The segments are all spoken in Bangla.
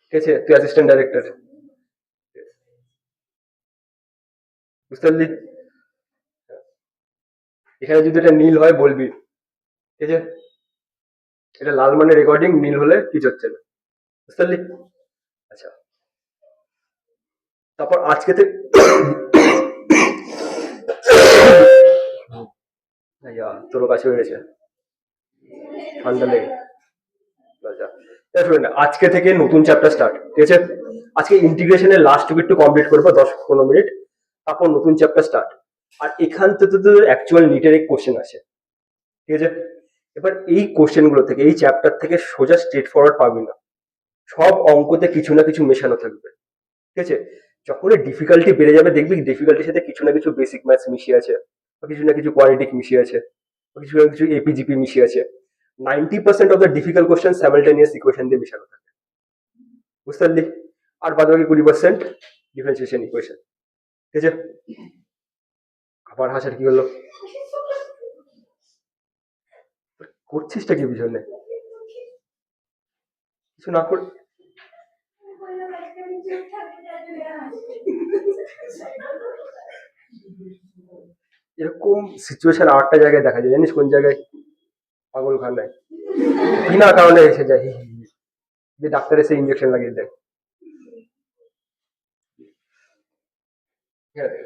ঠিক আছে, তুই অ্যাসিস্ট্যান্ট ডাইরেক্টর, বুঝতে পারলি? এখানে যদি এটা নীল হয় বলবি, ঠিক আছে? এটা লাল মানে রেকর্ডিং, নীল হলে কিছু হচ্ছে না, বুঝতে পারলি? আচ্ছা, তারপর আজকে থেকে তোর কাছে হয়ে গেছে, ঠান্ডা লেগে। আচ্ছা, শুনে না, আজকে থেকে নতুন চ্যাপ্টার স্টার্ট, ঠিক আছে? আজকে ইন্টিগ্রেশনের লাস্ট টুকু একটু কমপ্লিট করবো 10-15 মিনিট, তারপর নতুন চ্যাপ্টার স্টার্ট। আর এখান থেকে তো অ্যাকচুয়াল নিটের এক কোশ্চেন আছে, ঠিক আছে? এবার এই কোশ্চেন গুলো থেকে, এই চ্যাপ্টার থেকে সোজা স্ট্রেট ফরওয়ার্ড পাবি না, সব অঙ্কতে কিছু না কিছু মেশানো থাকবে, ঠিক আছে? যখন ডিফিকাল্টি বেড়ে যাবে দেখবি ডিফিকাল্টির সাথে কিছু না কিছু বেসিক ম্যাথস মিশিয়ে আছে, বা কিছু না কিছু কোয়ালিটিক মিশিয়ে আছে, বা কিছু না কিছু এপিজিপি মিশিয়ে আছে। 90% of the difficult question simultaneous equation দিয়ে মিশানো থাকে, বুঝতে পারলি? আর বাদ বাকি 20% ডিফারেন্সিয়েশন ইকুয়েশন, ঠিক আছে? আবার হাসার কি হলো? করছিসটা কি পিছনে? কিছু না করে এরকম সিচুয়েশন আটটা জায়গায় দেখা যায়, জানিস কোন জায়গায়? পাগলখানায়, বিনা কারণে এসে যায়, যে ডাক্তার এসে ইঞ্জেকশন লাগিয়ে দেয়। ঠিক আছে?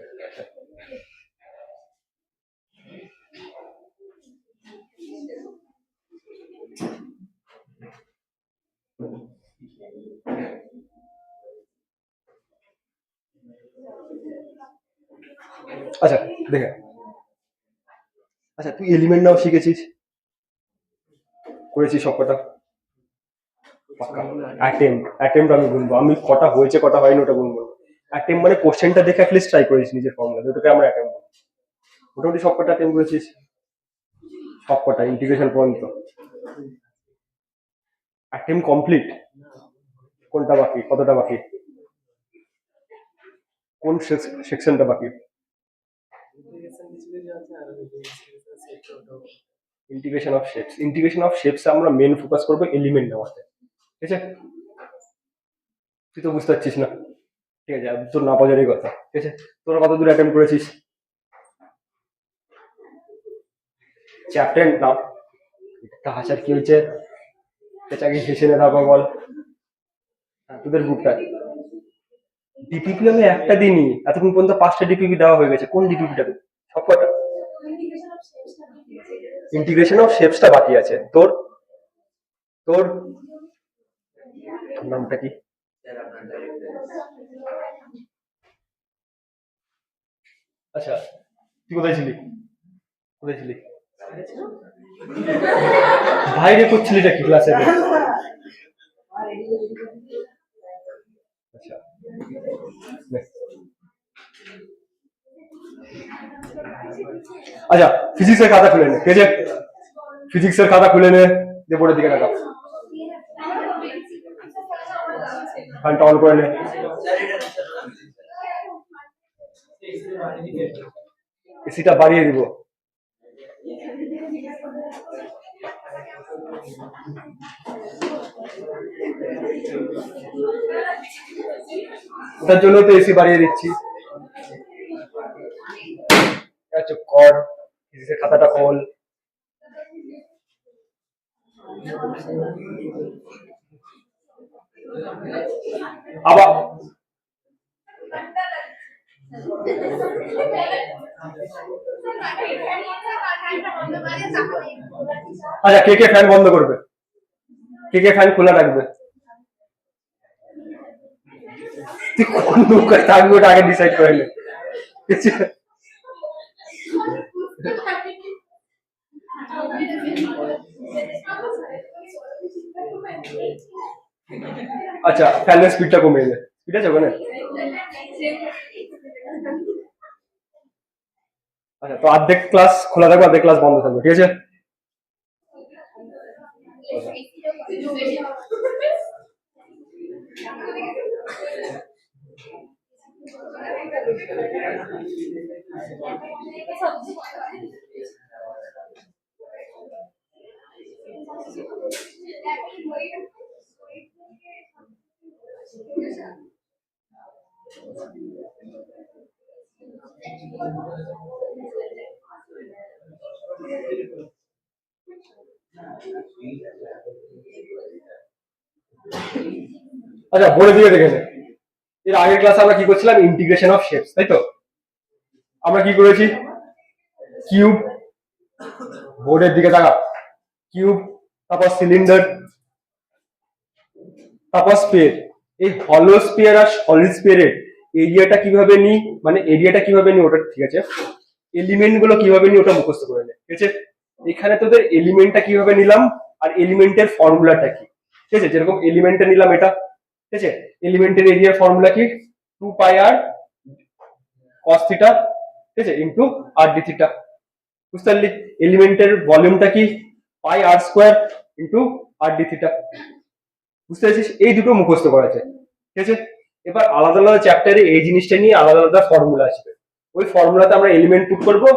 আচ্ছা, দেখে, আচ্ছা তুই এলিমেন্ট নাও শিখেছিস, করেছিস সবকটা? পাক্কা? অ্যাটেম্প আমি গুনবো, আমি কটা হয়েছে কটা হয়নি ওটা গুনবো। অ্যাটেম্প মানে কোশ্চেনটা দেখে অ্যাটলিস্ট ট্রাই করেছিস নিজের ফর্মুলা, যেটাকে আমরা অ্যাটেম্প বলি। মোটামুটি সবকটা অ্যাটেম্প করেছিস, সবকটা ইন্টিগ্রেশন পর্যন্ত অ্যাটেম্প কমপ্লিট? কোনটা বাকি, কতটা বাকি, কোন সেকশনটা বাকি? ইন্টিগ্রেশন অফ শেপস আমরা মেন ফোকাস করবো এলিমেন্ট নেওয়াতে, ঠিক আছে? তুই তো বুঝতে পারছিস না, ঠিক আছে? আর তোর না বোঝারই কথা, ঠিক আছে? তোরা কত দূর অ্যাটেম্প করেছিস? চ্যাপ্টার নাম, এটা হাসার কি হয়েছে? এটাকে হেসে নে, তারপর বল। তোদের গ্রুপটা ডিপিপি আমি একটা দিনই, এতক্ষণ পর্যন্ত 5টা ডিপিপি দেওয়া হয়ে গেছে, কোন ডিপিপিটাকে? সবকটা ইন্টিগ্রেশন অফ শেপসটা বাকি আছে তোর। তোর নামটা কি? আচ্ছা, তুই কোথায় ছিলি? কোথায় ছিলি? বাইরে করছিলিটা কি ক্লাসে? আচ্ছা, নে। আচ্ছা, ফিজিক্সের খাতা খুলে নে, ঠিক আছে? ফিজিক্সের খাতা খুলে নে, দিয়ে বোর্ডের দিকে তাকা, ফ্যানটা অন করে নে। এসিটা বাড়িয়ে দিব। ওটার জন্য তো এসি বাড়িয়ে দিচ্ছি। চুপ কর, ফিজিক্সের খাতাটা খোল। আবার আচ্ছা, কে কে ফ্যান বন্ধ করবে? কে কে ফ্যান খোলা রাখবে? তুই কোন নৌকায় থাকবে ওটা আগে ডিসাইড করে নে, ঠিক আছে? আচ্ছা, ফ্যানের স্পিডটা কমিয়ে দে, ঠিক আছে ওখানে? আচ্ছা, তো অর্ধেক ক্লাস খোলা থাকবে, অর্ধেক ক্লাস বন্ধ থাকবে, ঠিক আছে? আচ্ছা বলে দিয়ে দেখে নে। এর আগের ক্লাসে আমরা কি করছিলাম, ইন্টিগ্রেশন অফ শেপস, তাই তো? আমরা কি করেছি, কিউব, বোর্ডের দিকে তাকা, কিউব, তারপর সিলিন্ডার, তারপর স্পেয়ার। এই হলো স্পেয়ার আর সলিড স্পেয়ারের এরিয়াটা কিভাবে নিই, মানে এরিয়াটা কিভাবে নিই ওটা ঠিক আছে, এলিমেন্ট গুলো কিভাবে নিই ওটা মুখস্থ করে নে, ঠিক আছে? এখানে তোদের এলিমেন্টটা কিভাবে নিলাম আর এলিমেন্টের ফর্মুলাটা কি, ঠিক আছে? যেরকম এলিমেন্টটা নিলাম এটা, ঠিক আছে? এলিমেন্টের এরিয়ার ফর্মুলা কি, 2 পাই আর কস থিটা, ঠিক আছে, ইন্টু আর ডি থিটা। বুঝতে পারলি? এলিমেন্টের ভলিউমটা কি, পাই আর স্কোয়ার ইন্টু আর ডি থিটা। বুঝতে পেরেছিস? এই দুটো মুখস্থ করা আছে, ঠিক আছে? এবার আলাদা আলাদা চ্যাপ্টারে এই জিনিসটা নিয়ে আলাদা আলাদা ফর্মুলা আসবে, ওই ফর্মুলাতে আমরা এলিমেন্ট পুট করবো,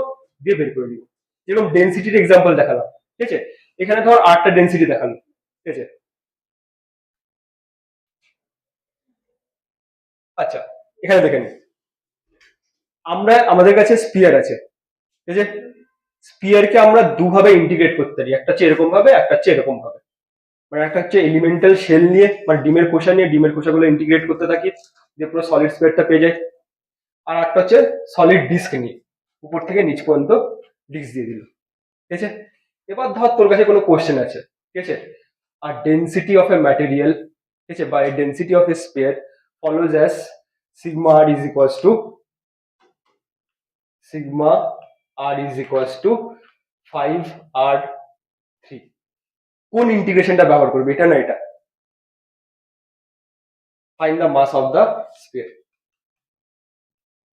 দিয়ে বের করে দিব। যেরকম ডেন্সিটির এক্সাম্পল দেখালাম, ঠিক আছে? এখানে ধর 8টা ডেন্সিটি দেখালো, ঠিক আছে? আচ্ছা এখানে দেখে নি, আমাদের কাছে স্পিয়ার আছে, ঠিক আছে? স্পিয়ারকে আমরা দুভাবে ইন্টিগ্রেট করতে পারি, একটা হচ্ছে এরকম ভাবে, একটা হচ্ছে এরকম ভাবে। মানে একটা হচ্ছে এলিমেন্টাল শেল নিয়ে, মানে ডিমের খোসা নিয়ে ডিমের খোসাগুলো ইন্টিগ্রেট করতে থাকি, দিয়ে পুরো সলিড স্পিয়ারটা পেয়ে যায়। আর একটা হচ্ছে সলিড ডিস্ক নিয়ে, উপর থেকে নিচ পর্যন্ত ডিস্ক দিয়ে দিল, ঠিক আছে? এবার ধর তোর কাছে কোনো কোশ্চেন আছে, ঠিক আছে, আর ডেন্সিটি অফ এ ম্যাটেরিয়াল, ঠিক আছে, বা density of a sphere follows as sigma r is equals to sigma r is equals to 5r3। কোন ইন্টিগ্রেশনটা ব্যবহার করবে, এটা না এটা? Find the mass of the sphere,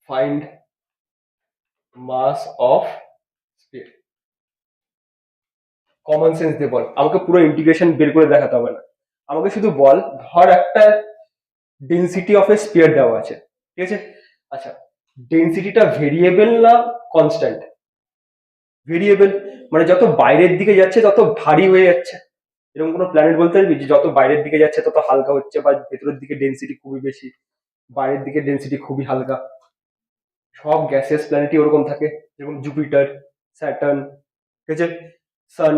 find mass of sphere. Common sense দিয়ে বল, আমাকে পুরো ইন্টিগ্রেশন বের করে দেখাতে হবে না, আমাকে শুধু বল, ধর একটা ডেন্সিটি অফ এ স্পিয়ার দেওয়া আছে, ঠিক আছে? আচ্ছা ডেন্সিটিটা ভেরিয়েবল না কনস্ট্যান্ট? ভেরিয়েবল, মানে যত বাইরের দিকে যাচ্ছে তত ভারী হয়ে যাচ্ছে, এরকম কোনো প্ল্যানেট বলতে পারবি যে যত বাইরের দিকে যাচ্ছে তত হালকা হচ্ছে, বা ভেতরের দিকে ডেন্সিটি খুবই বেশি, বাইরের দিকে ডেন্সিটি খুবই হালকা? সব গ্যাসিয়াস প্ল্যানেটই ওরকম থাকে, যেমন জুপিটার, স্যাটার্ন, ঠিক আছে, সান।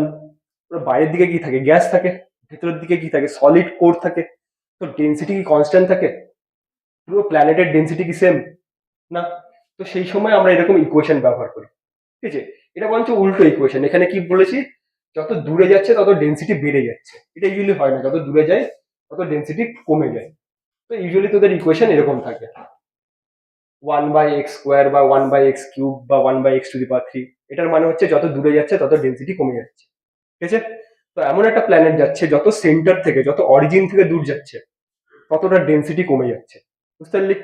বাইরের দিকে কি থাকে, গ্যাস থাকে, ভেতরের দিকে কি থাকে, সলিড কোর থাকে। তো ডেন্সিটি কি কনস্ট্যান্ট থাকে? পুরো প্ল্যানেটের ডেন্সিটি কি সেম? না। তো সেই সময় আমরা এরকম ইকুয়েশন ব্যবহার করি, ঠিক আছে? এটা বরঞ্চ উল্টো ইকুয়েশন, এখানে কি বলেছি, যত দূরে যাচ্ছে তত ডেন্সিটি বেড়ে যাচ্ছে, এটা ইউজুয়ালি হয় না, যত দূরে যায় তত ডেন্সিটি কমে যায়। তো ইউজুয়ালি তোদের ইকুয়েশন এরকম থাকে, 1/x² বা 1/x³ বা 1/x⁻3। এটার মানে হচ্ছে যত দূরে যাচ্ছে তত ডেন্সিটি কমে যাচ্ছে, ঠিক আছে? তো এমন একটা প্ল্যানেট যাচ্ছে, যত সেন্টার থেকে, যত অরিজিন থেকে দূর যাচ্ছে ততটা ডেন্সিটি কমে যাচ্ছে। বুঝতে পারলি?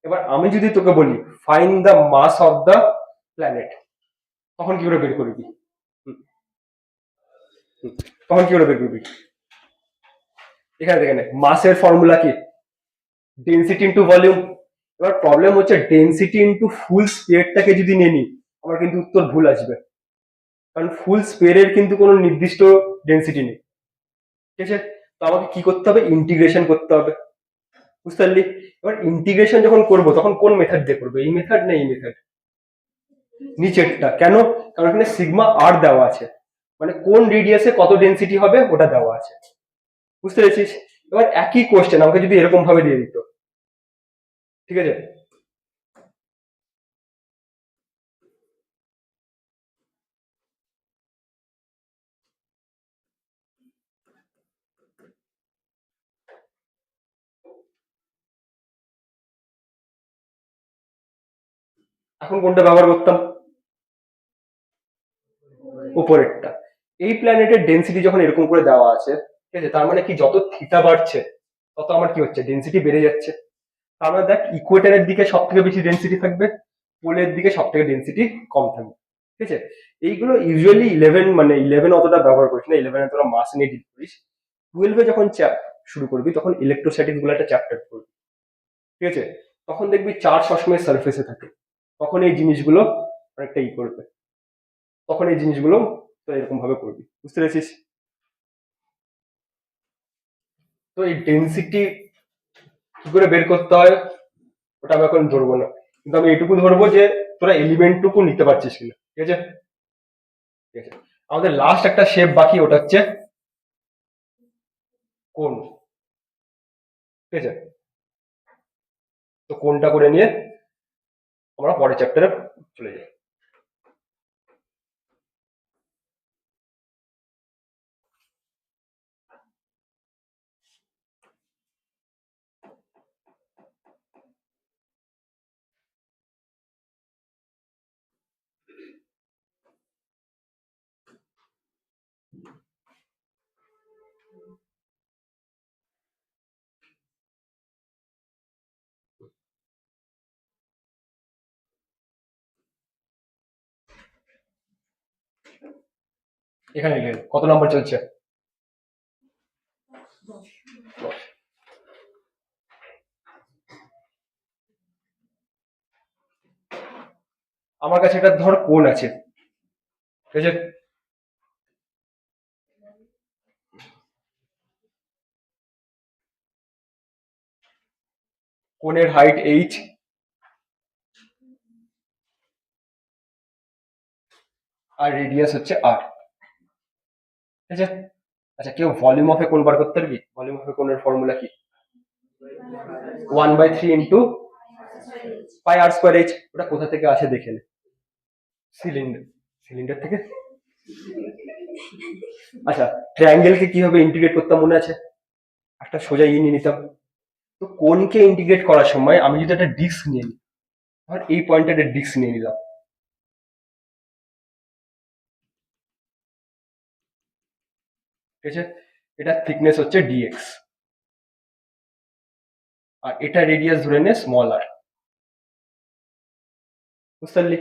এবার আমি যদি তোকে বলি find the mass of the planet, তখন কি করে বের করবি? হুম, হুম, তখন কি করে বের করবি? এখানে দেখে নে, মাসের ফর্মুলা কি, ডেন্সিটি ইন্টু ভলিউম। এবার প্রবলেম হচ্ছে ডেন্সিটি ইন্টু ফুল স্পিয়ারটাকে যদি নিয়ে নিই, আমার কিন্তু উত্তর ভুল আসবে, কারণ ফুল স্পেয়ারের কিন্তু কোনো নির্দিষ্ট ডেন্সিটি নেই, ঠিক আছে? তো আমাকে কি করতে হবে, ইন্টিগ্রেশন করতে হবে। বুঝতে পারলি? এবার ইন্টিগ্রেশন যখন করবো তখন কোন মেথড দিয়ে করবো, এই মেথড না এই মেথড? নিচেরটা। কেন? কারণ এখানে সিগমা আর দেওয়া আছে, মানে কোন রেডিয়াসে কত ডেন্সিটি হবে ওটা দেওয়া আছে। বুঝতে পেরেছিস? এবার একই কোশ্চেন আমাকে যদি এরকম ভাবে দিয়ে দিত, ঠিক আছে, এখন কোনটা ব্যবহার করতাম, উপরেরটা। এই প্ল্যানেটের ডেন্সিটি যখন এরকম করে দেওয়া আছে, ঠিক আছে, তার মানে কি যত থিটা বাড়ছে তত আমার কি হচ্ছে, ডেন্সিটি বেড়ে যাচ্ছে। তার মানে দেখ, ইকুয়েটারের দিকে সব থেকে বেশি ডেন্সিটি থাকবে, পোলের দিকে সব থেকে ডেন্সিটি কম থাকবে, ঠিক আছে? এইগুলো ইউজুয়ালি 11, মানে 11 অতটা ব্যবহার করিস না, 11 তোরা মাস নিয়ে ডিল করিস। 12-এ যখন শুরু করবি তখন ইলেকট্রোস্ট্যাটিক বলে একটা চ্যাপ্টার করবি, ঠিক আছে? তখন দেখবি চার্জ সবসময় সারফেসে থাকে, তখন এই জিনিসগুলো অনেকটা করবে, তখন এই জিনিসগুলো তো এরকম ভাবে করবি। বুঝতে পেরেছিস? তো এই ডেন্সিটি কি করে বের করতে হয় ওটা আমি এখন ধরবো না, কিন্তু আমি এটুকু ধরবো যে তোরা এলিমেন্টটুকু নিতে পারছিস কিনা। ঠিক আছে, ঠিক আছে। আমাদের লাস্ট একটা শেপ বাকি, ওটা হচ্ছে কোণ। ঠিক আছে, তো কোণটা করে নিয়ে আমরা পরের চ্যাপ্টারে চলে যাই। এখানে লিখে কত নম্বর চলছে? আমার কাছে একটা ধর কোণ আছে। ঠিক আছে, কোণের হাইট এইচ, আর রেডিয়াস হচ্ছে আর। ঠিক আছে, আচ্ছা কেউ ভলিউম অফ এ কোণ বার করতে পারবি? ভলিউম অফ এ কোণের ফর্মুলা কি? 1/3 ইন্টু পাই আর স্কোয়ার এইচ। ওটা কোথা থেকে আসে দেখে নে। সিলিন্ডার, সিলিন্ডার থেকে। আচ্ছা, ট্রায়াঙ্গেলকে কিভাবে ইন্টিগ্রেট করতাম মনে আছে? একটা সোজা নিয়ে নিতাম। তো কোণকে ইন্টিগ্রেট করার সময় আমি যদি একটা ডিস্ক নিয়ে নিই, ধর এই পয়েন্টে একটা ডিস্ক নিয়ে নিলাম। ঠিক আছে, এটার থিকনেস হচ্ছে ডিএক্স, আর এটা রেডিয়াস ধরে নে স্মল আর। বুঝতে পারলি?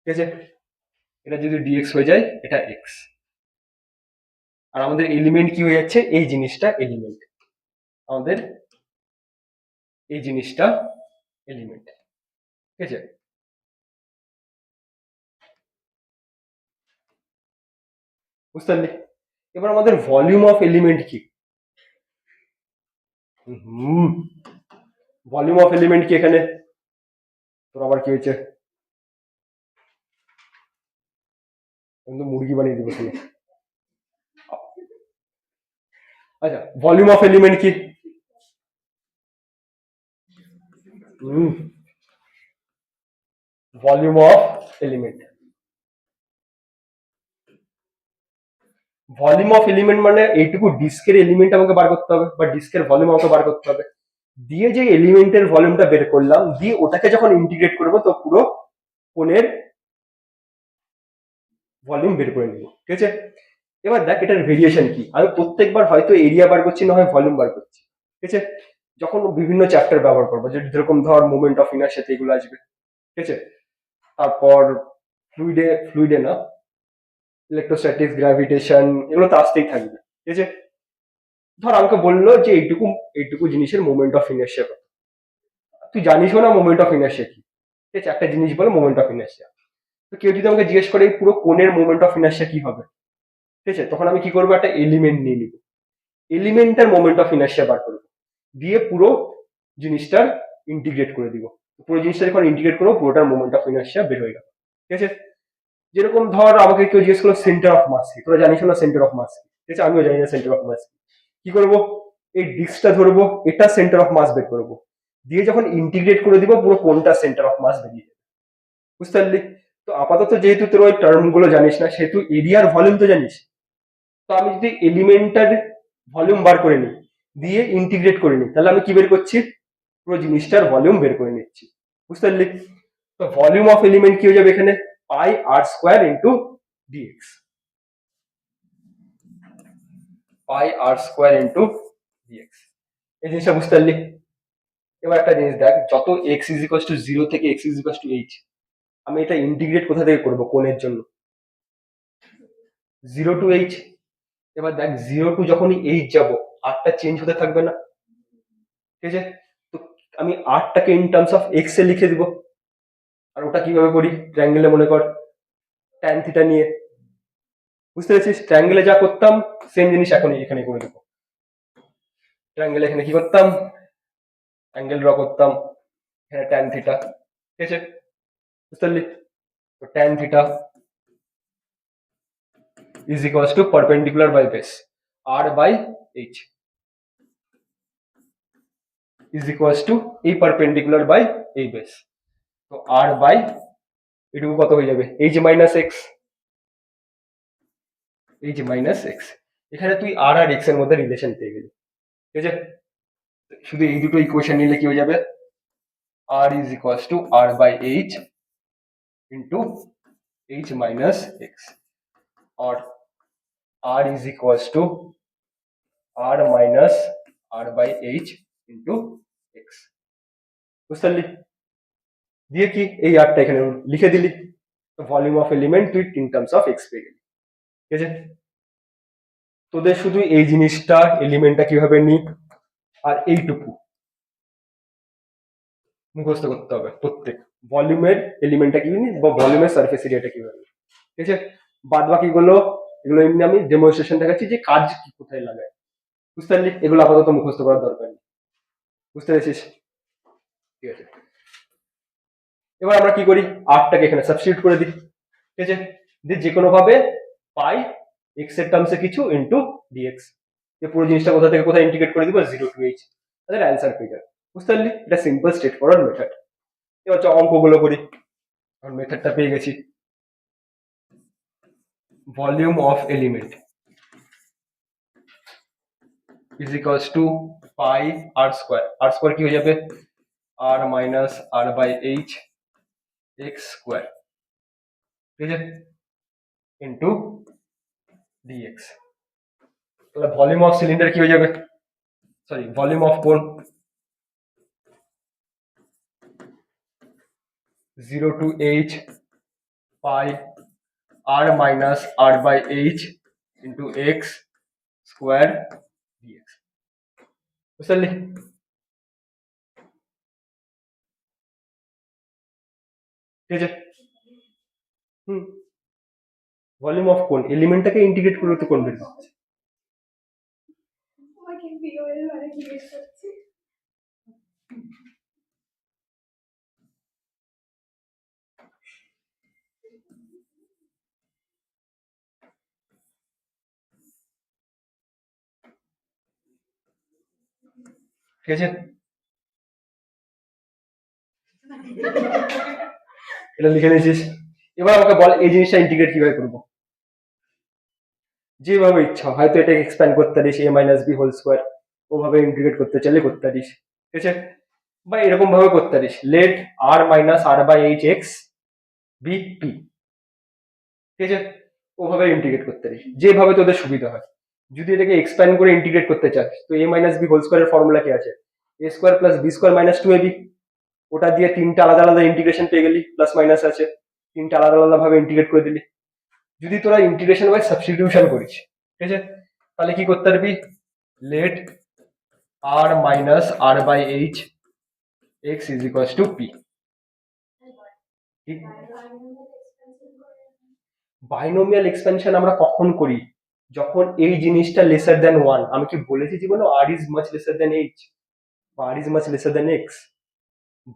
ঠিক আছে, এটা যদি ডিএক্স হয়ে যায়, এটা এক্স। আর আমাদের এলিমেন্ট কি হয়ে যাচ্ছে? এই জিনিসটা এলিমেন্ট, আমাদের এই জিনিসটা এলিমেন্ট। ঠিক আছে, বুঝতে পারলি? এবার আমাদের ভলিউম অফ এলিমেন্ট কি? ভলিউম অফ এলিমেন্ট কি এখানে? তোর আবার কি হয়েছে? কিন্তু মুরগি বানিয়ে দিব শুনে। আচ্ছা, ভলিউম অফ এলিমেন্ট কি? Volume of element, volume of element মানে এইটুকু ডিস্কের এলিমেন্ট আমাকে বার করতে হবে, বা ডিস্কের ভলিউম আমাকে বার করতে হবে। দিয়ে যে এলিমেন্টের ভলিউমটা বের করলাম, দিয়ে ওটাকে যখন ইন্টিগ্রেট করবো তো পুরো কোণের ভলিউম বের করে নিব। ঠিক আছে, এবার দেখ এটার ভেরিয়েশন কি। আমি প্রত্যেকবার হয়তো এরিয়া বার করছি, না হয় ভলিউম বার করছি। ঠিক আছে, যখন বিভিন্ন চ্যাপ্টার ব্যবহার করবো, যেরকম ধর মোমেন্ট অফ ইনার্সিয়া এগুলো আসবে। ঠিক আছে, তারপর ফ্লুইডে, ফ্লুইডে না, ইলেকট্রোস্ট্যাটিক্স, গ্র্যাভিটেশন, এগুলো তো আসতেই থাকবে। ঠিক আছে, ধর আমাকে বললো যে এইটুকু এইটুকু জিনিসের মোমেন্ট অফ ইনার্সিয়া কত। তুই জানিসও না মোমেন্ট অফ ইনার্সিয়া কি। ঠিক আছে, একটা জিনিস বলে মোমেন্ট অফ ইনার্সিয়া। তো কেউ যদি আমাকে জিজ্ঞেস করে এই পুরো কোণের মোমেন্ট অফ ইনার্সিয়া কি হবে, ঠিক আছে, তখন আমি কি করবো? একটা এলিমেন্ট নিয়ে নিব, এলিমেন্টের মোমেন্ট অফ ইনার্সিয়া বার করবো, দিয়ে পুরো জিনিসটার ইন্টিগ্রেট করে দিব। পুরো জিনিসটা যখন ইন্টিগ্রেট করবো, পুরোটার মোমেন্ট অফ ইনার্সিয়া বের হয়ে গেল। ঠিক আছে, যেরকম ধর আমাকে কেউ জিজ্ঞেস করলো সেন্টার অফ মাস কি, তোরা জানিস না সেন্টার অফ মাস কি। ঠিক আছে, আমিও জানি না সেন্টার অফ মাস কি করবো? এই ডিস্কটা ধরবো, এটা সেন্টার অফ মাস বের করবো, দিয়ে যখন ইন্টিগ্রেট করে দিব পুরো কোনটা সেন্টার অফ মাস বেরিয়ে যাবে। বুঝতে পারলি? তো আপাতত যেহেতু তোর ওই টার্ম গুলো জানিস না, সেহেতু এরিয়ার ভলিউম তো জানিস। তো আমি যদি এলিমেন্টার ভলিউম বার করে নিই, দিয়ে ইন্টিগ্রেট করে নিই, তাহলে আমি কি বের করছি? পুরো জিনিসটার ভলিউম বের করে নিচ্ছি। বুঝতে পারলি? তো ভলিউম অফ এলিমেন্ট কি হয়ে যাবে এখানে? Pi r square into dx, pi r square into dx. এই জিনিসটা বুঝতে পারলি? এবার একটা জিনিস দেখ, যত x is equal to zero থেকে x is equal to h, আমি এটা ইন্টিগ্রেট কোথা থেকে করবো কোণের জন্য? Zero to h. এবার দেখ জিরো টু যখনই এইচ যাবো, আরটা চেঞ্জ হতে থাকবে না? ঠিক আছে, তো আমি আরটাকে ইন টার্মস অফ এক্স এ লিখে দিব। আর ওটা কিভাবে করি? ট্রায়াঙ্গেলে মনে কর ট্যান থিটা নিয়ে। বুঝতে পেরেছিস? ট্রায়াঙ্গেলে যা করতাম সেম জিনিস এখন এখানে করে দেবো। ট্রায়াঙ্গেল এখানে কি করতাম, অ্যাঙ্গেল ড্র করতাম, এখানে ট্যান থিটা, ঠিক আছে, বুঝতে পারলি? তো tan theta is equals to perpendicular by base r by h is equals to এই পারপেন্ডিকুলার বাই এই বেস। তো আর বাই এটুকু কত হয়ে যাবে, h minus x, h minus x. এখানে তুই আর আর এক্স এর মধ্যে রিলেশন পেয়ে গেলি, ঠিক আছে? শুধু এই দুটো ইকুয়েশন নিলে কি হয়ে যাবে, r is equals to r by h into h minus x, और r is equals to r minus r by h into x, বুঝতে পারলি? দিয়ে কি এই আরটা এখানে লিখে দিলি, ভলিউম অফ এলিমেন্ট তুই ইন টার্মস অফ এক্স পেয়ে গেলি, ঠিক আছে? তোদের শুধু এই জিনিসটা এলিমেন্টটা কিভাবে নি আর এইটুকু মুখস্থ করতে হবে, প্রত্যেক ভলিউমের এলিমেন্টটা কি নি বা ভলিউমের সারফেস এরিয়াটা কিভাবে, ঠিক আছে? বাদ বাকি গুলো এগুলো এমনি আমি ডেমনস্ট্রেশন দেখাচ্ছি যে কাজ কি কোথায় লাগায়, বুঝতে পারলি? এগুলো আপাতত মুখস্থ করার দরকার নেই, বুঝতে পেরেছিস? ঠিক আছে, এবার আমরা কি করি, আরটাকে এখানে সাবস্টিটিউট করে দিই, ঠিক আছে? দিয়ে যে কোনো ভাবে পাই এক্স এর টার্মসে কিছু ইন্টু ডিএক্স, এই পুরো জিনিসটা কোথা থেকে কোথায় ইন্টিগ্রেট করে দিব, 0 to h, তাহলে অ্যান্সার পেয়ে যাবে, বুঝতে পারলি? এটা সিম্পল স্ট্রেট ফরওয়ার্ড মেথড। এবার অঙ্কগুলো করি, আর মেথডটা পেয়ে গেছি, volume of element is equals to pi r square, r square কি হয়ে যাবে, r minus r by h x square, ঠিক আছে, ইন্টু ডিএক্স। তাহলে ভলিউম অফ সিলিন্ডার কি হয়ে যাবে, সরি ভলিউম অফ কোন, 0 to h pi r minus r by h into x square dx, বুঝতে পারলি? ঠিক আছে, ভলিউম অফ কোন এলিমেন্টটাকে ইন্টিগ্রেট করে তো কোন বের পাচ্ছে, ঠিক আছে? এটা লিখে নিয়েছিস, এবার আমাকে বল এই জিনিসটা ইন্টিগ্রেট কিভাবে করবো, যেভাবে ইচ্ছা, হয়তো এটাকে এক্সপ্যান্ড করতে পারিস a minus b whole square, ওভাবে ইন্টিগ্রেট করতে চাইলে করতে পারিস, ঠিক আছে? বা এরকম ভাবে করতে পারিস, let r minus r by h x be p, ঠিক আছে? ওভাবে ইন্টিগ্রেট করতে পারিস, যেভাবে তোদের সুবিধা হয়। যদি এটাকে এক্সপ্যান্ড করে ইন্টিগ্রেট করতে চাস তো a মাইনাস বি হোল স্কোয়ারের ফর্মুলা কি আছে, a square plus b square minus 2ab, ওটা দিয়ে তিনটা আলাদা আলাদা ইন্টিগ্রেশন পেয়ে গেলি, প্লাস মাইনাস আছে, তিনটা আলাদা আলাদা ভাবে ইন্টিগ্রেট করে দিলি। যদি তোরা ইন্টিগ্রেশন বাই সাবস্টিটিউশন করিস, ঠিক আছে, তাহলে কি করতে পারবি, let r minus r by h x is equals to p. Binomial expansion আমরা কখন করি, যখন এই জিনিসটা লেসার দেন 1। আমি কি বলেছি জীবনে r is much lesser than h বা r is much lesser than x?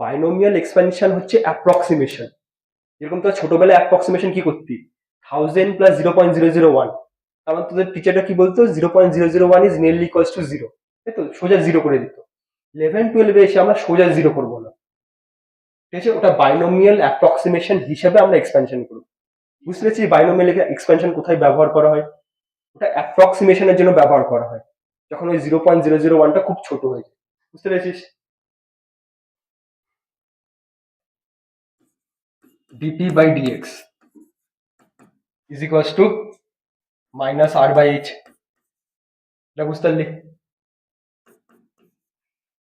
Binomial expansion হচ্ছে অ্যাপ্রক্সিমেশন, যেরকম তোর ছোটবেলায় অ্যাপ্রক্সিমেশন কি করতি, 1000 প্লাস 0.001, কারণ তোদের টিচারটা কি বলতো 0.001 ইজ নিয়ারলি ইকুয়ালস টু 0, তাই তো সোজা জিরো করে দিত। 11-12 এসে আমরা সোজা জিরো করবো না, ঠিক আছে? ওটা বাইনোমিয়াল অ্যাপ্রক্সিমেশন হিসেবে আমরা এক্সপেনশন করবো, বুঝতে পেরেছি? বাইনোমিয়াল এক্সপেনশন কোথায় ব্যবহার করা হয়, ওটা অ্যাপ্রক্সিমেশনের জন্য ব্যবহার করা হয়, যখন ওই 0.001টা খুব ছোট হয়ে যায়, বুঝতে পেরেছিস? dp by dx is equals to minus r by h, এটা বুঝতে পারলি?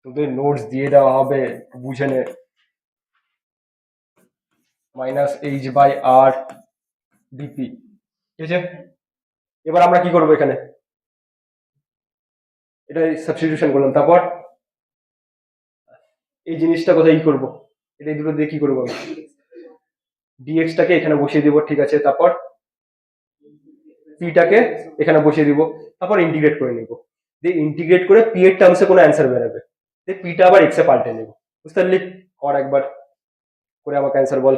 তোদের নোটস দিয়ে দেওয়া হবে, বুঝে নে, minus h by r dp, ঠিক আছে? এবার আমরা কি করবো, এখানে এটা সাবস্টিটিউশন করলাম, তারপর এই জিনিসটা কোথায় কি করবো, এটা এই দুটো দিয়ে কি করবো, আমি ডিএক্সটাকে এখানে বসিয়ে দিব, ঠিক আছে? তারপর পিটাকে এখানে বসিয়ে দিব, তারপর ইন্টিগ্রেট করে নিব। দিয়ে ইন্টিগ্রেট করে পি এর টার্মসে কোনো অ্যান্সার বেরোবে, দিয়ে পিটা আবার এক্সে পাল্টে নেব। বুঝতে পারলি? কর একবার করে আমাকে অ্যান্সার বল।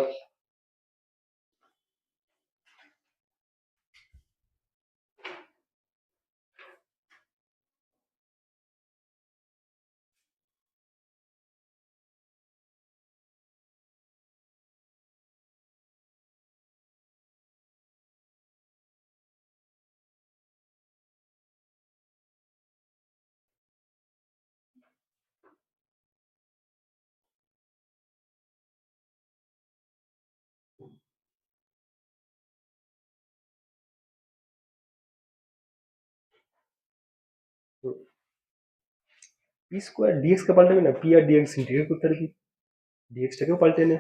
পি স্কোয়ার ডিএক্স কে পাল্টাবি না, পি আর ডিএক্স ইন্টিগ্রেট করতে পারবি, ডিএক্স টাকেও পাল্টে নে।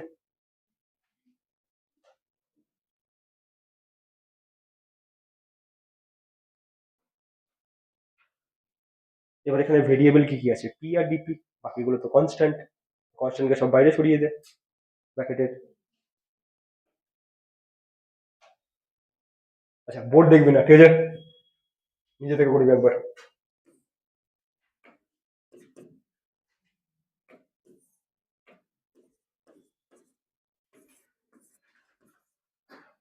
এবার এখানে ভেরিয়েবল কি কি আছে, পি আর ডিপি, বাকিগুলো তো কনস্ট্যান্ট, কনস্ট্যান্টকে সব বাইরে সরিয়ে দে ব্র্যাকেটের। আচ্ছা বোর্ড দেখবি না, ঠিক আছে, নিজে থেকে করবি একবার।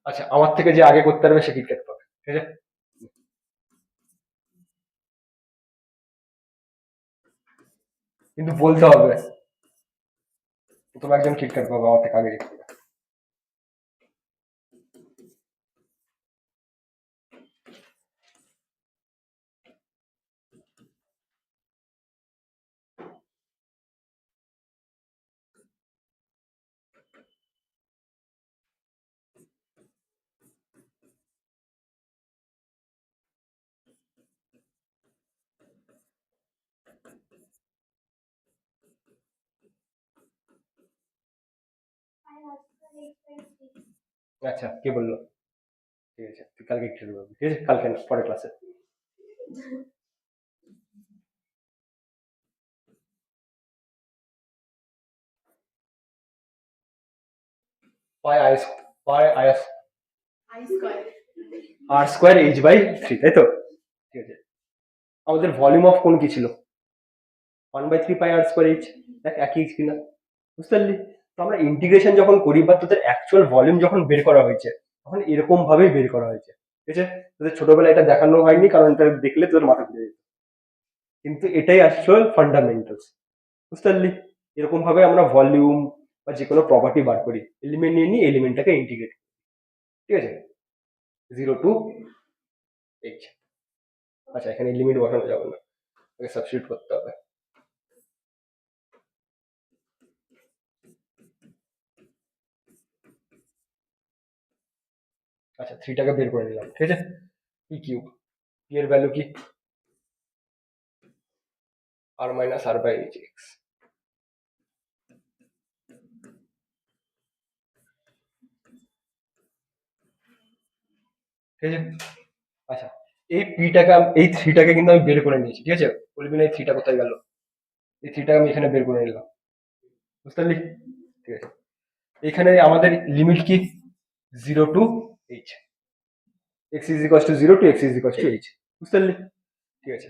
আচ্ছা আমার থেকে যে আগে করতে পারবে সে কিটক্যাট পাবে, ঠিক আছে। কিন্তু বলতে হবে প্রথম একজন কিটক্যাট পাবে আমার থেকে আগে জিততে হবে। আচ্ছা কে বললো? ঠিক আছে তুই কালকে একটু পাবি, ঠিক আছে, কালকে না পরের ক্লাসে। Pi i, pi i r square h by three, তাই তো? ঠিক আছে, আমাদের ভলিউম অফ কোন কি ছিল? 1/3 পাই আর স্কোয়ার এইচ। দেখ একই এইচ কিনা, বুঝতে পারলি? তো আমরা ইন্টিগ্রেশন যখন করি বা তোদের অ্যাকচুয়াল ভলিউম যখন বের করা হয়েছে তখন এরকম ভাবেই বের করা হয়েছে, ঠিক আছে। তোদের ছোটবেলায় এটা দেখানো হয়নি কারণ এটা দেখলে তোদের মাথা ঘুরে যেত, কিন্তু এটাই আসল ফান্ডামেন্টালস, বুঝতে পারলি? এরকম ভাবে আমরা ভলিউম বা যে কোনো প্রপার্টি বার করি, এলিমেন্ট নিয়ে নিয়ে এলিমেন্টটাকে ইন্টিগ্রেট, ঠিক আছে, 0 to h। আচ্ছা এখানে লিমিট বসানো যাবে না, ওকে সাবস্টিটিউট করতে হবে। আচ্ছা থ্রিটাকে বের করে নিলাম, ঠিক আছে। পি কিউব, পি এর ভ্যালু কি? R minus r by h x, ঠিক আছে। আচ্ছা এই পিটাকে এই থ্রিটাকে কিন্তু আমি বের করে নিয়েছি, ঠিক আছে। বলবি না এই থ্রিটা কোথায় গেল, এই থ্রিটাকে আমি এখানে বের করে নিলাম, বুঝতে পারলি? ঠিক আছে, এখানে আমাদের লিমিট কি? 0 to h, x is equal to 0 to x is equal to h, বুঝতে পারলি? ঠিক আছে,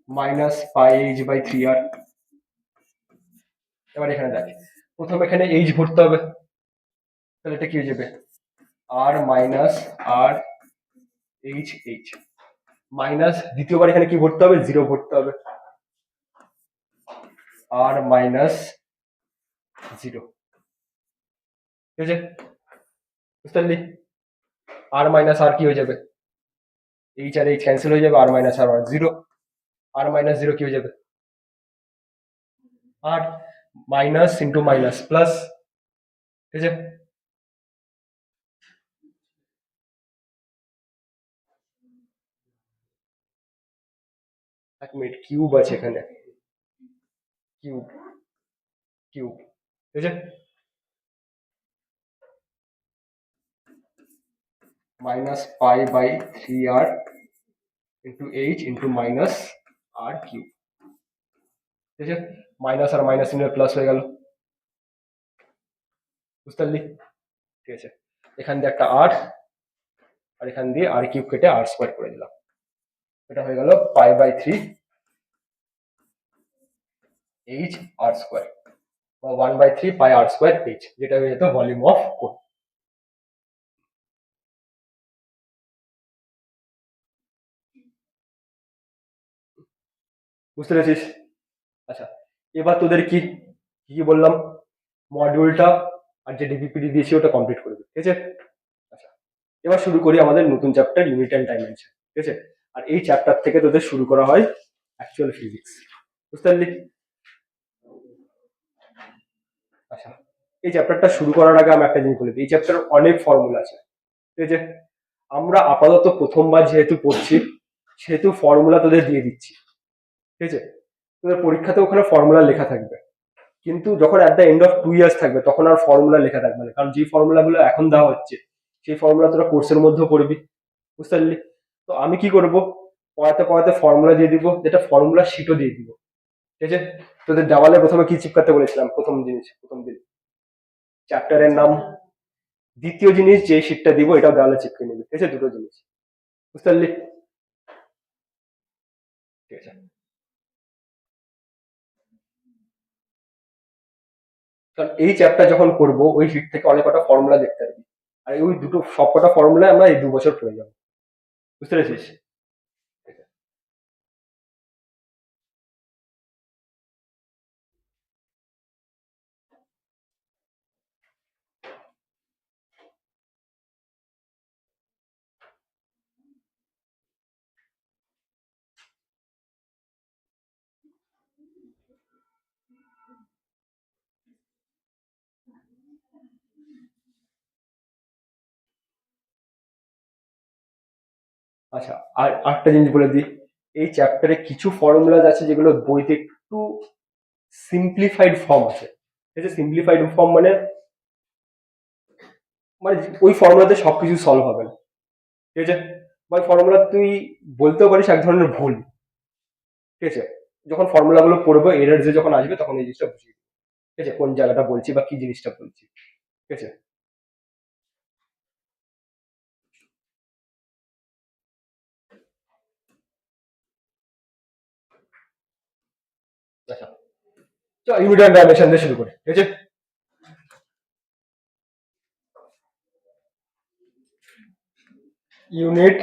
minus pi h by three r. এবার এখানে দেখ, প্রথম এখানে এইচ ভরতে হবে, তাহলে এটা কি হয়ে যাবে? আর মাইনাস আর এইচ এইচ, মাইনাস দ্বিতীয়বার এখানে কি ভরতে হবে? জিরো ভরতে হবে, আর মাইনাস জিরো, ঠিক আছে, বুঝতে পারলি? আর মাইনাস আর কি হয়ে যাবে? এইচ আর এইচ ক্যান্সেল হয়ে যাবে, আর মাইনাস আর জিরো, আর মাইনাস জিরো কি হয়ে যাবে? R minus into minus plus, ঠিক আছে। এক মিনিট, কিউব আছে এখানে, কিউব, কিউব, ঠিক আছে, minus pi by three r into h into minus r cube, ঠিক আছে। Minus r minus into plus হয়ে গেল, বুঝতে পারলি? ঠিক আছে, এখান দিয়ে একটা আর, আর এখান দিয়ে আর কিউব কেটে আর স্কোয়ার করে দিলাম। এটা হয়ে গেল π/3 h r স্কোয়ার বা 1/3 পাই আর স্কোয়ার h, যেটা হয়ে যেত ভলিউম অফ কোর। বুঝতে পেরেছিস? আচ্ছা, এবার তোদের কি কি বললাম, মডিউলটা আর যে ডিপিপিডি দিয়েছি ওটা কমপ্লিট করবি, ঠিক আছে? আচ্ছা, এবার শুরু করি আমাদের নতুন চ্যাপ্টার ইউনিট অ্যান্ড ডাইমেনশন, ঠিক আছে? আর এই চ্যাপ্টার থেকে তোদের শুরু করা হয় অ্যাকচুয়াল ফিজিক্স, বুঝতে পারলি? আচ্ছা, এই চ্যাপ্টারটা শুরু করার আগে আমি একটা জিনিস বলে দিই, এই চ্যাপ্টার অনেক ফর্মুলা আছে, ঠিক আছে? আমরা আপাতত প্রথমবার যেহেতু পড়ছি সেহেতু ফর্মুলা তোদের দিয়ে দিচ্ছি, ঠিক আছে? তোদের পরীক্ষাতে ওখানে ফর্মুলা লেখা থাকবে, কিন্তু যখন at the end of 2 years থাকবে তখন আর ফর্মুলা লেখা থাকবে না, কারণ যে ফর্মুলাগুলো এখন দেওয়া হচ্ছে সেই ফর্মুলা তোরা কোর্সের মধ্যেও পড়বি, বুঝতে পারলি? তো আমি কি করব, পড়াতে পড়াতে ফর্মুলা দিয়ে দিব, যেটা ফর্মুলা শিটও দিয়ে দিব, ঠিক আছে? তোদের দেওয়ালে প্রথমে কি চিপকাতে বলেছিলাম, প্রথম দিন চ্যাপ্টারের নাম, দ্বিতীয় জিনিস যে শিটটা দিব এটাও দেওয়ালে চিপকে নিবি, ঠিক আছে? দুটো জিনিস, বুঝতে পারলি? ঠিক আছে, কারণ এই চ্যাপ্টার যখন করব ওই শিট থেকে অনেক কটা ফর্মুলা দেখতে পারবি, আর ওই দুটো সব কটা ফর্মুলা আমরা এই 2 বছর পড়ে যাবো, বুঝতে পেরেছিস? আচ্ছা, আর আরেকটা জিনিস বলে দিই, এই চ্যাপ্টারে কিছু ফর্মুলা আছে যেগুলো বইতে একটু সিম্পলিফাইড ফর্ম আছে, ঠিক আছে? সিম্পলিফাইড ফর্ম মানে মানে ওই ফর্মুলাতে সবকিছু সলভ হবে না, ঠিক আছে? বা ওই ফর্মুলা তুই বলতেও পারিস এক ধরনের ভুল, ঠিক আছে? যখন ফর্মুলা গুলো পড়বো এরার যে যখন আসবে তখন এই জিনিসটা বুঝিয়ে দিবো, ঠিক আছে? কোন জায়গাটা বলছি বা কি জিনিসটা বলছি, ঠিক আছে? আচ্ছা, চল ইউনিট অ্যান্ড ডাইমেনশন দিয়ে শুরু করি, ঠিক আছে? ইউনিট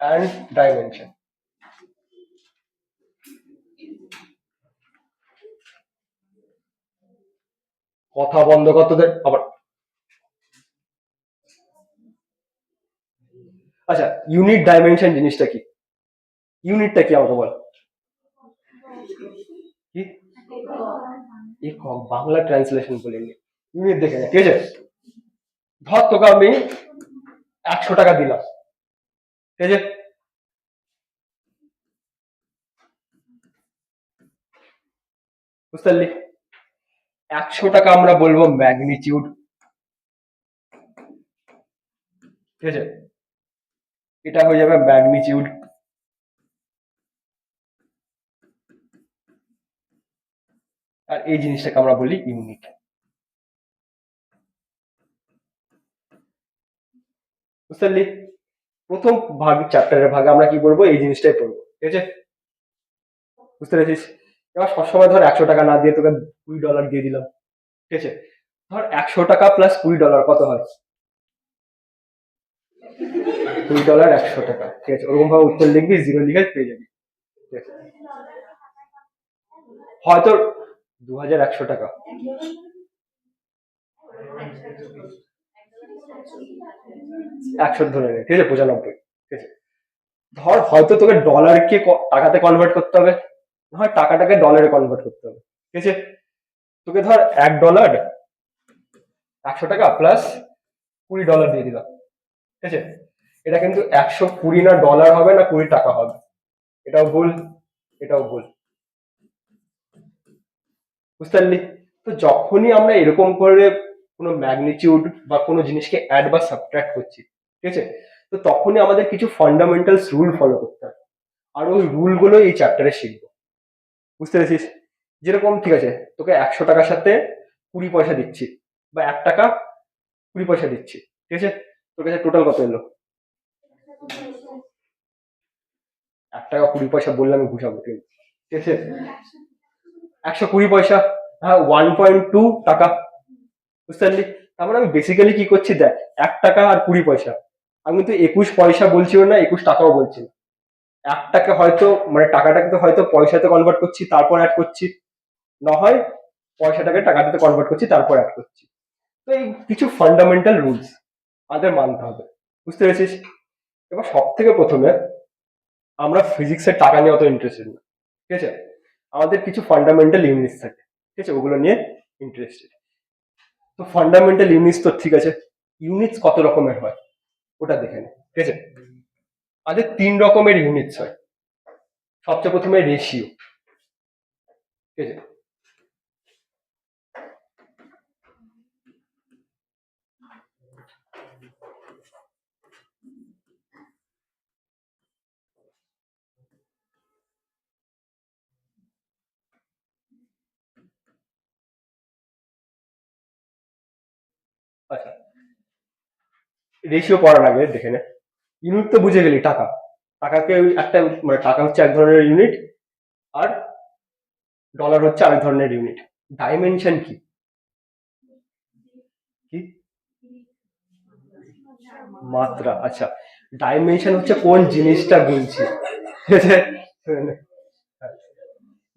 অ্যান্ড ডাইমেনশন, কথা বন্ধ কর তোদের আবার। আচ্ছা, ইউনিট ডাইমেনশন জিনিসটা কি, ইউনিটটা কি আমাকে বল। কি বাংলা ট্রান্সলেশন বলিনি, ইউনিট দেখে নে, ঠিক আছে? ধর তোকে আমি 100 টাকা দিলাম, ঠিক আছে? বুঝতে পারলি? 100 টাকা আমরা বলবো ম্যাগনিটিউড, ঠিক আছে? এটা হয়ে যাবে ম্যাগনিটিউড, আর এই জিনিসটাকে আমরা বলি ইউনিট, বুঝতে পারলি? প্রথম ভাগ চ্যাপ্টারের ভাগে আমরা কি করবো, এই জিনিসটাই পড়বো, ঠিক আছে? বুঝতে পেরেছিস? এবার সবসময় ধর 100 টাকা না দিয়ে তোকে $20 দিয়ে দিলাম, ঠিক আছে? ধর 100 টাকা প্লাস $20 কত হয়, $20 100 টাকা, ঠিক আছে? ওরকম ভাবে উত্তর লিখবি, জিরো লিখে পেয়ে যাবি, ঠিক আছে? হয়তো 2100 টাকা, 100 ধরে নে, ঠিক আছে? 95, ঠিক আছে? ধর হয়তো তোকে ডলারকে টাকাতে কনভার্ট করতে হবে, হয় টাকাটাকে ডলারে কনভার্ট করতে হবে, ঠিক আছে? তোকে ধর $1 100 টাকা প্লাস $20 দিয়ে দিলাম, ঠিক আছে? এটা কিন্তু 120 না ডলার হবে না 20 টাকা হবে, এটাও ভুল, এটাও ভুল, বুঝতে পারলি? তো যখনই আমরা এরকম করে কোনো ম্যাগনিটিউড বা কোনো জিনিসকে অ্যাড বা সাবট্রাক্ট করছি, ঠিক আছে? তো তখনই আমাদের কিছু ফান্ডামেন্টালস রুল ফলো করতে হবে, আর ওই রুলগুলো এই চ্যাপ্টারে শিখবো, বুঝতে পেরেছিস? যেরকম ঠিক আছে, তোকে 100 টাকার সাথে 20 পয়সা দিচ্ছি, বা 1 টাকা 20 পয়সা দিচ্ছি, ঠিক আছে? তোর কাছে টোটাল কত এলো? 1 টাকা 20 পয়সা বললে আমি বুঝাবো, ঠিক আছে? 120 পয়সা, হ্যাঁ 1.2 টাকা, বুঝতে পারলি? তার মানে আমি বেসিক্যালি কি করছি দেখ, 1 টাকা আর 20 পয়সা, আমি কিন্তু 21 পয়সা বলছিও না, 21 টাকাও বলছি না। 1 টাকা হয়তো মানে টাকাটাকে তো হয়তো পয়সাতে কনভার্ট করছি তারপর অ্যাড করছি, না হয় পয়সাটাকে টাকাটাতে কনভার্ট করছি তারপর অ্যাড করছি। তো এই কিছু ফান্ডামেন্টাল রুলস আমাদের মানতে হবে, বুঝতে পেরেছিস? এবার সব থেকে প্রথমে আমরা ফিজিক্সের টাকা নিয়ে অত ইন্টারেস্টেড না, ঠিক আছে? আমাদের কিছু ফান্ডামেন্টাল ইউনিটস থাকে, ঠিক আছে, ওগুলো নিয়ে ইন্টারেস্টেড। তো ফান্ডামেন্টাল ইউনিটস তো ঠিক আছে, ইউনিটস কত রকমের হয় ওটা দেখে নে, ঠিক আছে? আমাদের 3 রকমের ইউনিটস হয়। সবচেয়ে প্রথমে রেশিও, ঠিক আছে? আচ্ছা, রেশিও পড়ার আগে দেখে নে, ইউনিট তো বুঝে গেলি, টাকা। টাকাকে ওই একটা মানে টাকা হচ্ছে এক ধরনের ইউনিট, আর ডলার হচ্ছে আরেক ধরনের ইউনিট। ডাইমেনশন কি? কি? মাত্রা, আচ্ছা। ডাইমেনশন হচ্ছে কোন জিনিসটা গুনছি, ঠিক আছে?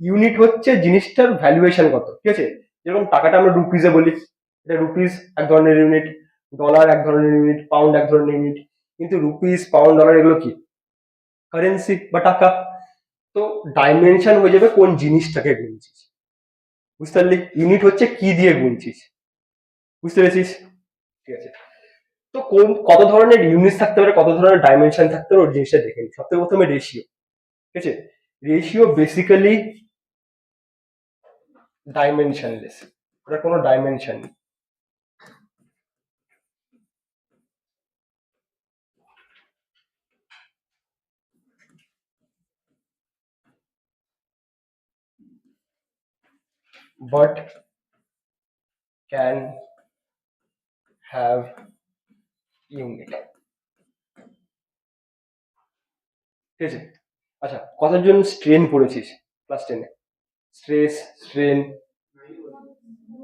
ইউনিট হচ্ছে জিনিসটার ভ্যালুয়েশন কত, ঠিক আছে? যেরকম টাকাটা আমরা রুপিজে বলি, এটা রুপিস এক ধরনের ইউনিট, ডলার এক ধরনের ইউনিট, পাউন্ড এক ধরনের ইউনিট। কিন্তু রুপিস, পাউন্ড, ডলার এগুলো কি? কারেন্সি বা টাকা। তো ডাইমেনশন হয়ে যাবে কোন জিনিসটাকে গুনছিস, বুঝতে পারলি? ইউনিট হচ্ছে কি দিয়ে গুনছিস, বুঝতে পেরেছিস? ঠিক আছে। তো কোন কত ধরনের ইউনিট থাকতে পারে, কত ধরনের ডাইমেনশন থাকতে পারে, ওই জিনিসটা দেখে নিই। সবথেকে প্রথমে রেশিও, ঠিক আছে? রেশিও বেসিক্যালি ডাইমেনশনলেস, ওটার কোনো ডাইমেনশন নেই। বাট ক্যান হ্যাভ ইউনিট, ঠিক আছে? আচ্ছা, কতজন স্ট্রেন পড়েছিস ক্লাস 10-এ? স্ট্রেস, স্ট্রেন,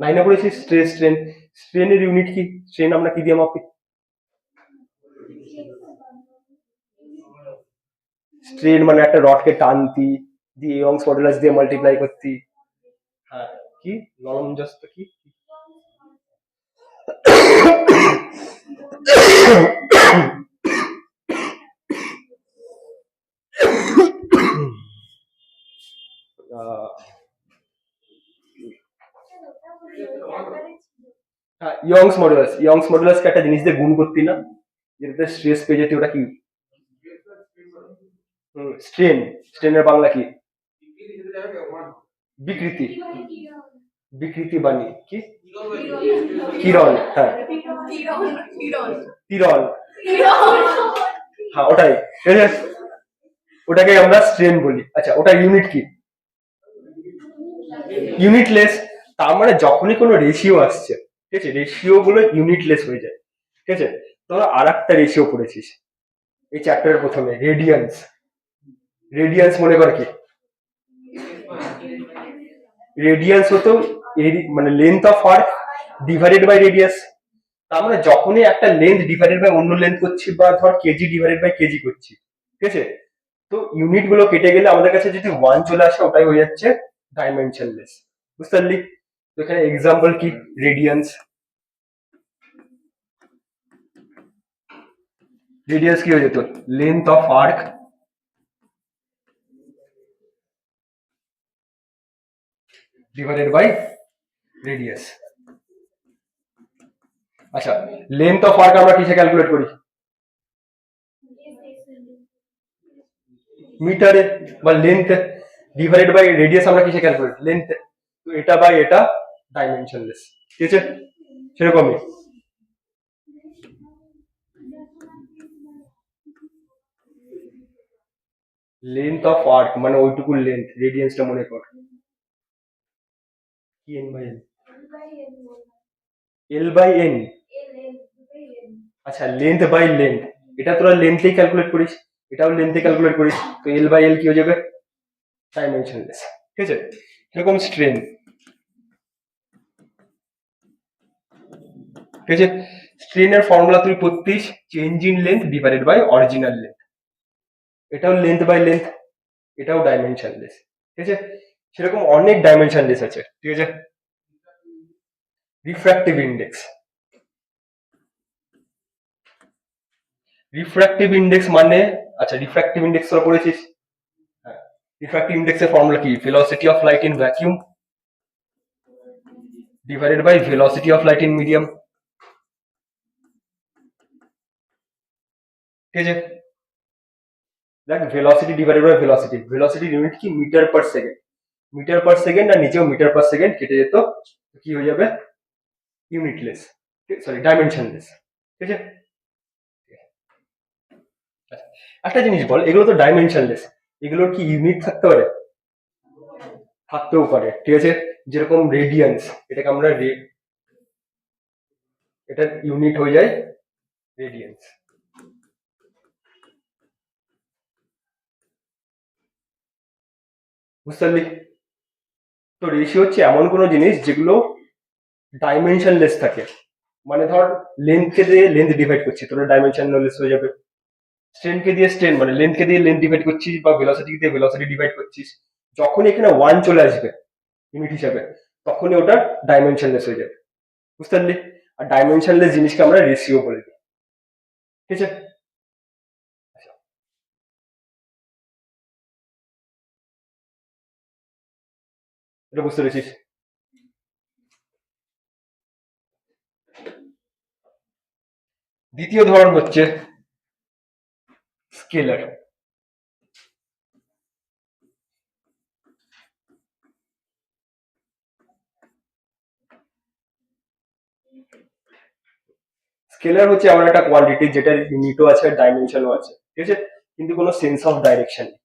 9-এ পড়েছিস স্ট্রেস, স্ট্রেন। স্ট্রেনের ইউনিট কি? স্ট্রেন আমরা কি দিয়ে মাপি? স্ট্রেন মানে একটা রডকে টানতি, দিয়ে ইয়ংস মডুলাস দিয়ে মাল্টিপ্লাই করতি। হ্যাঁ, কি লরঞ্জস্ত কি? হ্যাঁ, ইয়ংস মডুলাস। ইয়ংস মডুলাসকে একটা জিনিস দিয়ে গুণ করতি না, যেটাতে স্ট্রেস পেয়ে যেতে, ওটা কি? স্ট্রেন। স্ট্রেনের বাংলা কি? বিকৃতি। বিকৃতি বাণী কি? কিরণ, হ্যাঁ। কিরণ, হ্যাঁ ওটাই, ঠিক আছে? ওটাকে আমরা স্ট্রেন বলি। আচ্ছা, ওটা ইউনিট কি? ইউনিটলেস। তার মানে যখনই কোনো রেশিও আসছে, ঠিক আছে, রেশিও গুলো ইউনিটলেস হয়ে যায়, ঠিক আছে? তোরা আর একটা রেশিও পড়েছিস এই চ্যাপ্টারের প্রথমে, রেডিয়ান্স। রেডিয়ান্স মনে কর কি? রেডিয়ান্স হতো মানে length of arc divided by radius. তার মানে যখনই একটা লেন্থ ডিভাইডেড বাই অন্য লেন্থ করছি, বা ধর কেজি ডিভাইডেড বাই কেজি করছি, ঠিক আছে, তো ইউনিট গুলো কেটে গেলে আমাদের কাছে যদি 1 চলে আসে, ওটাই হয়ে যাচ্ছে ডাইমেনশনলেস, বুঝতে পারলি? তো এখানে এক্সাম্পল কি? রেডিয়ান্স। রেডিয়ান্স কি হয়ে যেত? Length of arc divided by radius. আচ্ছা, লেন্থ অফ আর্ক আমরা কিসে ক্যালকুলেট করি? মিটারে। বা লেন্থ ডিভাইডেড বাই রেডিয়াস আমরা কিসে ক্যালকুলেট? লেন্থ। তো এটা বাই এটা ডাইমেনশনলেস, ঠিক আছে? সেরকমই লেন্থ অফ আর্ক মানে ওইটুকু লেন্থ, রেডিয়ান্সটা মনে কর কি? N by l. L by n. আচ্ছা, লেন্থ বাই লেন্থ, এটা তোরা লেন্থেই ক্যালকুলেট করিস, এটাও লেন্থে ক্যালকুলেট করি, তো এল বাই এল কি হয়ে যাবে, ডাইমেনশনলেস। ঠিক আছে, এরকম স্ট্রেন। ঠিক আছে, স্ট্রেনের ফর্মুলা তুই পড়তিস change in length divided by original length. এটাও লেন্থ বাই লেন্থ, এটাও ডাইমেনশনলেস। ঠিক আছে, সেরকম অনেক ডাইমেনশনলেস আছে। ঠিক আছে, রিফ্র্যাক্টিভ ইন্ডেক্স। রিফ্র্যাক্টিভ ইন্ডেক্স মানে, আচ্ছা রিফ্র্যাক্টিভ ইন্ডেক্স তোরা পড়েছিস? হ্যাঁ, রিফ্র্যাক্টিভ ইন্ডেক্সের ফর্মুলা কি, velocity of light in vacuum divided by velocity of light in medium. ঠিক আছে, দেখ ভেলোসিটি ডিভাইডেড বাই ভেলোসিটি, ভেলোসিটির ইউনিট কি, metre per second. Metre per second আর নিচেও মিটার পার সেকেন্ড কেটে যেত, কি হয়ে যাবে, ইউনিটলেস, সরি ডাইমেনশনলেস। ঠিক আছে, আচ্ছা, একটা জিনিস বল, এগুলো তো ডাইমেনশনলেস, এগুলোর কি ইউনিট থাকতে পারে? থাকতেও পারে। ঠিক আছে, যেরকম রেডিয়ান্স, এটাকে আমরা এটার ইউনিট হয়ে যায় রেডিয়ান্স। বুঝতে পারলি? তো রেশিও হচ্ছে এমন কোনো জিনিস যেগুলো ডাইমেনশনলেস থাকে, মানে ধর লেন্থকে দিয়ে লেন্থ ডিভাইড করছি, তোর ডাইমেনশনলেস হয়ে যাবে। স্ট্রেনকে দিয়ে স্ট্রেন, মানে লেন্থকে দিয়ে লেন্থ ডিভাইড করছিস, বা ভেলোসিটি দিয়ে ভেলোসিটি ডিভাইড করছিস, যখন এখানে ওয়ান চলে আসবে ইউনিট হিসাবে, তখনই ওটা ডাইমেনশনলেস হয়ে যাবে। বুঝতে পারলি? আর ডাইমেনশনলেস জিনিসকে আমরা রেশিও বলে দিই। ঠিক আছে, এটা বুঝতে পেরেছিস? দ্বিতীয় ধরন হচ্ছে স্কেলার। স্কেলার হচ্ছে এমন একটা কোয়ান্টিটি যেটার ইউনিটও আছে, ডাইমেনশনও আছে। ঠিক আছে, কিন্তু কোনো সেন্স অফ ডাইরেকশন নেই।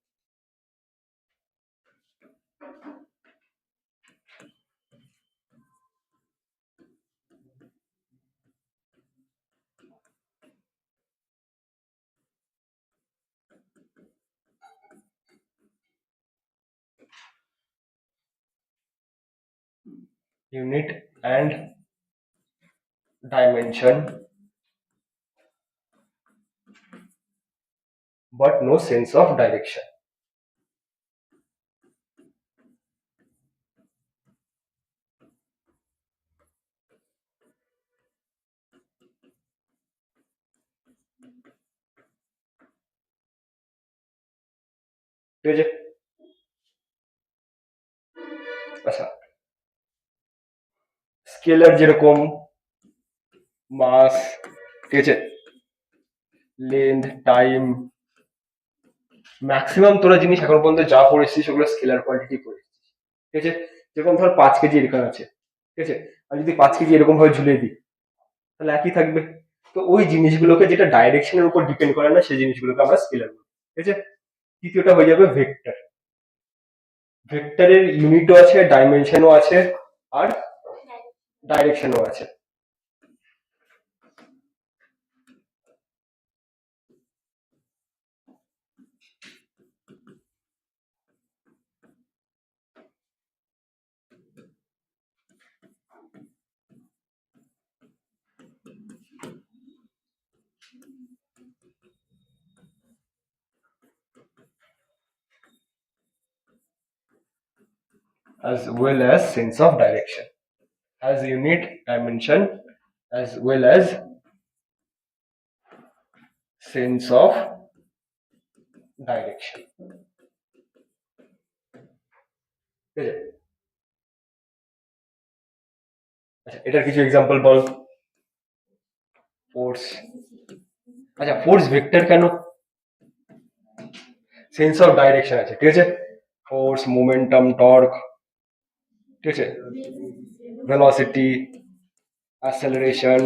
Unit and dimension, but no sense of direction. ঠিক আছে, আচ্ছা, স্কেলার যেরকম মাস, ঠিক আছে, লেন্থ, টাইম, ম্যাক্সিমাম তোরা জিনিস এখন পর্যন্ত যা পড়েছিস সেগুলো স্কেলার কোয়ান্টিটি পড়েছিস। ঠিক আছে, যেরকম ধর 5 কেজি এরকম আছে, ঠিক আছে, আমি যদি 5 কেজি এরকম ভাবে ঝুলিয়ে দিই, তাহলে একই থাকবে। তো ওই জিনিসগুলোকে যেটা ডাইরেকশনের উপর ডিপেন্ড করে না, সেই জিনিসগুলোকে আমরা স্কেলার বলি। ঠিক আছে, তৃতীয়টা হয়ে যাবে ভেক্টর। ভেক্টরের ইউনিটও আছে, ডাইমেনশনও আছে, আর ডাইরেকশনও আছে। As well as sense of direction, as unit, dimension, as well as sense of direction. ঠিক আছে, আচ্ছা এটার কিছু এক্সাম্পল বল। ফোর্স, আচ্ছা ফোর্স ভেক্টর কেন? সেন্স অফ ডাইরেকশন আছে। ঠিক আছে, ফোর্স, মোমেন্টাম, টর্ক, ঠিক আছে, ভেলোসিটি, অ্যাসেলারেশন,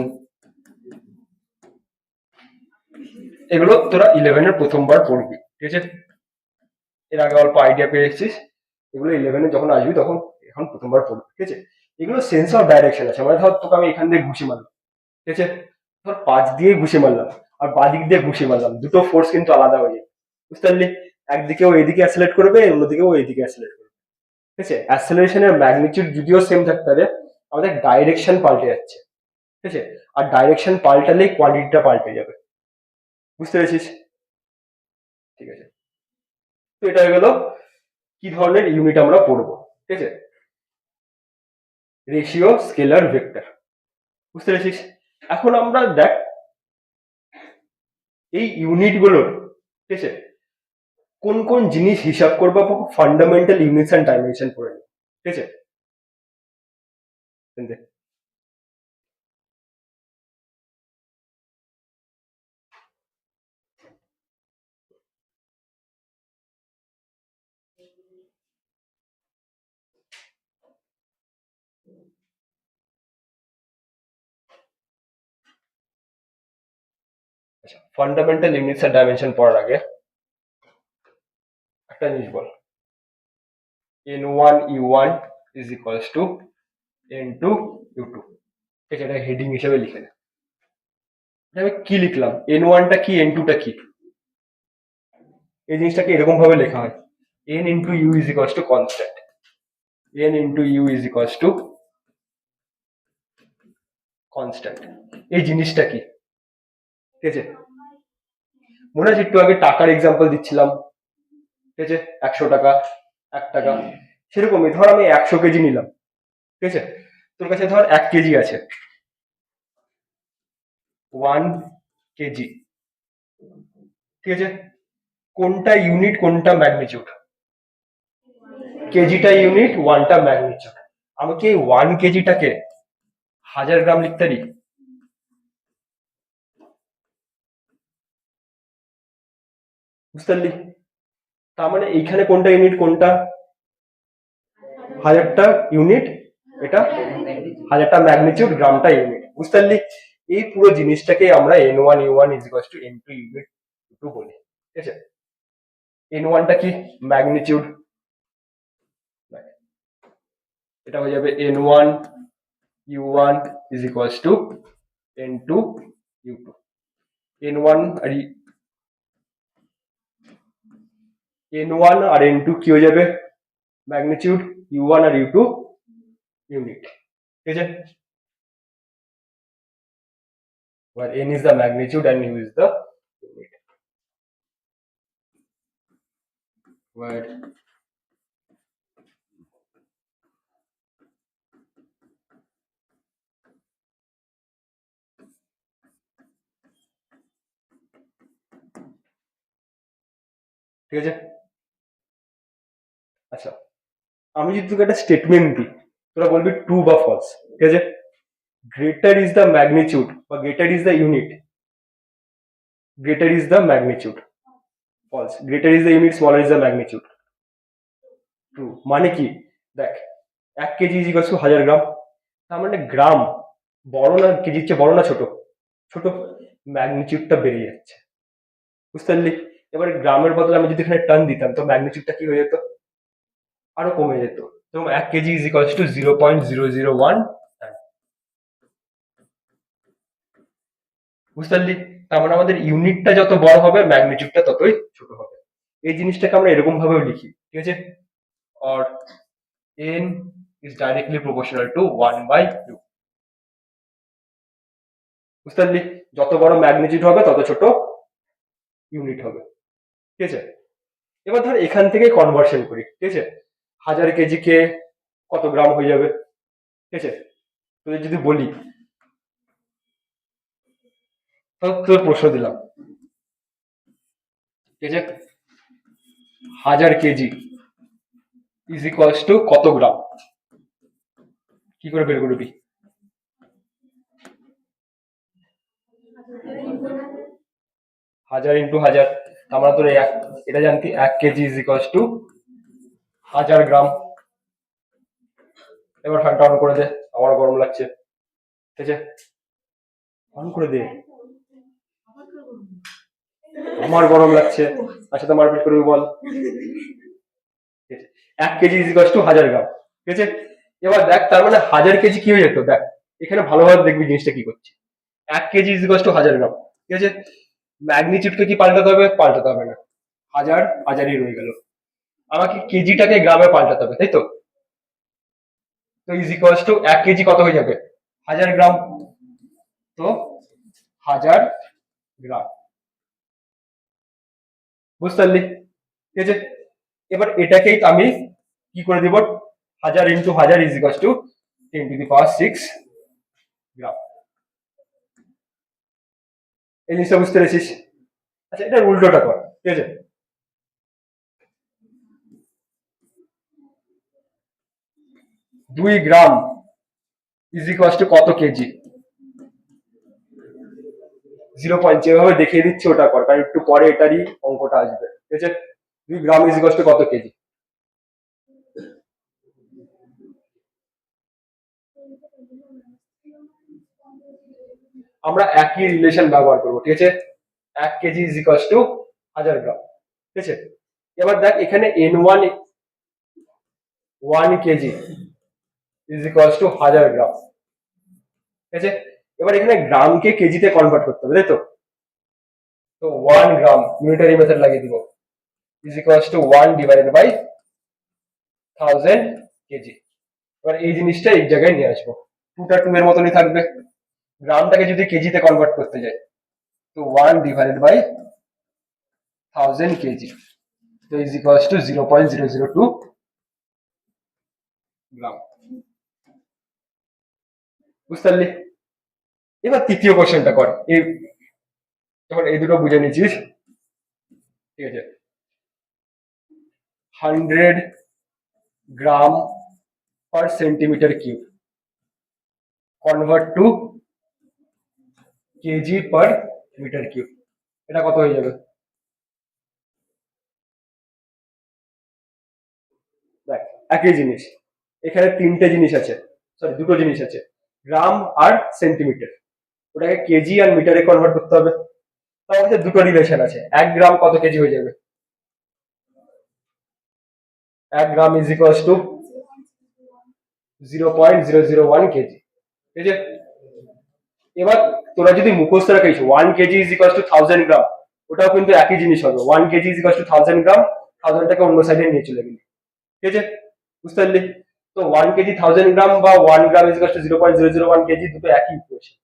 এগুলো তোরা 11-এর প্রথমবার পড়বি। ঠিক আছে, এর আগে অল্প আইডিয়া পেয়ে এসেছিস, এগুলো 11-এ যখন আসবি তখন এখন প্রথমবার পড়বি। ঠিক আছে, এগুলো সেন্স অফ ডাইরেকশন আছে, মানে ধর তোকে আমি এখান দিয়ে ঘুষি মারলাম, ঠিক আছে, ধর 5 দিয়ে ঘুষি মারলাম আর বাদিক দিয়ে ঘুষি মারলাম, দুটো ফোর্স কিন্তু আলাদা হয়ে যায়। বুঝতে পারলি? একদিকে ও এদিকে অ্যাসেলেট করবে, অন্যদিকে ও এইদিকে অ্যাসেলেট করবে। ঠিক আছে, অ্যাসেলারেশনের ম্যাগনিটিউড যদিও সেম থাকতে পারে, আমাদের ডাইরেকশন পাল্টে যাচ্ছে। ঠিক আছে, আর ডাইরেকশন পাল্টালেই কোয়ান্টিটিটা পাল্টে যাবে। বুঝতে পেরেছিস? ঠিক আছে, তো এটা হয়ে গেল কি ধরনের ইউনিট আমরা পড়বো। ঠিক আছে, রেশিও, স্কেলার, ভেক্টর। বুঝতে পেরেছিস? এখন আমরা দেখ এই ইউনিট গুলোর, ঠিক আছে, কোন কোন জিনিস হিসাব করবো, ফান্ডামেন্টাল ইউনিটস এন্ড ডাইমেনশন পড়ে নেব। ঠিক আছে, আচ্ছা, ফান্ডামেন্টাল ইউনিটস এন্ড ডাইমেনশন পড়ার আগে একটা জিনিস বল, n1 u1 is equals to n2 u2। ঠিক আছে, এটা হেডিং হিসেবে লিখে নে। আমি কি লিখলাম, n1 টা কি, n2 টা কি, এই জিনিসটাকে এরকম ভাবে লেখা হয়, n into u is equals to constant, n into u is equals to constant। এই জিনিসটা কি? ঠিক আছে, মনে আছে একটু আগে টাকার এক্সাম্পল দিচ্ছিলাম, ঠিক আছে, 100 টাকা, 1 টাকা, সেরকমই ধর আমি 100 কেজি নিলাম। ঠিক আছে, তোর কাছে ধর 1 কেজি আছে, 1 কেজি। ঠিক আছে, কোনটা ইউনিট কোনটা ম্যাগনিটিউড? কেজিটা ইউনিট, ওয়ানটা ম্যাগনিটিউড। আমি কি 1 কেজিটাকে 1000 গ্রাম লিখতে পারি? বুঝতে পারলি? তার মানে এইখানে কোনটা ইউনিট কোনটা? 1000টা ইউনিট, এটা 1000টা ম্যাগনিটিউড, গ্রামটা ইউনিট। বুঝতে পারলি? এই পুরো জিনিসটাকে আমরা n1 u1 is equals to n2 unit 2 বলি। ঠিক আছে, n1 টা কি? ম্যাগনিটিউড, এটা হয়ে যাবে n1 u1 is equals to n2 u2। n1 R n1 R n2 কি হয়ে যাবে? ম্যাগনিটিউড, u1 আর u2 ইউনিট। ঠিক আছে, where n is the magnitude and u is the unit, where ঠিক আছে। আচ্ছা, আমি যদি তোকে একটা স্টেটমেন্ট দিই, তোরা বলবি ট্রু বা ফলস। ঠিক আছে, গ্রেটার ইজ দ্য ম্যাগনিটিউড বা greater is the unit, greater is the magnitude. False, greater is the unit, smaller is the magnitude. True মানে কি? দেখ, 1 KG is equals to 1000 gram, তার মানে গ্রাম বড় না, কেজির চেয়ে বড় না ছোট? ছোট। ম্যাগনিটিউডটা বেড়ে যাচ্ছে। বুঝতে পারলি? এবারে গ্রামের বদলে আমি যদি এখানে টন দিতাম, তো ম্যাগনিটিউডটা কি হয়ে যেত? আরো কমে যেত। তো 1 কেজি ইজ ইকুয়ালস টু 0.001। বুঝতে পারলি? তার মানে আমাদের ইউনিটটা যত বড় হবে ম্যাগনিটিউডটা ততই ছোট হবে। এই জিনিসটাকে আমরা এরকম ভাবেও লিখি। ঠিক আছে, or n is directly proportional to 1/2। বুঝতে পারলি? যত বড় ম্যাগনিটিউড হবে তত ছোট ইউনিট হবে। ঠিক আছে, এবার ধর এখান থেকে কনভার্সন করি। ঠিক আছে, 1000 কেজি কে কত গ্রাম হয়ে যাবে? ঠিক আছে, তোদের যদি বলি, তোর প্রশ্ন দিলাম, ঠিক আছে, 1000 কেজি ইজ ইকুয়ালস টু কত গ্রাম? কি করে বের করবি? 1000 × 1000, আমরা তোর এটা জানতি 1 কেজি ইজ ইকুয়ালস টু 1000 গ্রাম। এবার ফ্যানটা অন করে দে, আমার গরম লাগছে। ঠিক আছে, অন করে দে, আমার গরম লাগছে। আচ্ছা, তো মারপিট করবি বল। 1 KG is equals to 1000 gram. ঠিক আছে, এবার দেখ তার মানে 1000 কেজি কি হয়ে যেত? দেখ এখানে ভালোভাবে দেখবি জিনিসটা কি করছি। 1 KG is equals to 1000 gram. ঠিক আছে, ম্যাগনিটিউডকে কি পাল্টাতে হবে? পাল্টাতে হবে না। হাজার হাজারই রয়ে গেল। আমাকে কেজিটাকে গ্রামে পাল্টাতে হবে, তাই তো? তো ইজ ইকুয়ালস টু 1 কেজি কত হয়ে যাবে? 1000 গ্রাম। তো 1000 গ্রাম, বুঝতে পারলি? ঠিক আছে, এবার এটাকেই আমি কি করে দিব, 1000 × 1000 ইজ ইকুয়ালস টু 10⁶ গ্রাম। এই জিনিসটা বুঝতে পেরেছিস? আচ্ছা, এটা উল্টোটা কর, ঠিক আছে? 2 গ্রাম ইজ ইকুয়ালস টু কত কেজি? 0 পয়েন্ট, যেভাবে দেখিয়ে দিচ্ছে ওটা কর, কারণ একটু পরে এটারই অঙ্কটা আসবে, ঠিক আছে? 2 গ্রাম ইজ ইকুয়ালস টু কত কেজি? আমরা একই রিলেশন ব্যবহার করবো, ঠিক আছে? 1 KG is equals to 1000 gram, ঠিক আছে? এবার দেখ এখানে N1 1 KG is equals to 1000 gram, ঠিক আছে? এবার এখানে গ্রামকে কেজিতে কনভার্ট করতে হবে, তাই তো? তো 1 গ্রাম ইউনিটারি মেথড লাগিয়ে দিব, ইজ ইকুয়ালস টু 1/1000 কেজি। এবার এই জিনিসটা এই জায়গায় নিয়ে আসবো, 2টা 2 এর মতনই থাকবে। গ্রামটাকে যদি কেজিতে কনভার্ট করতে যাই, তো 1/1000 কেজি, তো ইজ ইকুয়ালস টু 0.002 গ্রাম, বুঝতে পারলি? এবার তৃতীয় কোশ্চেনটা কর। যখন এই দুটো বুঝে নিচ্ছিস, ঠিক আছে, 100 গ্রাম/সেন্টিমিটার কিউব কনভার্ট টু কেজি/মিটার কিউব, এটা কত হয়ে যাবে? দেখ, একই জিনিস, এখানে তিনটে জিনিস আছে, সরি দুটো জিনিস আছে, গ্রাম আর সেন্টিমিটার। ওটাকে কেজি আর মিটারে কনভার্ট করতে হবে। তার মধ্যে দুটো রিলেশন আছে, 1 গ্রাম কত কেজি হয়ে যাবে? 1 গ্রাম ইজ ইকুয়ালস টু 0.001 কেজি, ঠিক আছে? এবার তোরা যদি মুখস্থ রাখিস 1 কেজি ইজ ইকুয়ালস টু 1000 গ্রাম, ওটাও কিন্তু একই জিনিস হবে। 1 কেজি ইজ ইকুয়ালস টু 1000 গ্রাম, 1000টাকে অন্য সাইডে নিয়ে চলে গেলি, ঠিক আছে? বুঝতে পারলি? তো 1 কেজি 1000 গ্রাম বা 1 গ্রাম ইজ ইকুয়ালস টু 0.001 কেজি, দুটো একই ইকুয়েশন।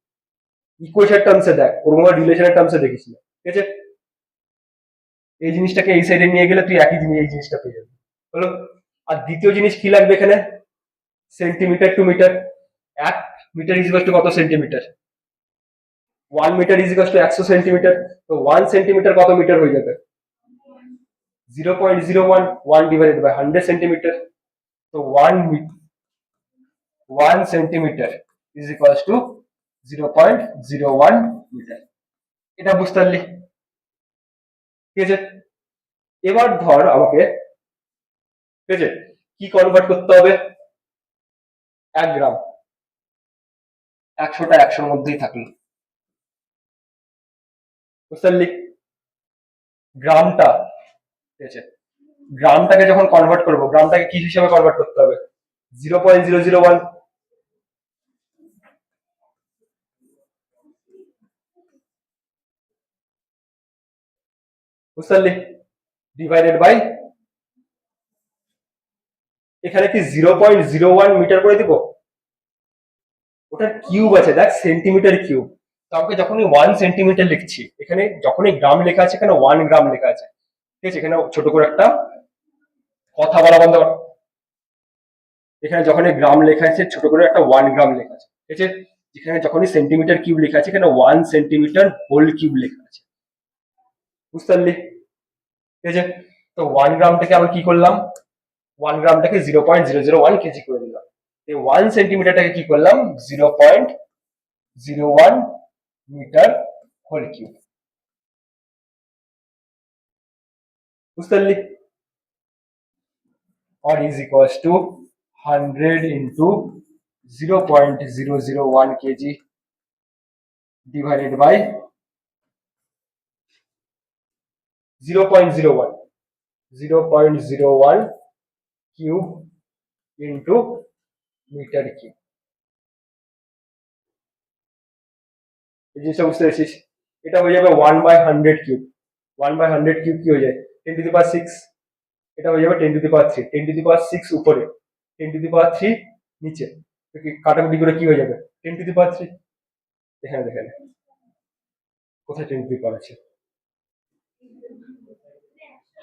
ইকুয়েশন টার্মসে দেখ, ওর মধ্যে রিলেশনের টার্মসে দেখিস না, ঠিক আছে? এই জিনিসটাকে এই সাইডে নিয়ে গেলে তুই একই জিনিস এই জিনিসটা পেয়ে যাবি, হলো? আর দ্বিতীয় জিনিস কি লাগবে এখানে? Centimetre to metre. 1 metre is equals to কত centimetre? 1 metre is equals to 100 centimetre. তো 1 সেন্টিমিটার কত মিটার হয়ে যাবে? 0.01, 1/100 সেন্টিমিটার। তো 1 centimetre is equals to 0.01 metre. এটা বুঝতে পারলি? ঠিক আছে, এবার ধর আমাকে, ঠিক আছে, কি কনভার্ট করতে হবে? 1 গ্রাম, 100টা 100-র মধ্যেই থাকলো, বুঝতে পারলি? গ্রামটা, ঠিক আছে, গ্রামটাকে যখন কনভার্ট করবো, গ্রামটাকে কি হিসাবে কনভার্ট করতে হবে? 0.001, বুঝতে পারলি? ডিভাইডেড বাই, এখানে কি 0.01 মিটার করে দিব? ওটার কিউব আছে, দেখ সেন্টিমিটার কিউব। তো আমাকে যখনই 1 সেন্টিমিটার লিখছি, এখানে যখনই গ্রাম লেখা আছে এখানে 1 গ্রাম লেখা আছে, ঠিক আছে? এখানে ছোট করে একটা কথা বলা বন্ধ কর। এখানে যখনই গ্রাম লেখা আছে ছোট করে একটা 1 গ্রাম লেখা আছে, ঠিক আছে? যেখানে যখনই সেন্টিমিটার কিউব লেখা আছে এখানে 1 সেন্টিমিটার হোল কিউব লেখা আছে, বুঝতে পারলি? ঠিক আছে, তো 1 গ্রামটাকে আমরা কি করলাম? 1 গ্রামটাকে 0.001 কেজি করে দিলাম। এই 1 সেন্টিমিটারটাকে কি করলাম? 0.01 মিটার হোল কিউব, বুঝতে পারলি? or is equals to 100 into 0.001 kg divided by 0.01 cube into metre cube. এই জিনিসটা বুঝতে পেরেছিস? এটা হয়ে যাবে 1/100 কিউব। 1/100 কিউব কি হয়ে যায়? 10⁻6, এটা হয়ে যাবে 10⁻3, 10⁻6 উপরে, 10⁻3 নিচে, কাটাকুটি করে কি হয়ে যাবে 10⁻3। এখানে দেখেন কোথায় 10 আছে,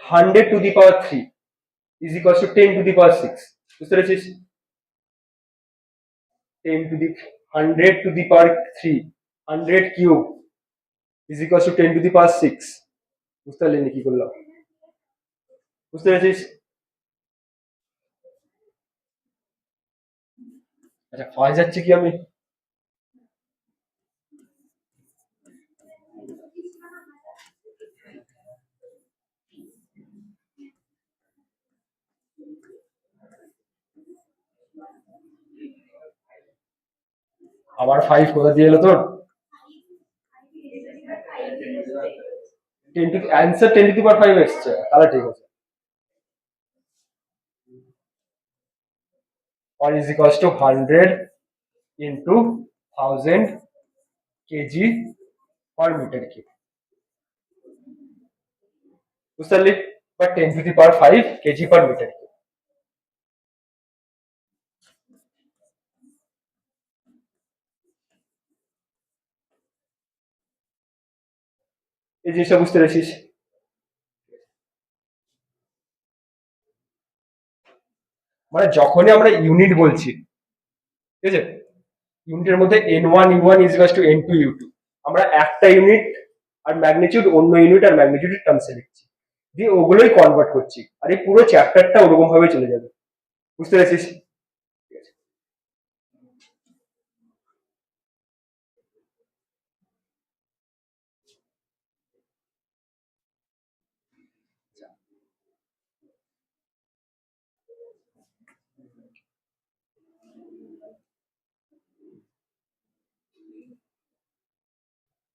100⁻3 ইজ ইকুয়াল টু 10⁻6, বুঝতে পেরেছিস? 100⁻3, 100 কিউব ইজ ইকুয়াল টু 10⁻6, বুঝতে পারলি কি করলাম? বুঝতে পেরেছিস? আচ্ছা, ফার্স্ট যাচ্ছে কি আমি, আবার 5 কোথা দিয়ে এলো তোর? অ্যান্সার 10⁻5 এসছে, তাহলে ঠিক আছে। or is equals to 100 into 1000 kg per meter cube, বুঝতে পারলি? বা 10⁵ কেজি পার মিটার কিউব। এই জিনিসটা বুঝতে পেরেছিস? মানে যখনই আমরা ইউনিট বলছি, ঠিক আছে, ইউনিটের মধ্যে n1 u1 is equal two n2 u2, আমরা একটা ইউনিট আর ম্যাগনিটিউড অন্য ইউনিট আর ম্যাগনিটিউডের টার্মসে লিখছি, দিয়ে ওগুলোই কনভার্ট করছি, আর এই পুরো চ্যাপ্টারটা ওরকম ভাবে চলে যাবে, বুঝতে পেরেছিস?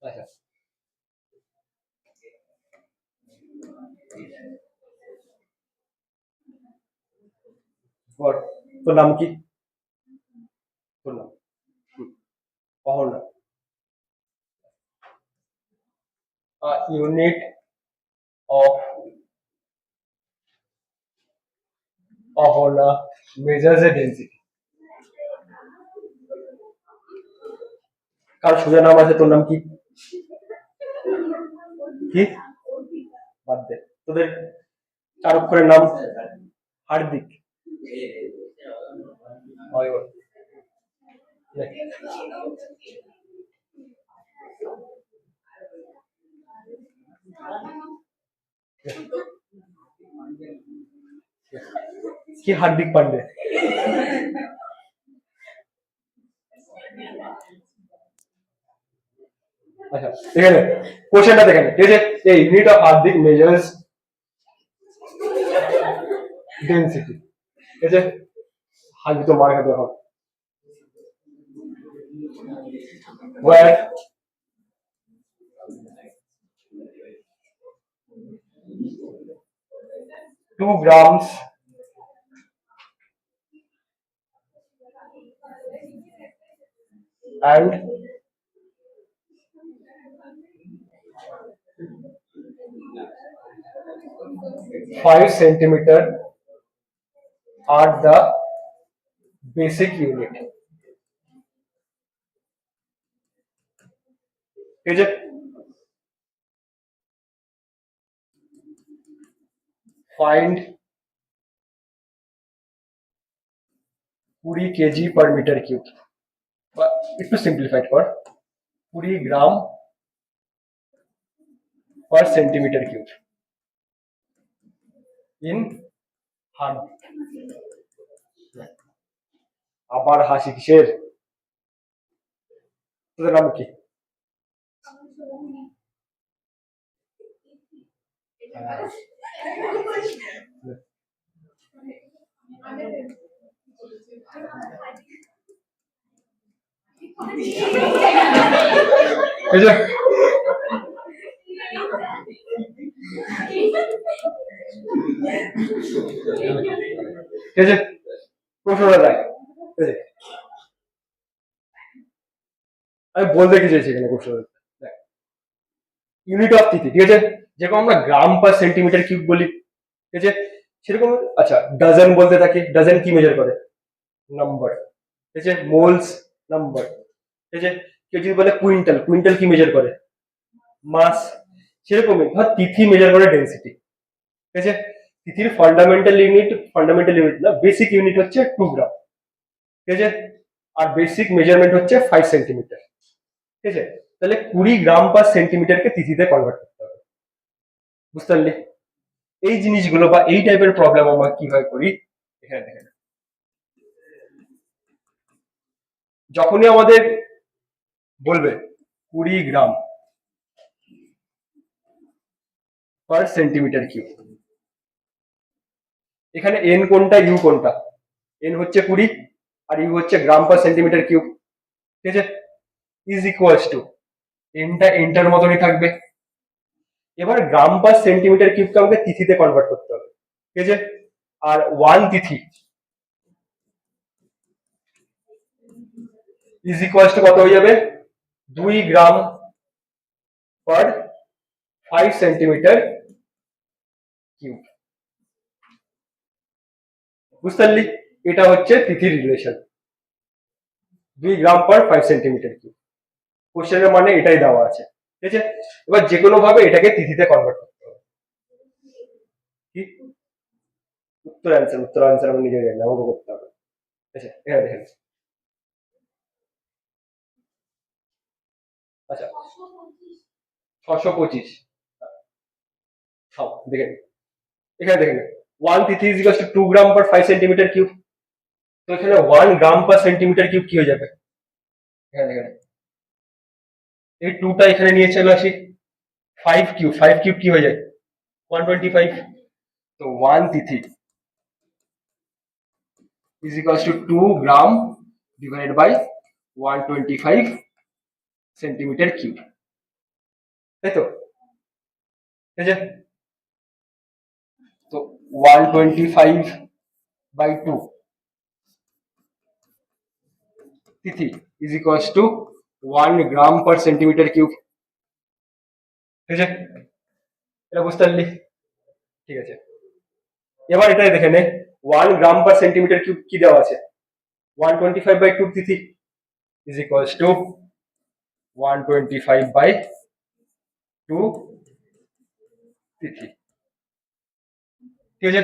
আচ্ছা, বল, তোর নাম কি? তোর নাম Aharna. Unit of Aharna measures a density. কার সোজা নাম আছে, তোর নাম কি? কি? বাদ দে, তোদের 4 অক্ষরের নাম? হার্দিক। হয় ওর। কি হার্দিক পান্ডে? আচ্ছা, এখানে কোশ্চেনটা দেখেন, ঠিক আছে, এই unit of Hardik measures density, ঠিক আছে, হার্দিক তো মার খাবে এখন। where 2 grams and 5 centimeter are the basic unit, ঠিক আছে। Find 20 kg per metre cube, বা একটু সিম্পলিফাইড কর, 20 gram per centimetre cube in Hardik. আবার হাসি কিসের? তোদের নাম কি? এই যে ঠিক আছে, প্রশ্নটা দেখ, ঠিক আছে, আমি বলতে কি চাইছি এখানে প্রশ্নটা দেখ, ইউনিট অফ তিথি, ঠিক আছে। যেরকম আমরা গ্রাম পার সেন্টিমিটার কিউব বলি, ঠিক আছে, সেরকম আচ্ছা ডজন বলতে থাকি, ডজন কি মেজার করে? নাম্বার, ঠিক আছে। মোলস নাম্বার, ঠিক আছে। কেউ যদি বলে কুইন্টাল, কুইন্টাল কি মেজার করে? মাস। সেরকমই ধর তিথি মেজার করে ডেন্সিটি, ঠিক আছে। তিথির ফান্ডামেন্টাল ইউনিট না, বেসিক ইউনিট হচ্ছে 2 গ্রাম, ঠিক আছে। আর বেসিক মেজারমেন্ট হচ্ছে 5 সেন্টিমিটার, ঠিক আছে। তাহলে 20 গ্রাম পার সেন্টিমিটারকে তিথিতে কনভার্ট করতে হবে, বুঝতে পারলি? এই জিনিসগুলো বা এই টাইপের প্রবলেম আমরা কিভাবে করি, এখানে দেখেন। যখনই আমাদের বলবে 20 গ্রাম পার সেন্টিমিটার কিউব, এখানে এন কোনটা ইউ কোনটা? এন হচ্ছে 20 আর ইউ হচ্ছে গ্রাম পার সেন্টিমিটার কিউব, ঠিক আছে। ইজ ইকুয়ালস টু এনটা এন্টার মতনই থাকবে। এবার গ্রাম পার সেন্টিমিটার কিউবকে আমাকে তিথিতে কনভার্ট করতে হবে, ঠিক আছে। আর 1 তিথি ইজ ইকুয়ালস টু কত হয়ে যাবে? 2 গ্রাম পার 5 সেন্টিমিটার কিউব, বুঝতে পারলি? এটা হচ্ছে তিথির relation, 2 gram per 5 centimetre cube. কোশ্চেনের মানে এটাই দেওয়া আছে, ঠিক আছে। এবার যে কোনো ভাবে এটাকে তিথিতে কনভার্ট করতে হবে। কি উত্তর অ্যান্সার আমি নিজে জানি না, আমাকে করতে হবে। আচ্ছা এখানে দেখেন, আচ্ছা 625, দেখেন এখানে দেখেন 1 Tithi is equal to 2 gram per 5 centimetre cube. তো এখানে 1 গ্রাম পার সেন্টিমিটার কিউব কি হয়ে যাবে? এখানে দেখেন এই 2টা এখানে নিয়ে চলে আসি, 5 কিউব, 5 কিউব কি হয়ে যায়? 125। তো 1 তিথি is equals to 2 gram divided by 125 centimetre cube, তাই তো? ঠিক আছে। তো 125/2 তিথি is equals to 1 gram per centimetre cube, ঠিক আছে। এটা বুঝতে পারলি? ঠিক আছে। এবার এটাই দেখে নে, 1 গ্রাম পার সেন্টিমিটার কিউব কি দেওয়া আছে? 125/2 তিথি is equals to 125/2 তিথি, ঠিক আছে।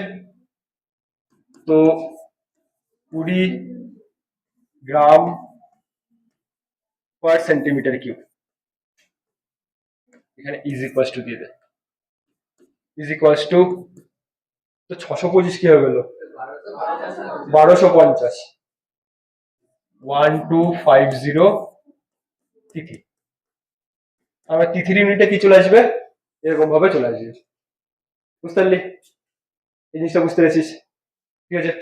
তো 20 গ্রাম পার সেন্টিমিটার কিউব, এখানে ইজ ইকুয়ালস টু দিয়ে দে, ইজ ইকুয়ালস টু, তো 625 কি হয়ে গেল? 1250, 1250 তিথি। আমার তিথির ইউনিটে কি চলে আসবে? এরকম ভাবে চলে আসবে, বুঝতে পারলি? এই জিনিসটা বুঝতে পেরেছিস? ঠিক আছে।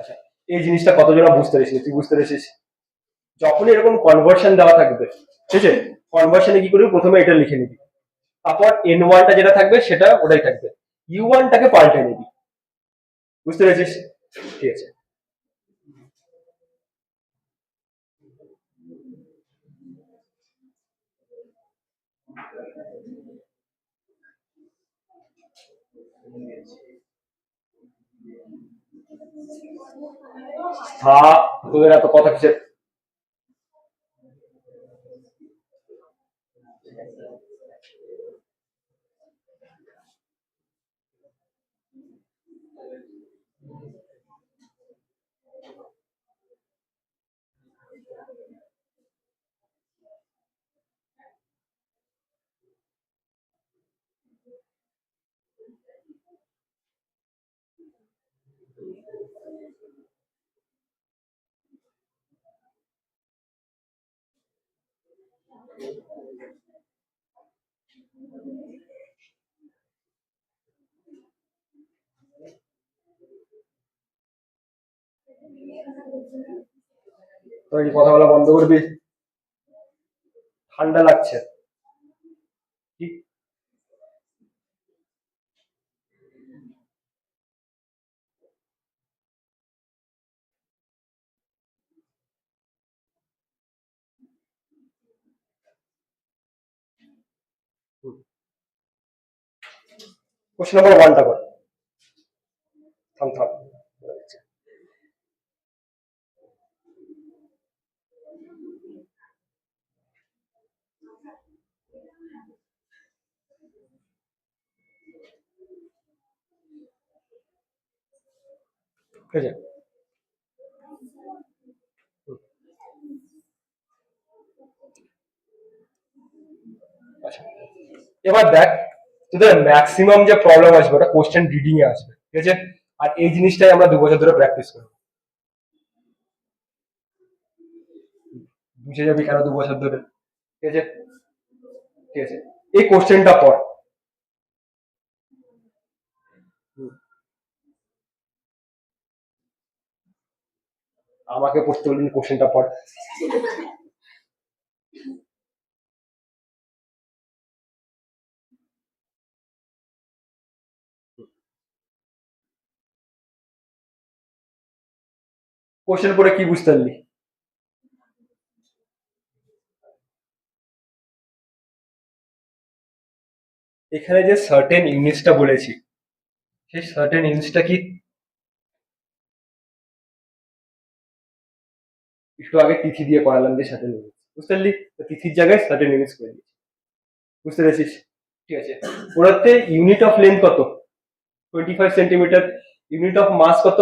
আচ্ছা এই জিনিসটা কতজনা বুঝতে পেরেছিস? তুই বুঝতে পেরেছিস? যখন এরকম কনভার্সন দেওয়া থাকবে, ঠিক আছে, কনভার্সনে কি করবি? প্রথমে এটা লিখে নিবি, তারপর N1টা যেটা থাকবে সেটা ওটাই থাকবে, U1টাকে পাল্টে নিবি, বুঝতে পেরেছিস? ঠিক আছে। হ্যাঁ, তোদের এত কথা কিসের? তোর কি কথা বলা বন্ধ করবি? ঠান্ডা লাগছে। কি কোশ্চেন নাম্বার ওয়ানটা কর। থাম থাম। ঠিক আছে। আচ্ছা, এবার দেখ তোদের ম্যাক্সিমাম যে প্রবলেম আসবে ওটা কোশ্চেন রিডিং এ আসবে, ঠিক আছে। আর এই জিনিসটাই আমরা 2 বছর ধরে প্র্যাকটিস করি। বুঝে যাবি কেন 2 বছর ধরে, ঠিক আছে। ঠিক আছে, এই কোশ্চেনটা পড়। আমাকে পড়তে বলিনি, কোশ্চেনটা পড়। কোশ্চেন পড়ে কি বুঝতে পারলি? এখানে যে সার্টেন ইউনিটসটা বলেছি, সেই সার্টেন ইউনিটসটা কি একটু আগে তিথি দিয়ে করালাম, যে সার্টেন ইউনিটস বুঝতে পারলি, তো তিথির জায়গায় সার্টেন ইউনিটস করে দিয়েছি, বুঝতে পেরেছিস? ঠিক আছে, ওরাতে ইউনিট অফ লেন্থ কত? 25 সেন্টিমিটার। ইউনিট অফ মাস কত?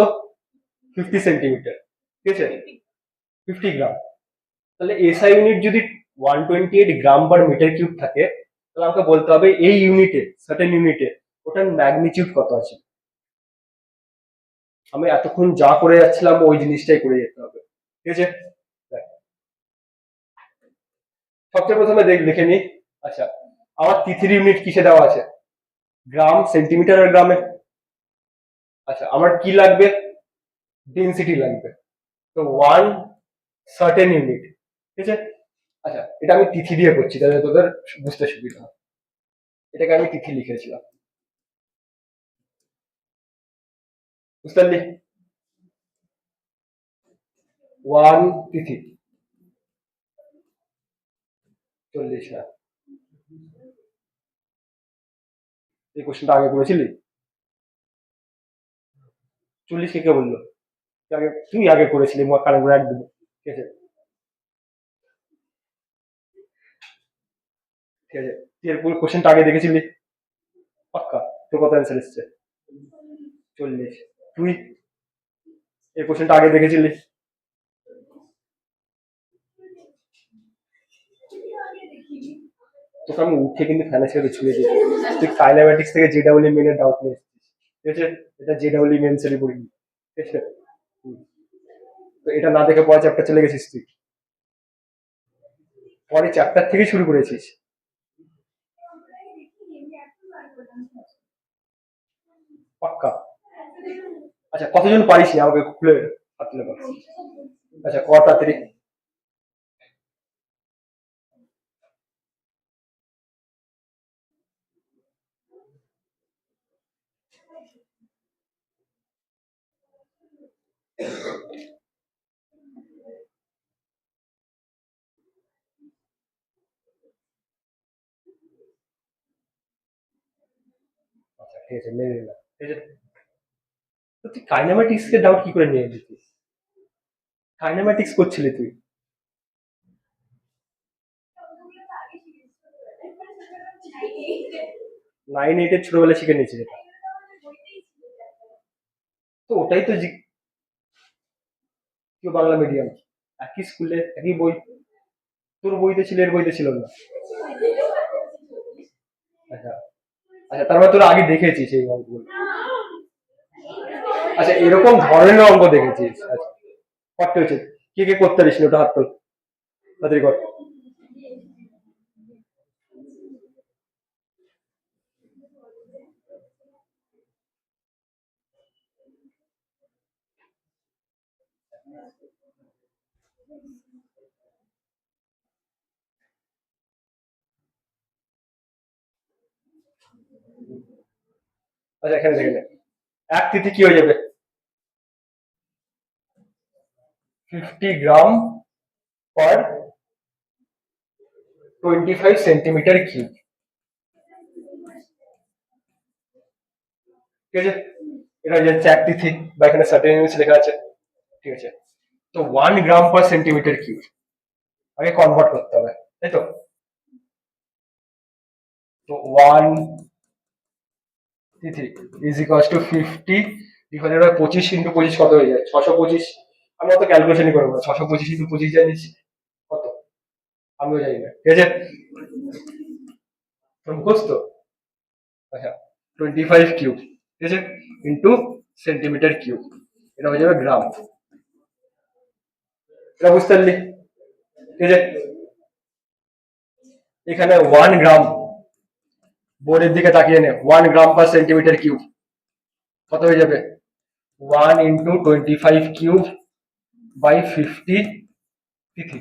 50 সেন্টিমিটার। ঠিক আছে, 50 গ্রাম। তাহলে এসআই ইউনিট যদি 128 গ্রাম পার মিটার কিউব থাকে, তাহলে আমাকে বলতে হবে এই ইউনিটে, সার্টেন ইউনিটে ওটার ম্যাগনিটিউড কত আছে। আমি এতক্ষণ যা করে যাচ্ছিলাম ওই জিনিসটাই করে যেতে হবে, ঠিক আছে। দেখ, সবচেয়ে প্রথমে দেখে নি। আচ্ছা, আমার তিথির ইউনিট কিসে দেওয়া আছে? গ্রাম, সেন্টিমিটার আর গ্রামে। আচ্ছা, আমার কি লাগবে? ডেন্সিটি লাগবে। তো 1 সার্টেন ইউনিট, ঠিক আছে। আচ্ছা, এটা আমি তিথি দিয়ে করছি তাহলে তোদের বুঝতে সুবিধা হয়। এটাকে আমি তিথি লিখেছিলাম, বুঝতে পারলি? 1 তিথি 40। হ্যাঁ, এই কোশ্চেনটা আগে করেছিলি? 40 কে কে বললো? তুই আগে করেছিলি, কারণ করে একদম, ঠিক আছে। ঠিক আছে, তুই এর কোশ্চেনটা আগে দেখেছিলি? পাক্কা? তোর কত অ্যান্সার এসছে? 40। তুই এই কোশ্চেনটা আগে দেখেছিলি? তোকে আমি উঠে কিন্তু ফ্যানের সাথে ছুঁয়ে দিই। তুই কাইনামেটিক্স থেকে জেডাব্লিউ মেনের ডাউট নিয়ে এসেছিস, ঠিক আছে। এটা জেডাব্লিউ মেন্সেরই পড়িনি, ঠিক আছে। হুম। তো এটা না দেখে পরের চ্যাপ্টার চলে গেছিস তুই, পরে চ্যাপ্টার থেকে শুরু করেছিস। পাক্কা? আচ্ছা, কতজন পারিস না আমাকে খুলে হাত তুলে বল। আচ্ছা, ক তাড়াতাড়ি। আচ্ছা, ঠিক আছে, মেনে নিলাম, ঠিক আছে। তো তুই কাইনামেটিক্স কে ডাউট কি করে নিয়ে এলি তুই? কাইনামেটিক্স করছিলি তুই? 9-8 ছোটবেলা শিখে নিয়েছিস এটা। তো ওটাই তো কেউ বাংলা মিডিয়াম, একই স্কুলে একই বই। তোর বইতে ছিল, এর বইতে ছিল না। আচ্ছা। আচ্ছা, তার মানে তোরা আগে দেখেছিস এই অঙ্কগুলো। আচ্ছা, এরকম ধরনের অঙ্ক দেখেছিস? আচ্ছা, করতে হয়েছে। কে কে করতে পারিস না ওটা হাত তোল, তাড়াতাড়ি কর। আচ্ছা, এখানে দেখে নে। এক তিথি কি হয়ে যাবে? 50 গ্রাম পার 25 সেন্টিমিটার কিউব, ঠিক আছে, এটা হচ্ছে চ্যাক তিথি বা এখানে সার্টেন ইউনিটস লেখা আছে। ঠিক আছে, তো 1 গ্রাম/সেন্টিমিটার কিউব আগে কনভার্ট করতে হবে, তাই তো। তো 1 Tithi is equals to 50 divided by 25 into 25 কত হয়ে যায়? 625। আমরা তো ক্যালকুলেশনই করবো না, 625 ইন্টু 25 জানিস কত? আমিও জানি না, ঠিক আছে, মুখস্থ। আচ্ছা, 25 কিউব, ঠিক আছে, ইন্টু সেন্টিমিটার কিউব, এটা হয়ে যাবে গ্রাম। এটা বুঝতে পারলি? ঠিক আছে, এখানে 1 গ্রাম, বোর্ডের দিকে তাকিয়ে নে, 1 গ্রাম/সেন্টিমিটার কিউব কত হয়ে যাবে? 1 ইন্টু 25 কিউব বাই 50 তিথি।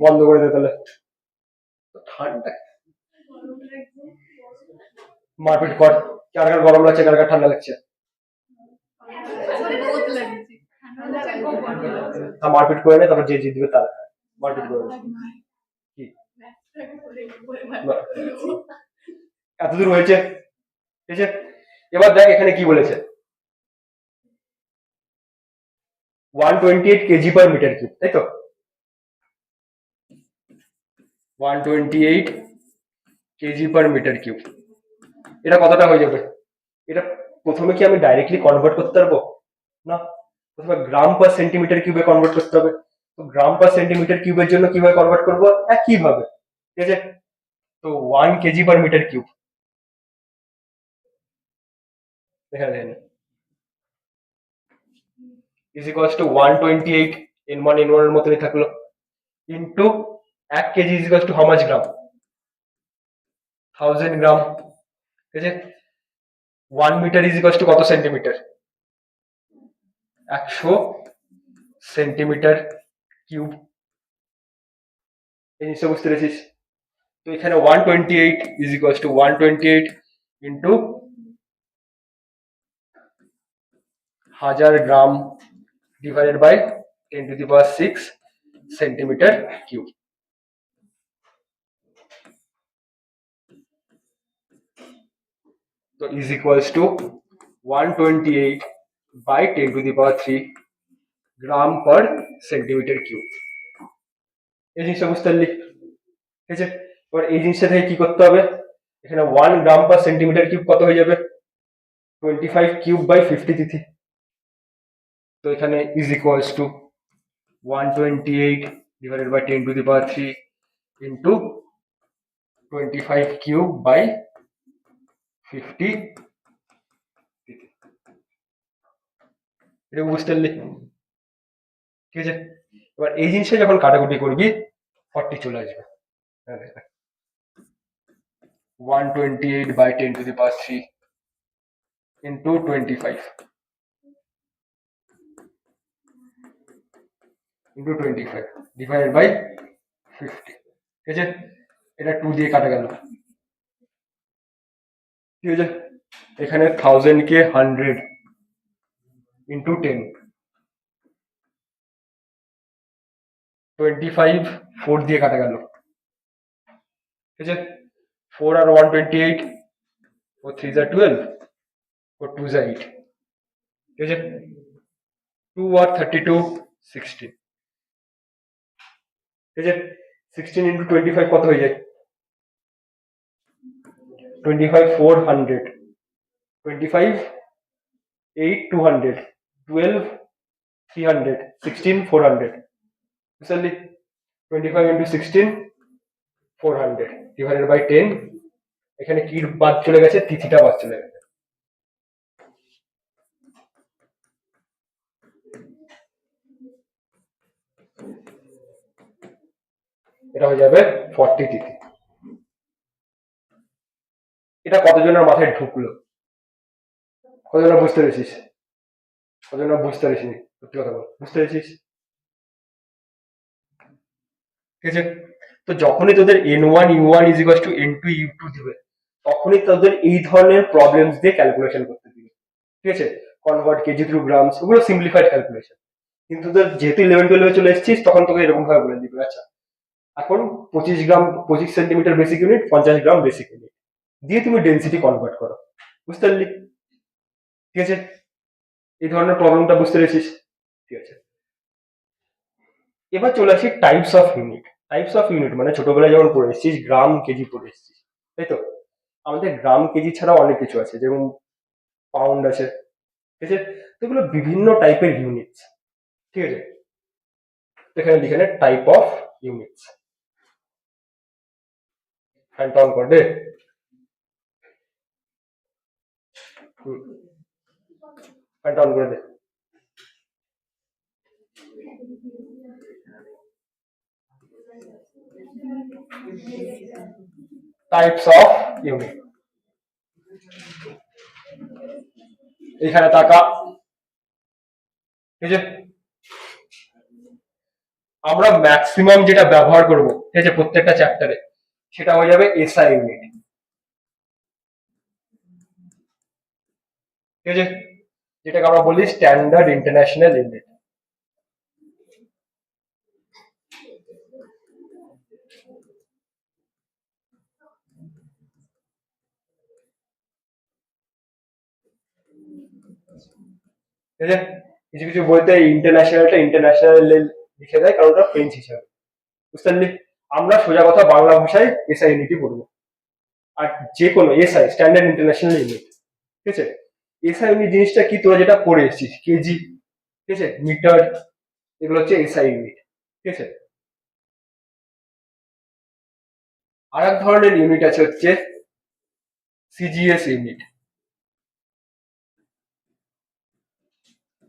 বন্ধ করে দে তাহলে, ঠান্ডা মারপিট কর, কার কার গরম লাগছে, কার কার ঠান্ডা লাগছে, মারপিট করে নে, তারপর যে জিতবে তার মারপিট করে নে। কি এতদূর হয়েছে? ঠিক আছে, এবার দেখ এখানে কি বলেছে, 128 kg/m3, তাই তো, 128 kg/m3। এটা কতটা হয়ে যাবে? এটা প্রথমে কি আমি ডাইরেক্টলি কনভার্ট করতে পারবো? না, প্রথমে গ্রাম/সেন্টিমিটার কিউবে কনভার্ট করতে হবে। তো গ্রাম/সেন্টিমিটার কিউবের জন্য কিভাবে কনভার্ট করবো? একইভাবে, ঠিক আছে। তো 1 kg/m3 এখানে দেখেন ইজ ইকুয়ালস টু 128, n1 এর মতনই থাকলো, into 1 KG is equals to how much gram? 1000 gram. ঠিক আছে, 1 মিটার ইজ ইকুয়ালস টু কত সেন্টিমিটার? 100 centimetre cube. এই জিনিসটা বুঝতে পেরেছিস? তো এখানে 128 is equals to 128 into 1000 gram divided by 10⁶ centimetre cube. তো is equals to 128 by 10⁻³ gram per centimetre cube. এই জিনিসটা বুঝতে পারলি? ঠিক আছে, এবার এই জিনিসটা থেকে কি করতে হবে, এখানে 1 গ্রাম/সেন্টিমিটার কিউব কত হয়ে যাবে? 25 কিউব বাই 50 তিথি। তো এখানে is equals to 128 divided by 10⁻³ into 25 cube by 50 তিথি। এটা বুঝতে পারলি? ঠিক আছে, এবার এই জিনিসটা যখন কাটাকুটি করবি 40 চলে আসবে। 128 by 10⁻³ into 25 into 25 divided by 50। ঠিক আছে, এটা 2 দিয়ে কাটা গেল। ঠিক আছে, এখানে 1000 কে 100 ইন্টু 10, 25 4 দিয়ে কাটা গেল। ঠিক আছে, 4 আর 128, 4 3 যা 12, 4 2 যা 8। ঠিক আছে, 2 আর 32 16। ঠিক আছে, 16 ইন্টু 25 কত হয়ে যায়? 25 400, 25 8 200, 12 300, 16 400। বুঝলি? 25 ইন্টু 16 400 ডিভাইডেড বাই 10। এখানে কি বাদ চলে গেছে? তিথিটা বাদ চলে গেছে। এটা হয়ে যাবে 40 তিথি। এটা কতজনের মাথায় ঢুকলো? কতজনের বুঝতে পেরেছিস? কতজনের বুঝতে পেরেছিস? সত্যি কথা বল, বুঝতে পেরেছিস? ঠিক আছে, তো যখনই তোদের n1 u1 is equal two n2 u2 দিবে, তখনই তোদের এই ধরনের প্রবলেমস দিয়ে ক্যালকুলেশন করতে দিবে। ঠিক আছে, কনভার্ট কেজি থ্রু গ্রামস, ওগুলো সিম্পলিফাইড ক্যালকুলেশন। কিন্তু তোদের যেহেতু 11 12 চলে এসেছিস, তখন তোকে এরকম ভাবে বলে দিবে, আচ্ছা এখন 25 সেন্টিমিটার বেসিক ইউনিট, 50 গ্রাম বেসিক ইউনিট দিয়ে তুমি ডেন্সিটি কনভার্ট করো। বুঝতে পারলি? ঠিক আছে, এই ধরনের প্রবলেমটা বুঝতে পেরেছিস? ঠিক আছে, এবার চলে আসি types of unit. Types of unit মানে ছোটবেলায় যেমন পড়ে এসেছিস গ্রাম কেজি পড়ে এসেছিস, তাই তো? আমাদের গ্রাম কেজি ছাড়াও অনেক কিছু আছে, যেমন পাউন্ড আছে। ঠিক আছে, তো এগুলো বিভিন্ন টাইপের ইউনিটস। ঠিক আছে, তো এখানে লিখে নে টাইপ অফ ইউনিটস। ফ্যানটা অন কর দে। ফ্যানটা অন করে দে। টাইপস অফ ইউনিট, এখানে তাকা। ঠিক আছে, আমরা ম্যাক্সিমাম যেটা ব্যবহার করব, ঠিক আছে, প্রত্যেকটা চ্যাপ্টারে, সেটা হয়ে যাবে এসআই ইউনিট। ঠিক আছে, যেটাকে আমরা বলি স্ট্যান্ডার্ড ইন্টারন্যাশনাল ইউনিট। ঠিক আছে, কিছু কিছু বইতে ইন্টারন্যাশনালটা ইন্টারন্যাশনাল লিখে দেয়, কারণ ওটা ফ্রেঞ্চ হিসাবে। বুঝতে পারলি? আমরা সোজা কথা বাংলা ভাষায় এসআই ইউনিটই পড়বো। আর যে কোনো এসআই স্ট্যান্ডার্ড ইন্টারন্যাশনাল ইউনিট। ঠিক আছে, এসআই ইউনিট জিনিসটা কি, তোরা যেটা পড়ে এসেছিস কেজি, ঠিক আছে, মিটার, এগুলো হচ্ছে এসআই ইউনিট। ঠিক আছে, আর এক ধরনের ইউনিট আছে হচ্ছে সিজিএস ইউনিট।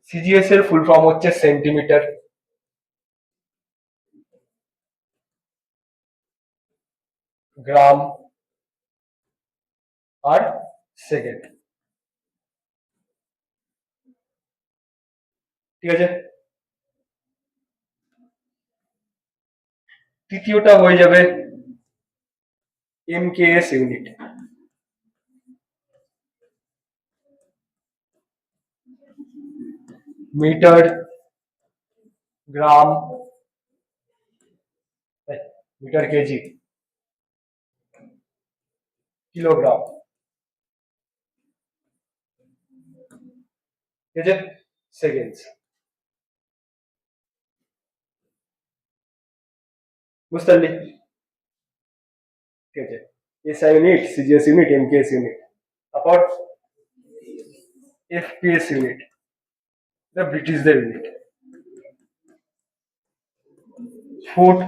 সিজিএস এর ফুল ফর্ম হচ্ছে সেন্টিমিটার, গ্রাম আর সেকেন্ড। ঠিক আছে, তৃতীয়টা হয়ে যাবে এমকেএস ইউনিট। মিটার, গ্রাম, মিটার কেজি, কিলোগ্রাম। ঠিক আছে, সেকেন্ডস। বুঝতে পারলি? ঠিক আছে, SI unit, CGS unit, MKS unit. তারপর এফপিএস ইউনিট, এটা ব্রিটিশদের ইউনিট। Foot,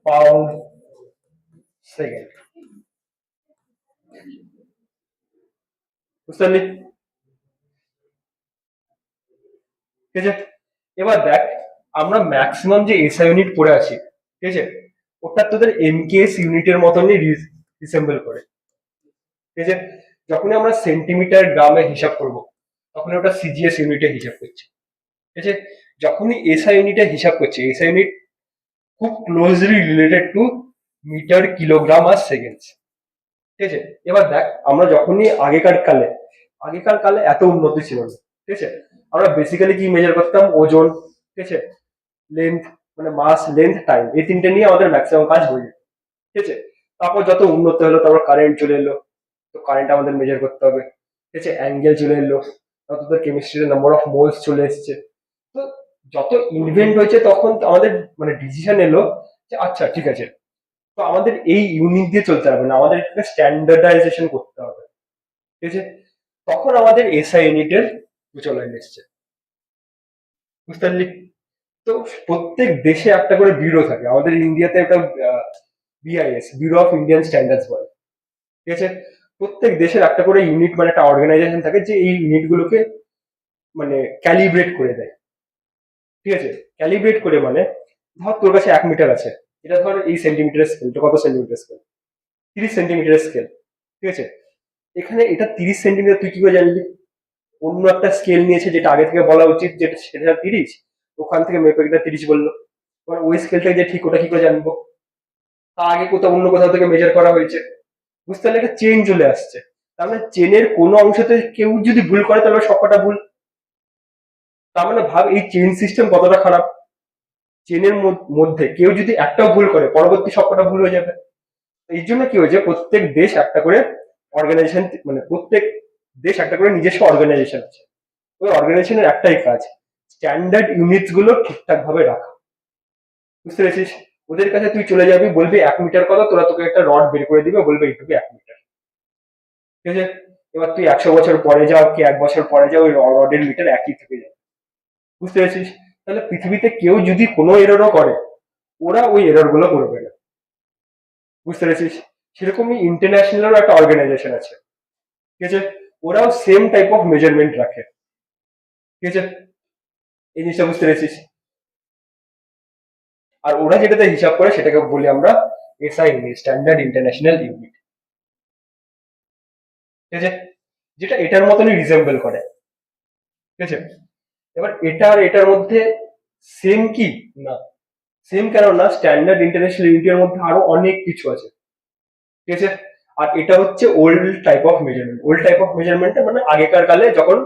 pound, second. বুঝতে পারলি? ঠিক আছে, এবার দেখ, আমরা ম্যাক্সিমাম যে এসআই ইউনিট পড়ে আছি, ঠিক আছে, ওটা তোদের এমকেএস ইউনিটের মতনই রিসেম্বল করে। ঠিক আছে, যখনই আমরা সেন্টিমিটার গ্রামে হিসাব করব, তখন ওটা সিজিএস ইউনিটে হিসাব করছে। ঠিক আছে, যখনই এসআই ইউনিটে হিসাব করছে, এসআই ইউনিট খুব closely related to metre, kilogram আর সেকেন্ডস। ঠিক আছে, এবার দেখ, আমরা যখনই আগেকার কালে এত উন্নতি ছিল না। ঠিক আছে, আমরা বেসিক্যালি কি মেজার করতাম, ওজন, ঠিক আছে, লেন্থ, মানে মাস, লেন্থ, টাইম, এই তিনটে নিয়ে আমাদের ম্যাক্সিমাম কাজ হয়ে যেত। ঠিক আছে, তারপর যত উন্নত হলো, তারপর কারেন্ট চলে এলো, তো কারেন্ট আমাদের মেজার করতে হবে। ঠিক আছে, অ্যাঙ্গেল চলে এলো, তত তোর কেমিস্ট্রিতে নাম্বার অফ মোলস চলে এসছে। তো যত ইনভেন্ট হয়েছে, তখন আমাদের মানে ডিসিশন এলো যে আচ্ছা ঠিক আছে, তো আমাদের এই ইউনিট দিয়ে চলতে হবে না, আমাদের স্ট্যান্ডার্ডাইজেশন করতে হবে। ঠিক আছে, তখন আমাদের এসআই ইউনিটের চলে এসছে। বুঝতে পারলি? তো প্রত্যেক দেশে একটা করে ব্যুরো থাকে, আমাদের ইন্ডিয়াতে একটা BIS, bureau of Indian standards বলে। ঠিক আছে, প্রত্যেক দেশের একটা করে ইউনিট, মানে একটা অর্গানাইজেশন থাকে যে এই ইউনিট গুলোকে মানে ক্যালিব্রেট করে দেয়। ঠিক আছে, ক্যালিব্রেট করে মানে, ধর তোর কাছে 1 মিটার আছে, এটা ধর এই সেন্টিমিটার স্কেল, এটা কত সেন্টিমিটার স্কেল, 30 সেন্টিমিটার স্কেল। ঠিক আছে, এখানে এটা 30 সেন্টিমিটার, তুই কি করে জানলি? অন্য একটা স্কেল নিয়েছে, যেটা আগে থেকে বলা উচিত যেটা সেটা 30, ওখান থেকে মেপে এটা 30 বললো। এবার ওই স্কেলটা যে ঠিক, ওটা কি করে জানবো? তা আগে কোথাও অন্য কোথাও থেকে মেজার করা হয়েছে। বুঝতে পারলে? একটা চেন চলে আসছে। তার মানে চেনের কোনো অংশতে কেউ যদি ভুল করে, তাহলে সবকটা ভুল। তার মানে ভাব এই চেন সিস্টেম কতটা খারাপ। চেনের মধ্যে কেউ যদি একটাও ভুল করে পরবর্তী সবকটা ভুল হয়ে যাবে। এই জন্য কি হয়েছে, প্রত্যেক দেশ একটা করে অর্গানাইজেশন, মানে প্রত্যেক দেশ একটা করে নিজস্ব অর্গানাইজেশন আছে। ওই অর্গানাইজেশনের একটাই কাজ, স্ট্যান্ডার্ড ইউনিটস গুলো ঠিকঠাক ভাবে রাখা। বুঝতে পেরেছিস? ওদের কাছে তুই চলে যাবি, বলবি 1 মিটার কত, তোরা তোকে একটা রড বের করে দিবে, বলবে এইটুকু 1 মিটার। ঠিক আছে? এবার তুই 100 বছর পরে যাও কি 1 বছর পরে যাও, ওই রডের মিটার একই থেকে যাবে। বুঝতে পেরেছিস? তাহলে পৃথিবীতে কেউ যদি কোনো এররও করে, ওরা ওই এরর গুলো করবে না। বুঝতে পেরেছিস? সেরকমই ইন্টারন্যাশনাল একটা অর্গানাইজেশন আছে। ঠিক আছে? ওরাও সেম টাইপ অফ মেজারমেন্ট রাখে। ঠিক আছে? এই জিনিসটা বুঝতে পেরেছিস? আর ওরা যেটাতে হিসাব করে সেটাকে বলি আমরা SI unit, standard international unit. ঠিক আছে? যেটা এটার মতনই রিজেম্বল করে। ঠিক আছে? এবার এটা আর এটার মধ্যে সেম কি না, সেম কেন না, স্ট্যান্ডার্ড ইন্টারন্যাশনাল ইউনিটের মধ্যে আরো অনেক কিছু আছে। ঠিক আছে? আর এটা হচ্ছে old type of measurement. Old type of measurement মানে আগেকার কালে যখন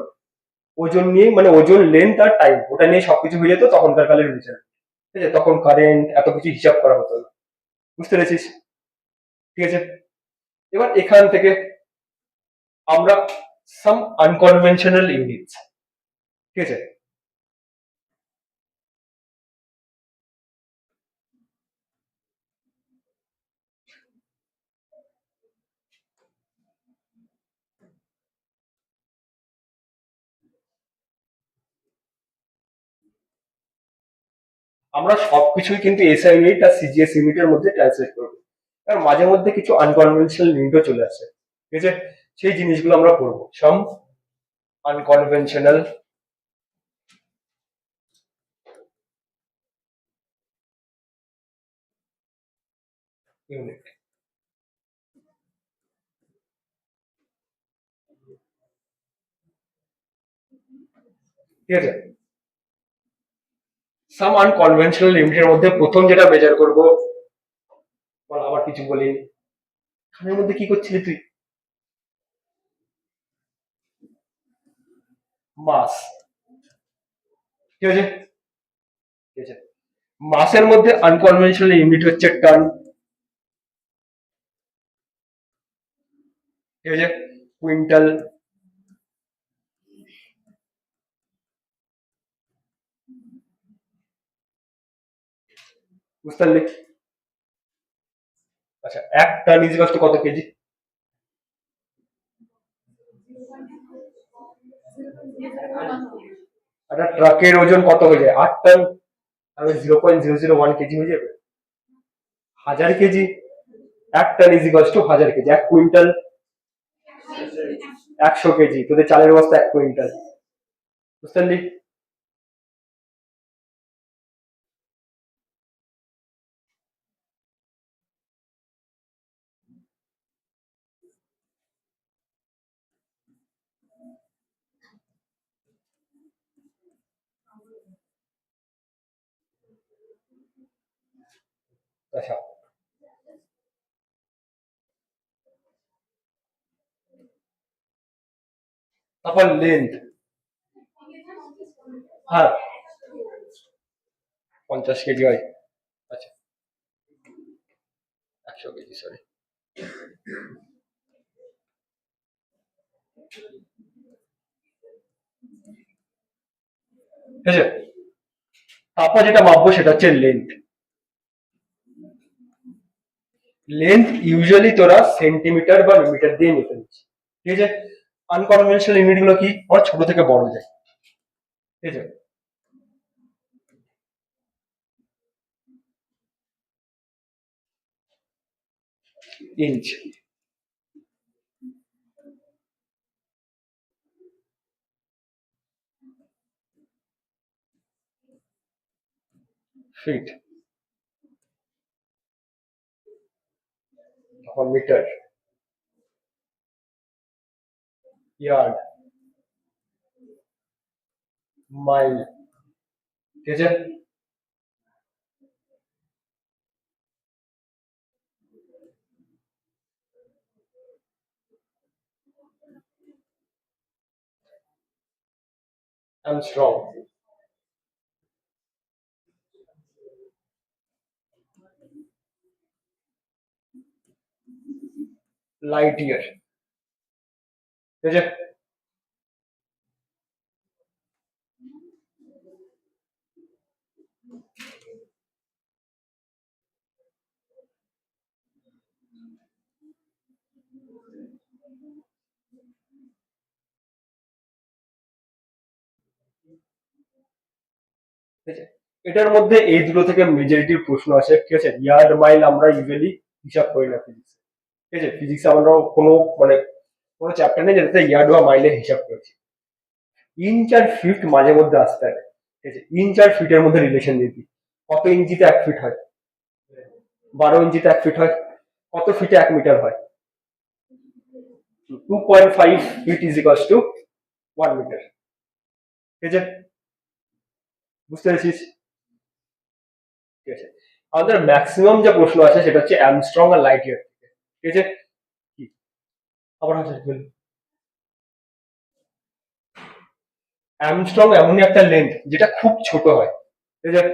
ওজন নিয়ে, মানে ওজন, লেন্থ আর টাইম, ওটা নিয়ে সবকিছু হয়ে যেত তখনকার কালের মেজারমেন্ট। ঠিক আছে? তখন কারেন্ট এত কিছু হিসাব করা হতো না। বুঝতে পেরেছিস? ঠিক আছে? এবার এখান থেকে আমরা সাম আনকনভেনশনাল ইউনিটস। ঠিক আছে? আমরা সবকিছুই কিন্তু এসআই ইউনিট আর সিজিএস ইউনিটের মধ্যে ট্রান্সলেট করবো। কারণ মাঝে মধ্যে কিছু আনকনভেনশনাল ইউনিটও চলে আসে। ঠিক আছে? সেই জিনিসগুলো আমরা পড়বো, সাম আনকনভেনশনাল ইউনিট। ঠিক আছে? সাম আনকনভেনশনাল ইউনিটের মধ্যে প্রথম যেটা মেজার করবো, বল আবার কিছু বলিনি, খানের মধ্যে কি করছিলি তুই? মাস। ঠিক আছে? ঠিক আছে? মাসের মধ্যে আনকনভেনশনাল ইউনিট হচ্ছে টন। ঠিক আছে? কুইন্টাল, বুঝতে পারলি? আচ্ছা, 1 টন ইজ কত কেজি? একটা ট্রাকের ওজন কত হয়ে যায়? 8 টন। তাহলে 0.001 কেজি হয়ে যাবে। 1000 KG. 1 ton is to 1000 KG. 1 quintal 100 KG. তোদের চালের বস্তা 1 কুইন্টাল। বুঝতে পারলি? আচ্ছা, তারপর লেন্থ। হ্যাঁ, 50 কেজি হয়। আচ্ছা, 100 কেজি, সরি। ঠিক আছে? তারপর যেটা মাপবো সেটা হচ্ছে লেন্থ। লেন্থ ইউজুয়ালি তোরা সেন্টিমিটার বা মিটার দিয়ে মেপে নিচ্ছিস। ঠিক আছে? আনকনভেনশনাল ইউনিট গুলো কি, আমার ছোট থেকে বড় যায়। ঠিক আছে? ইঞ্চ, ফিট, তারপর মিটার, ইয়ার্ড, মাইল। ঠিক আছে? অ্যামস্ট্রং। Light year. ঠিক আছে, ঠিক আছে, এটার মধ্যে এই দুটো থেকে মেজরিটির প্রশ্ন আসে। ঠিক আছে, ইয়ার্ড মাইল আমরা ইউজুয়ালি হিসাব করি না ফিজিক্স। ঠিক আছে, ফিজিক্সে আমরা কোনো মানে কোনো চ্যাপ্টার নেই যেটাতে ইয়ার্ড বা মাইলের হিসাব করেছি। ইঞ্চ আর ফিট মাঝে মধ্যে আসতে পারে। ঠিক আছে, ইঞ্চ আর ফিটের মধ্যে রিলেশন দিয়ে দিই। কত ইঞ্চিতে 1 ফিট হয়? 12 ইঞ্চিতে 1 ফিট হয়। কত ফিটে 1 মিটার হয়? 2.5 feet is equals to 1 metre. ঠিক আছে, বুঝতে পেরেছিস? ঠিক আছে, আমাদের ম্যাক্সিমাম যে প্রশ্ন আছে সেটা হচ্ছে অ্যামস্ট্রং আর লাইট ইয়ার থেকে। ঠিক আছে, কি আবার হচ্ছে অ্যামস্ট্রং এমনই একটা লেন্থ যেটা খুব ছোট হয়। ঠিক আছে,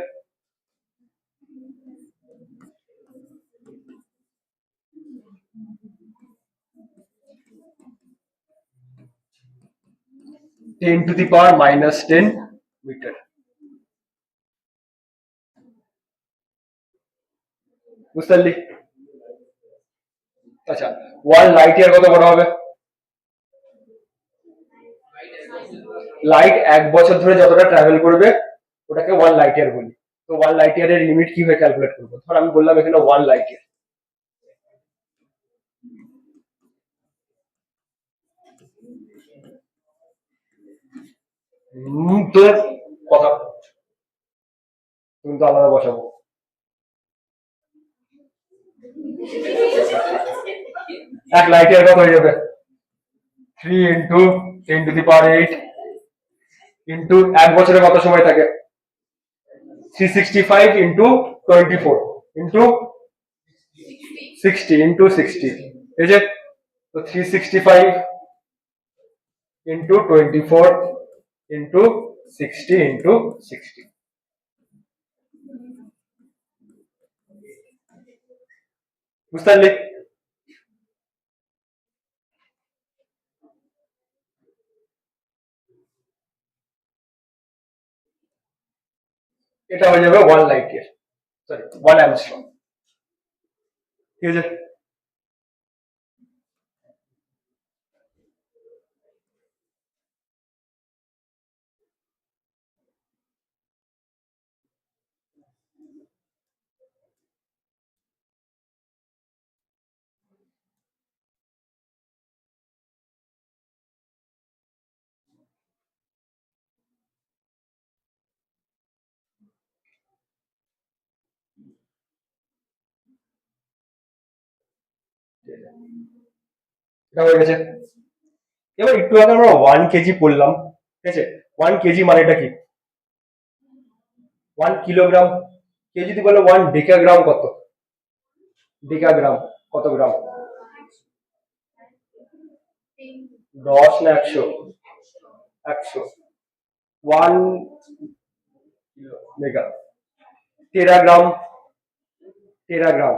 10⁻⁻10 মিটার। বুঝতে পারলি? আচ্ছা, 1 লাইট ইয়ার কত বড় হবে? লাইট 1 বছর ধরে যতটা ট্রাভেল করবে ওটাকে 1 লাইট ইয়ার বলি। তো 1 লাইট ইয়ারের লিমিট কিভাবে ক্যালকুলেট করবো? ধর আমি বললাম এখানে 1 লাইট ইয়ার। তোর কথা কিন্তু আলাদা বসাবো। 1 লাইট ইয়ার কত হয়ে যাবে? 3 × 10⁸ ইন্টু 1 বছরে কত সময় থাকে? 365 × 24 ইন্টু 60 এই যে, তো 365 × 24 ইন্টু 60 বুঝতে পারলি? এটা হয়ে যাবে 1 লাইট ইয়ার, সরি 1 অ্যামস্ট্রং। ঠিক আছে, এটা হয়ে গেছে। এবার একটু আগে আমরা 1 কেজি পড়লাম। ঠিক আছে, 1 কেজি মানেটা কি? 1 কিলোগ্রাম। কেউ যদি বলে 1 ডেকাগ্রাম কত? ডেকাগ্রাম কত গ্রাম? 10 না 100? 100। 1 মেগা। টেরাগ্রাম। টেরাগ্রাম।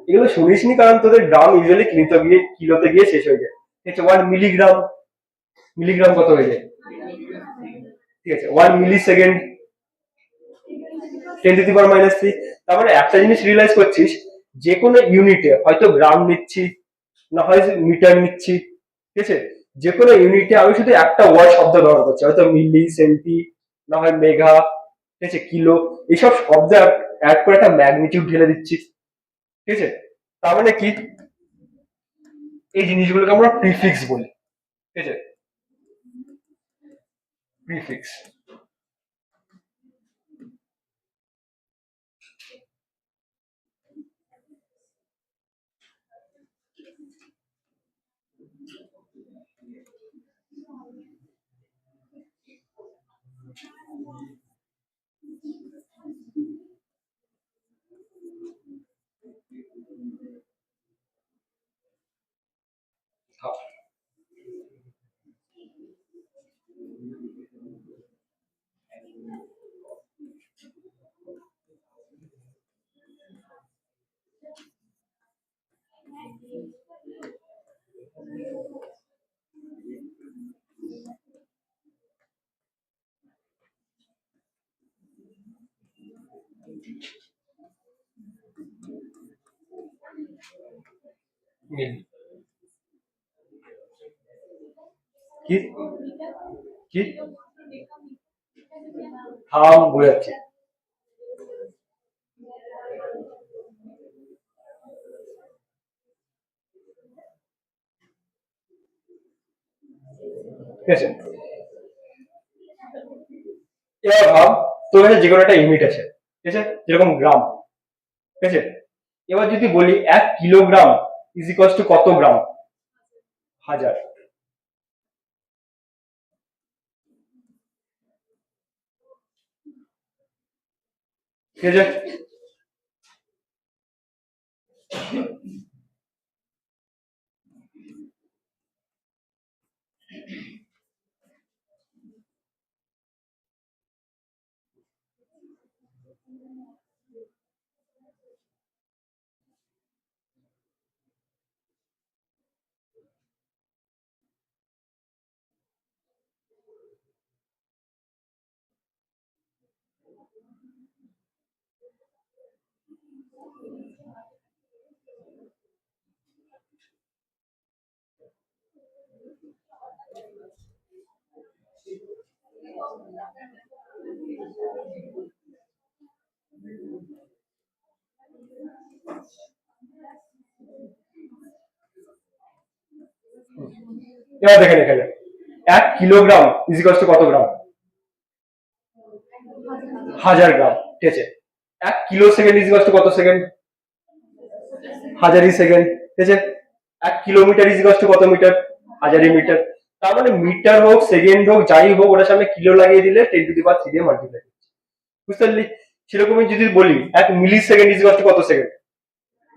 এগুলো শুনিসনি কারণ তোদের গ্রাম ইউজুয়ালি কিলোতে গিয়ে শেষ হয়ে যায়। ঠিক আছে, 1 মিলিগ্রাম। মিলিগ্রাম কত হয়ে যায়? ঠিক আছে, 1 মিলি সেকেন্ড। 10⁻³ তার মানে একটা জিনিস রিয়েলাইজ করছিস, যে কোনো ইউনিটে হয়তো গ্রাম নিচ্ছি, না হয় মিটার নিচ্ছি। ঠিক আছে, যে কোনো ইউনিটে আমি শুধু একটা ওয়ার্ড শব্দ ব্যবহার করছি, হয়তো মিলি, সেন্টি, না হয় মেগা, ঠিক আছে, কিলো। এইসব শব্দ অ্যাড করে একটা ম্যাগনিটিউড ঢেলে দিচ্ছি। ঠিক আছে, তার মানে কি? এই জিনিসগুলোকে আমরা প্রিফিক্স বলি। ঠিক আছে, প্রিফিক্স। মিলি। কি কি থাম বোঝাচ্ছে। ঠিক আছে, এবার ভাব তোর কাছে যে কোনো একটা ইউনিট আছে, ঠিক আছে, যেরকম গ্রাম, ঠিক আছে। এবার যদি বলি 1 কিলোগ্রাম ইজ ইকুয়াল টু কত গ্রাম? 1000। ঠিক আছে, এবার দেখেন এখানে 1 কিলোগ্রাম ইজ ইকুয়াল টু কত গ্রাম? 1000 গ্রাম। ঠিক আছে, 1 kilo second is equal two কত সেকেন্ড? 1000ই সেকেন্ড। ঠিক আছে, 1 কিলোমিটার ইজ ইকুয়াল টু কত মিটার? 1000ই মিটার। তার মানে মিটার হোক সেকেন্ড হোক যাই হোক ওটার সামনে কিলো লাগিয়ে দিলে 10⁻³ দিয়ে মাল্টিপ্লাই। বুঝতে পারলি? সেরকমই যদি বলি 1 মিলি সেকেন্ড ইজ ইকুয়াল টু কত সেকেন্ড?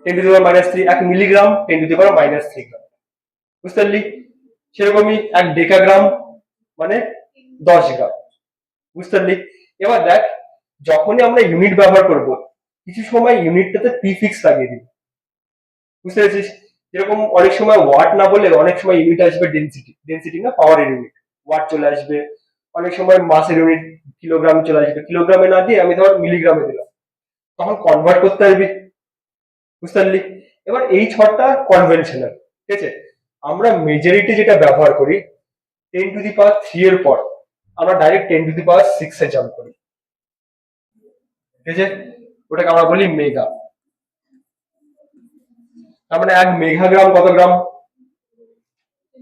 10⁻³ 1 মিলিগ্রাম 10⁻³ গ্রাম। বুঝতে পারলি? সেরকমই 1 ডেকাগ্রাম মানে 10 গ্রাম। বুঝতে পারলি? এবার দেখ, যখনই আমরা ইউনিট ব্যবহার করব কিছু সময় ইউনিটটাতে প্রিফিক্স লাগিয়ে দিই। বুঝতে পেরেছিস? যেরকম অনেক সময় ওয়াট না বলে অনেক সময় ইউনিট আসবে ডেনসিটি, ডেনসিটি না পাওয়ারের ইউনিট, ওয়াট চলে আসবে। অনেক সময় মাসের ইউনিট কিলোগ্রাম চলে আসবে, কিলোগ্রামে না দিয়ে আমি ধর মিলিগ্রামে দিলাম, তখন কনভার্ট করতে পারবি। বুঝতে পারলি? এবার এই ছকটা কনভেনশনাল। ঠিক আছে, আমরা মেজরিটি যেটা ব্যবহার করি 10⁻³ এর পর আমরা ডাইরেক্ট 10⁻⁶ এ জাম্প করি। ঠিক আছে, ওটাকে আমরা বলি মেগা। তার মানে 1 মেগাগ্রাম কত গ্রাম?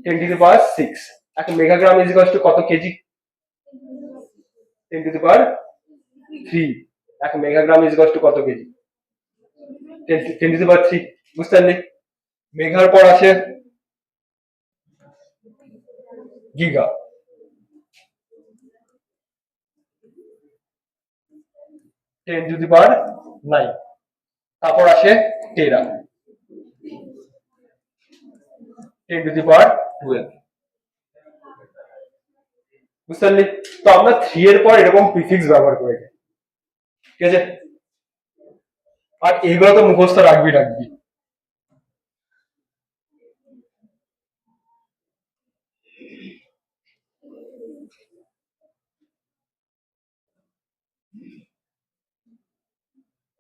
10⁻⁶। 1 মেগাগ্রাম ইজ ইকুয়াল টু কত কেজি? 10⁻³ 1 মেগাগ্রাম ইজ ইকুয়াল টু কত কেজি? 10⁻³। বুঝতে পারলি? মেঘার পর আছে গিগা, 10⁹। তারপর আসে টেরা, 10⁻²। বুঝতে পারলি? তো আমরা 3 এর পর এরকম প্রিফিক্স ব্যবহার করে যাই। ঠিক আছে, আর এইগুলো তো মুখস্থ রাখবি রাখবি।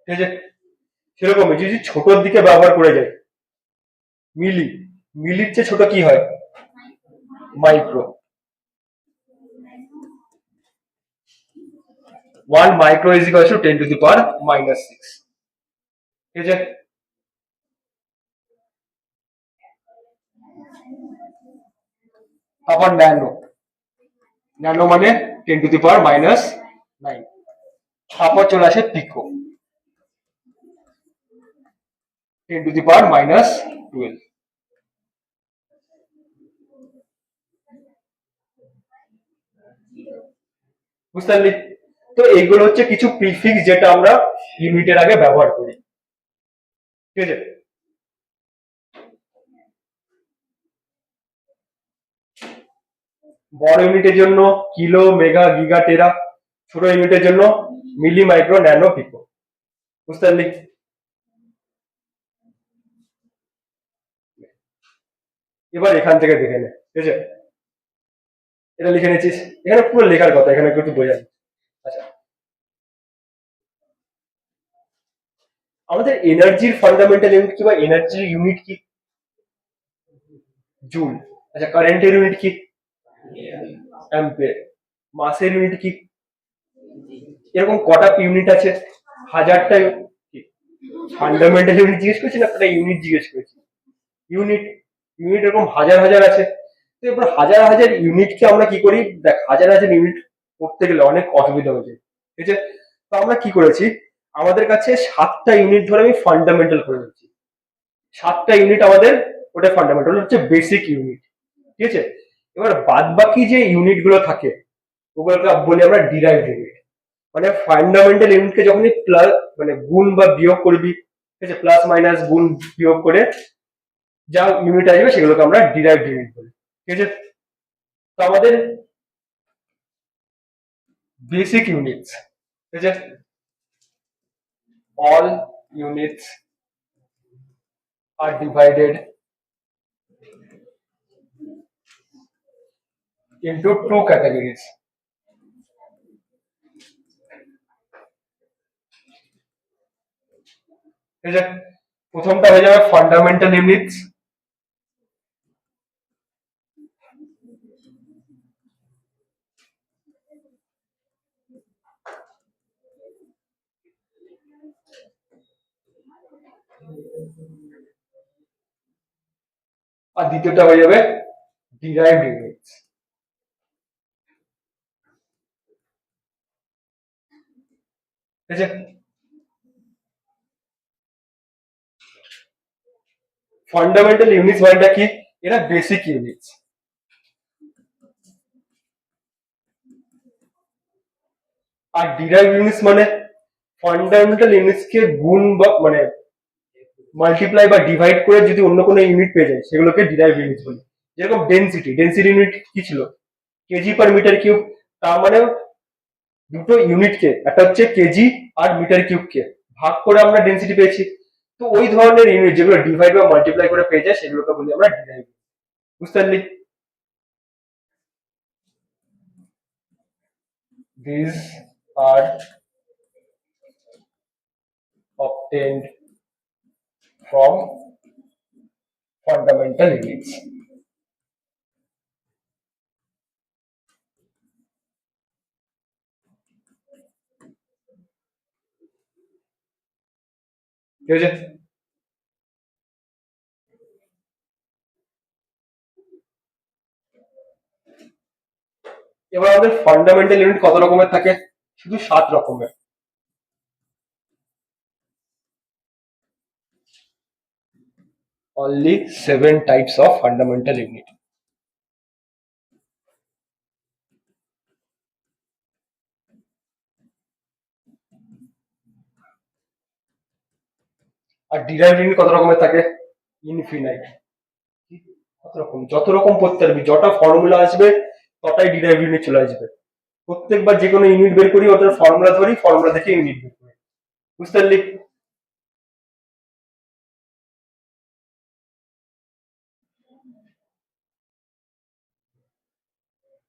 ঠিক আছে, সেরকমই যদি ছোটর দিকে ব্যবহার করে যাই, মিলি, মিলির চেয়ে ছোট কি হয়? Micro. 1 micro is equal two 10⁻⁻⁶। ঠিক আছে, তারপর ন্যানো, ন্যানো মানে 10⁻⁹। তারপর চলে আসে পিকো, 10⁻⁻12। বুঝতে পারলি? তো এইগুলো হচ্ছে কিছু প্রিফিক্স যেটা আমরা ইউনিটের আগে ব্যবহার করি। ঠিক আছে, বড় ইউনিটের জন্য কিলো, মেগা, গিগা, টেরা। ছোট ইউনিটের জন্য মিলি, মাইক্রো, ন্যানো, পিকো। বুঝতে পারলি? এবার এখান থেকে দেখে নে। ঠিক আছে, এটা লিখে নিচ্ছিস, এখানে পুরো লেখার কথা, এখানে একটু বোঝা। আচ্ছা, আমাদের এনার্জির ফান্ডামেন্টাল ইউনিট কি বা এনার্জির ইউনিট কি? জুল। আচ্ছা, কারেন্টের ইউনিট কি? অ্যাম্পিয়ার। মাসের ইউনিট কি? এরকম কটা ইউনিট আছে? হাজারটা। ফান্ডামেন্টাল ইউনিট জিজ্ঞেস করছি না, একটা ইউনিট জিজ্ঞেস করছি। ইউনিট, ইউনিট এরকম হাজার হাজার আছে। তো এবার হাজার হাজার ইউনিটকে আমরা কি করি, দেখ হাজার হাজার ইউনিট করতে গেলে অনেক অসুবিধা হয়েছে, ঠিক আছে? তো আমরা কি করেছি, আমাদের কাছে 7টা ইউনিট ধরে আমি ফান্ডামেন্টাল করে নিচ্ছি। 7টা ইউনিট আমাদের ওটা ফান্ডামেন্টাল হচ্ছে বেসিক ইউনিট, ঠিক আছে? এবার বাদ বাকি যে ইউনিট গুলো থাকে ওগুলোকে বলি আমরা ডিরাইভড ইউনিট। মানে ফান্ডামেন্টাল ইউনিটকে যখনই প্লাস মানে গুণ বা বিয়োগ করবি, ঠিক আছে, প্লাস মাইনাস গুণ বিয়োগ করে যা ইউনিট আসবে সেগুলোকে আমরা ডিরাইভড ইউনিট বলি, ঠিক আছে? তো আমাদের বেসিক ইউনিটস, ঠিক আছে, অল ইউনিটস আর ডিভাইডেড into two categories. ঠিক আছে, প্রথমটা হয়ে যাবে ফান্ডামেন্টাল ইউনিটস, আর দ্বিতীয়টা হয়ে যাবে ডিরাইভড ইউনিটস। ঠিক আছে, ফান্ডামেন্টাল ইউনিটস মানেটা কি, এরা বেসিক ইউনিটস। আর ডিরাইভড ইউনিটস মানে ফান্ডামেন্টাল ইউনিটস কে গুণ বা মানে মাল্টিপ্লাই বা ডিভাইড করে যদি অন্য কোনো ইউনিট পেয়ে যায় সেগুলোকে ডিরাইভড ইউনিটস বলি। যেরকম ডেনসিটি, ডেনসিটি ইউনিট কি ছিল, কেজি পার মিটার কিউব। তার মানে দুটো ইউনিটকে, একটা হচ্ছে কেজি আর মিটার কিউবকে ভাগ করে আমরা ডেনসিটি পেয়েছি। তো ওই ধরনের ইউনিট যেগুলো ডিভাইড বা মাল্টিপ্লাই করে পেয়ে যায় সেগুলোকে বলি আমরা ডিরাইভ। বুঝতে পারলি? These are obtained from fundamental units. ঠিক আছে, এবার আমাদের ফান্ডামেন্টাল ইউনিট কত রকমের থাকে? শুধু 7 রকমের। Only 7 types of fundamental unit. আর ডিরাইভড ইউনিট কত রকমের থাকে? ইনফিনাইট। কত রকম? যত রকম করতে পারবি, যটা ফর্মুলা আসবে তটাই ডিরাইভড ইউনিট চলে আসবে। প্রত্যেকবার যে কোনো ইউনিট বের করি ওটার ফর্মুলা ধরি, ফর্মুলা থেকে ইউনিট বের করি। বুঝতে পারলি?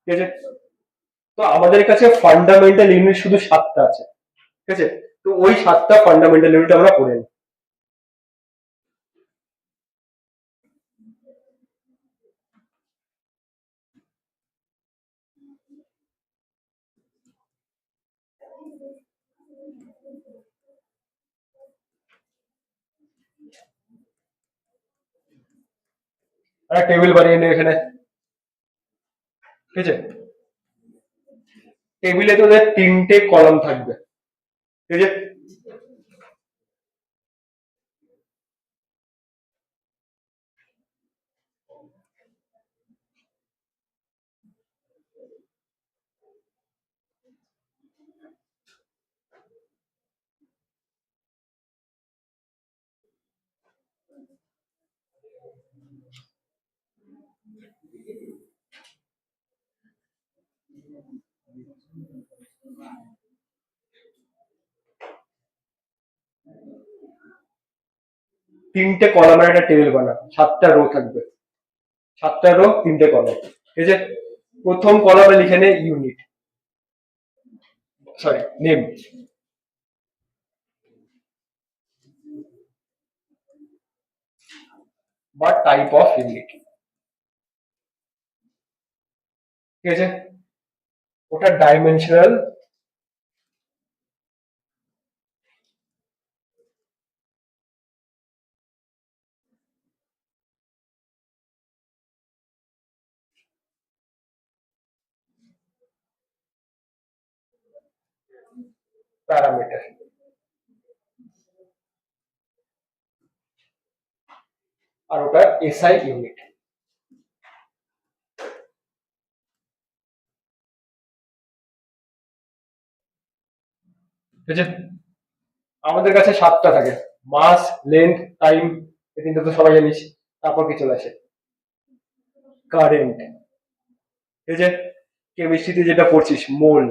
ঠিক আছে, তো আমাদের কাছে ফান্ডামেন্টাল ইউনিট শুধু 7টা আছে, ঠিক আছে? তো ওই 7টা ফান্ডামেন্টাল ইউনিট আমরা করে নিই। একটা টেবিল বানিয়ে নিই এখানে, ঠিক আছে? টেবিলে তোদের 3টে কলাম থাকবে, ঠিক আছে? তিনটে কলামের একটা টেবিল বানা, 7টা রো থাকবে, 7টা রো 3টে কলাম, ঠিক আছে? প্রথম কলামে লিখে নে ইউনিট, সরি নেম। বা টাইপ অফ ইউনিট, ঠিক আছে। ওটা ডাইমেনশনাল প্যারামিটার, আর ওটা এসআই ইউনিট। ঠিক আছে, আমাদের কাছে সাতটা থাকে, মাস, লেন্থ, টাইম, এই তিনটা তো সবাই জানিস। তারপর কি চলে আসে? কারেন্ট। ঠিক আছে, কেমিস্ট্রিতে যেটা পড়ছিস, মোল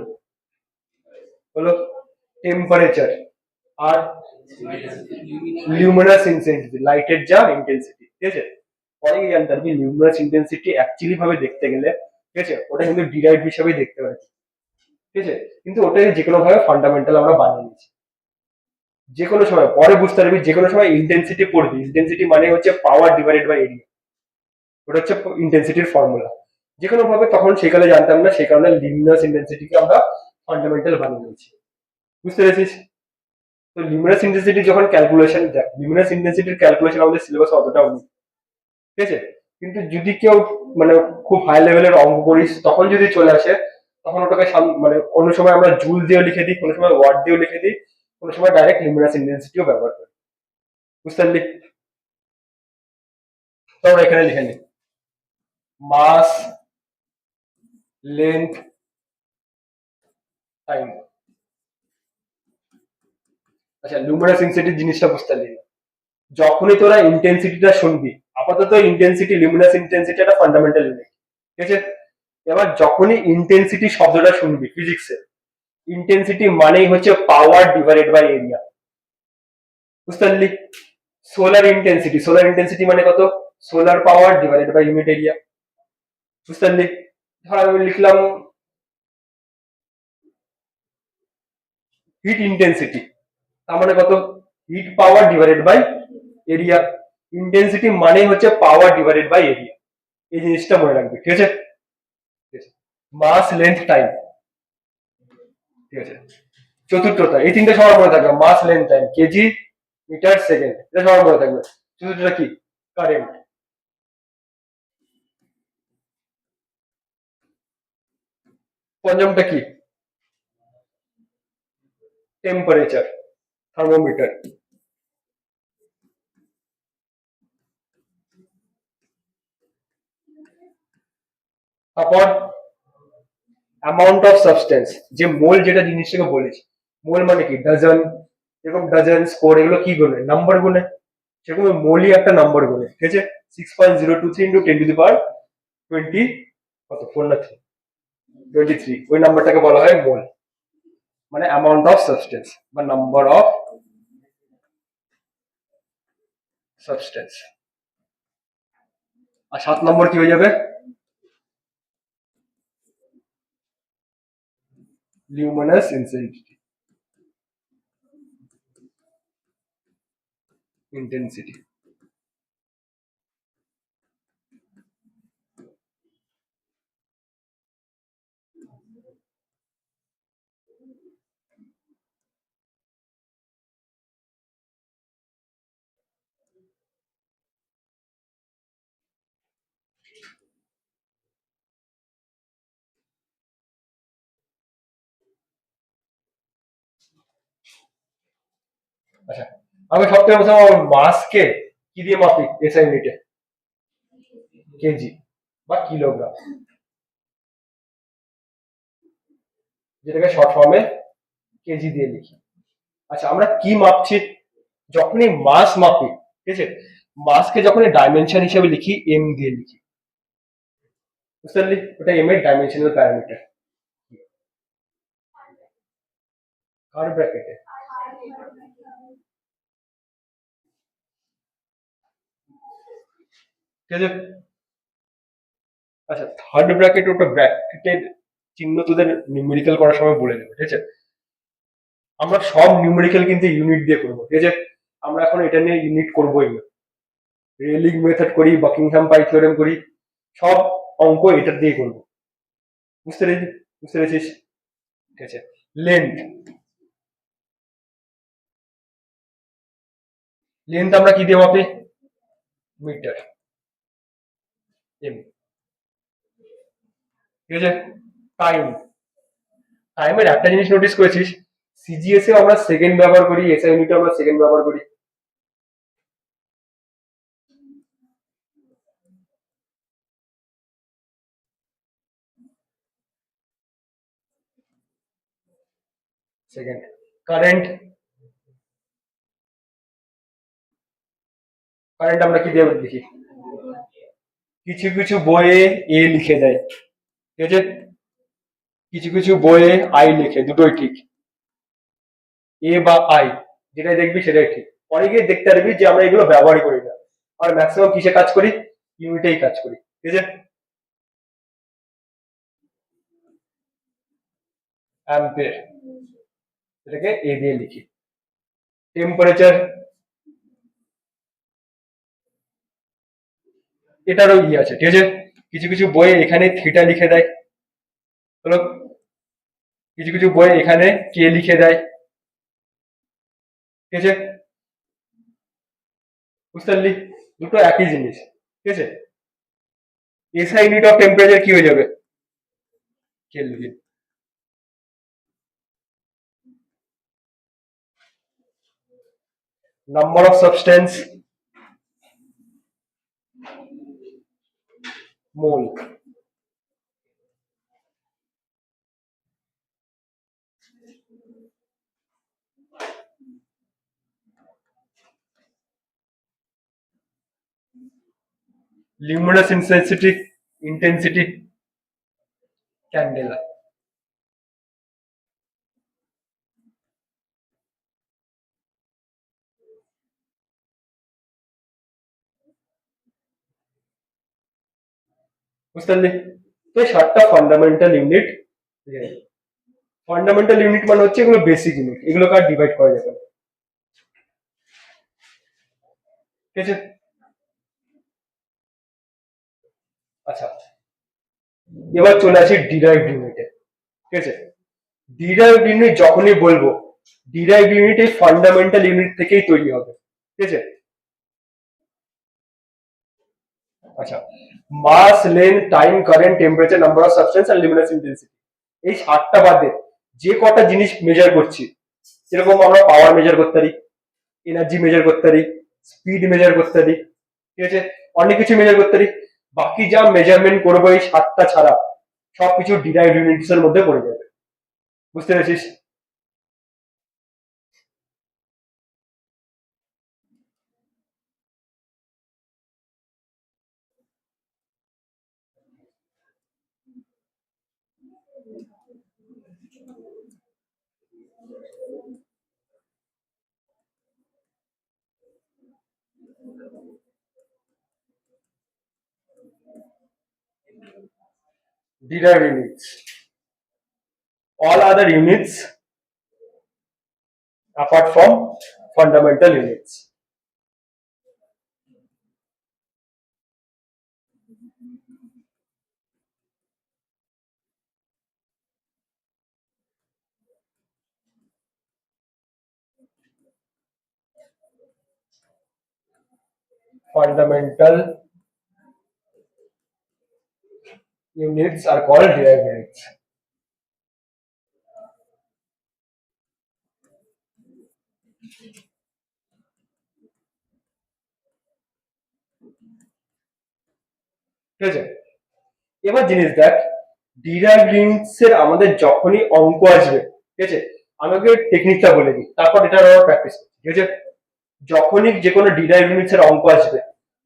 হলো, টেম্পারেচার, আর লিউমিনাস ইন্টেন্সিটি, লাইটের যা ইন্টেন্সিটি। ঠিক আছে, পরে কি জানতে পারবি লিউমিনাস ইন্টেন্সিটি অ্যাকচুয়ালি ভাবে দেখতে গেলে, ঠিক আছে, ওটা কিন্তু ডিরাইভ হিসাবেই দেখতে পাচ্ছি। ঠিক আছে, কিন্তু ওটাকে যে কোনো ভাবে ফান্ডামেন্টাল আমরা বানিয়ে নিচ্ছি। যে কোনো সময় পরে বুঝতে পারবি, যে কোনো সময় ইন্টেন্সিটি পড়বি, ইন্টেন্সিটি মানে হচ্ছে পাওয়ার ডিভাইডেড বাই এরিয়া, ওটা হচ্ছে ইন্টেন্সিটির ফর্মুলা। যে কোনো ভাবে তখন সেকালে জানতাম না, সেই কারণে লিমিনাস ইন্টেন্সিটিকে আমরা ফান্ডামেন্টাল বানিয়ে নিয়েছি। বুঝতে পেরেছিস? তো লিমিনাস ইন্টেন্সিটি যখন ক্যালকুলেশন, দেখ লিমিনাস ইন্টেন্সিটির ক্যালকুলেশন আমাদের সিলেবাসে অতটাও নেই। ঠিক আছে, কিন্তু যদি কেউ মানে খুব হাই লেভেলের অঙ্ক করিস, তখন যদি চলে আসে, তখন ওটাকে মানে কোনো সময় আমরা জুল দিয়েও লিখে দিই, কোনো সময় ওয়াট দিয়েও লিখে দিই, কোনো সময় ডাইরেক্ট লিমিনাস ইন্টেন্সিটিও ব্যবহার করি। বুঝতে পারলি? তো আমরা এখানে লিখে নিই মাস, লেন্থ, টাইম। আচ্ছা, লুমিনাস ইন্টেন্সিটি জিনিসটা বুঝতে পারলি না? যখনই তোরা ইন্টেন্সিটিটা শুনবি, আপাতত ইন্টেন্সিটি, লুমিনাস ইন্টেন্সিটি একটা ফান্ডামেন্টাল ইউনিট। ঠিক আছে, এবার যখনই ইন্টেন্সিটি শব্দটা শুনবি ফিজিক্সে, ইন্টেন্সিটি মানেই হচ্ছে পাওয়ার ডিভাইডেড বাই এরিয়া। বুঝতে পারলি? সোলার ইন্টেন্সিটি মানে কত? Solar power divided by unit area. বুঝতে পারলি? ধর আমি লিখলাম হিট ইন্টেন্সিটি, তার মানে কত? Heat power divided by area. Intensity মানে হচ্ছে পাওয়ার ডিভাইডেড বাই এরিয়া, এই জিনিসটা মনে রাখবি। ঠিক আছে, মাস, লেন্থ, টাইম। ঠিক আছে, চতুর্থটা, এই তিনটা সবার মনে থাকবে, mass, length, time, kg, metre, second, এটা সবার মনে থাকবে। চতুর্থটা কি? কারেন্ট। পঞ্চমটা কি? Temperature, thermometer. তারপর অ্যামাউন্ট অফ সাবস্টেন্স, যে মোল যেটা জিনিসটাকে বলেছি, মোল মানে কি? ডজন, এরকম ডজন, স্কোর, এগুলো কি গুণে? নাম্বার গুণে। সেরকম মোলই একটা নাম্বার গুণে। ঠিক আছে, 6.023 ইন্টু 10⁻20, কত, 4 না 3, 23, ওই নাম্বারটাকে বলা হয় মোল, মানে অ্যামাউন্ট অফ সাবস্টেন্স বা নাম্বার অফ সাবস্টেন্স। আর 7 নম্বর কি হয়ে যাবে? লিউমিনাস ইন্টেন্সিটি। আচ্ছা, আমি সবথেকে প্রথমে আমার মাসকে কি দিয়ে মাপি? এসআই ইউনিটে, কেজি বা কিলোগ্রাম, যেটাকে শর্ট ফর্মে কেজি দিয়ে লিখি। আচ্ছা, আমরা কি মাপছি? যখনই মাস মাপি, ঠিক আছে, মাসকে যখনই ডাইমেনশন হিসেবে লিখি, এম দিয়ে লিখি। বুঝতে পারলি? ওটা এম এর ডাইমেনশনাল প্যারামিটার। কার ব্র্যাকেটে? ঠিক আছে, আচ্ছা, থার্ড ব্র্যাকেট, ওটা ব্র্যাকেটের চিহ্ন তোদের নিউমেরিক্যাল করার সময় বলে দেবো। ঠিক আছে, আমরা সব নিউমেরিক্যাল কিন্তু ইউনিট দিয়ে করবো। ঠিক আছে, আমরা এখন এটা নিয়ে ইউনিট করবোই না। রেলিং মেথড করি, বাকিংহাম পাই থিওরেম করি, সব অঙ্ক এটার দিয়ে করবো। বুঝতে পেরেছিস? বুঝতে পেরেছিস? ঠিক আছে। লেন্থ, লেন্থ আমরা কি দিয়ে মাপি? Metre, M. ঠিক আছে। টাইম, টাইমের একটা জিনিস নোটিস করেছিস, সিজিএস এ আমরা সেকেন্ড ব্যবহার করি, এসআই ইউনিটে আমরা সেকেন্ড ব্যবহার করি। সেকেন্ড। কারেন্ট, কারেন্ট আমরা কি দিয়ে লিখি? কিছু কিছু বইয়ে এ লিখে দেয়, ঠিক আছে, কিছু কিছু বইয়ে আই লিখে, দুটোই ঠিক। এ বা আই, যেটাই দেখবি সেটাই ঠিক। অনেকেই দেখতে পারবি যে আমরা এগুলো ব্যবহারই করি না, আর ম্যাক্সিমাম কিসে কাজ করি? ইউনিটেই কাজ করি, ঠিক আছে। অ্যাম্পিয়ার, এটাকে এ দিয়ে লিখি। টেম্পারেচার, এটারও ই আছে, ঠিক আছে, কিছু কিছু বইয়ে এখানে থিটা লিখে দেয়, হলো, কিছু কিছু বইয়ে এখানে কে লিখে দেয়, ঠিক আছে। বুঝতে পারলি? দুটো একই জিনিস, ঠিক আছে। এসআই ইউনিট অফ টেম্পারেচার কি হয়ে যাবে? Kelvin. Number of substance, mole. luminous intensity, intensity, candela. বুঝতে পারলি? তো এই 7টা ফান্ডামেন্টাল ইউনিট। ফান্ডামেন্টাল ইউনিট মানে হচ্ছে এগুলো বেসিক ইউনিট, এগুলোকে আর ডিভাইড করা যাবে না, ঠিক আছে। আচ্ছা, এবার চলে আসি ডিরাইভড ইউনিটে, ঠিক আছে। ডিরাইভড ইউনিট যখনই বলবো, ডিরাইভড ইউনিট এই ফান্ডামেন্টাল ইউনিট থেকেই তৈরি হবে, ঠিক আছে। আচ্ছা, mass, length, time, current, temperature, number of substance আর লুমিনাস ইন্টেন্সিটি, এই 7টা বাদে যে কটা জিনিস মেজার করছি, যেরকম আমরা পাওয়ার মেজার করতে পারি, এনার্জি মেজার করতে পারি, স্পিড মেজার করতে পারি, ঠিক আছে, অনেক কিছু মেজার করতে পারি। বাকি যা মেজারমেন্ট করবো এই 7টা ছাড়া সবকিছু ডিরাইভড ইউনিটস এর মধ্যে পড়ে যাবে। বুঝতে পেরেছিস? Derived units, all other units apart from fundamental units. Fundamental units are called derived units. ঠিক আছে, এবার জিনিস দেখ, ডিরাইভড ইউনিটস এর আমাদের যখনই অঙ্ক আসবে, ঠিক আছে, আমাকে টেকনিকটা বলে দিই, তারপর এটা আমরা প্র্যাকটিস করি, ঠিক আছে। যখনই যে কোনো ডিরাইভড ইউনিটস এর অঙ্ক আসবে,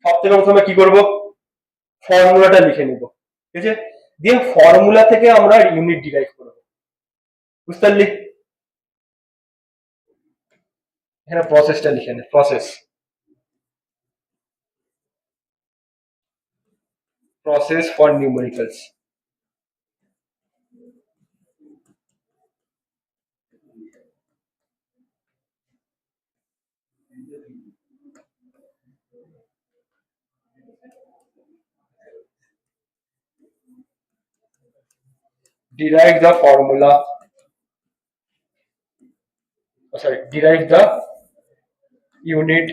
সব থেকে প্রথমে কি করব? ফর্মুলাটা লিখে নিব, ঠিক আছে, দিয়ে ফর্মুলা থেকে আমরা ইউনিট ডিরাইভ করব। বুঝতে পারলি? এখানে প্রসেসটা লিখে নে, process, process for numericals. derive the formula, derive the unit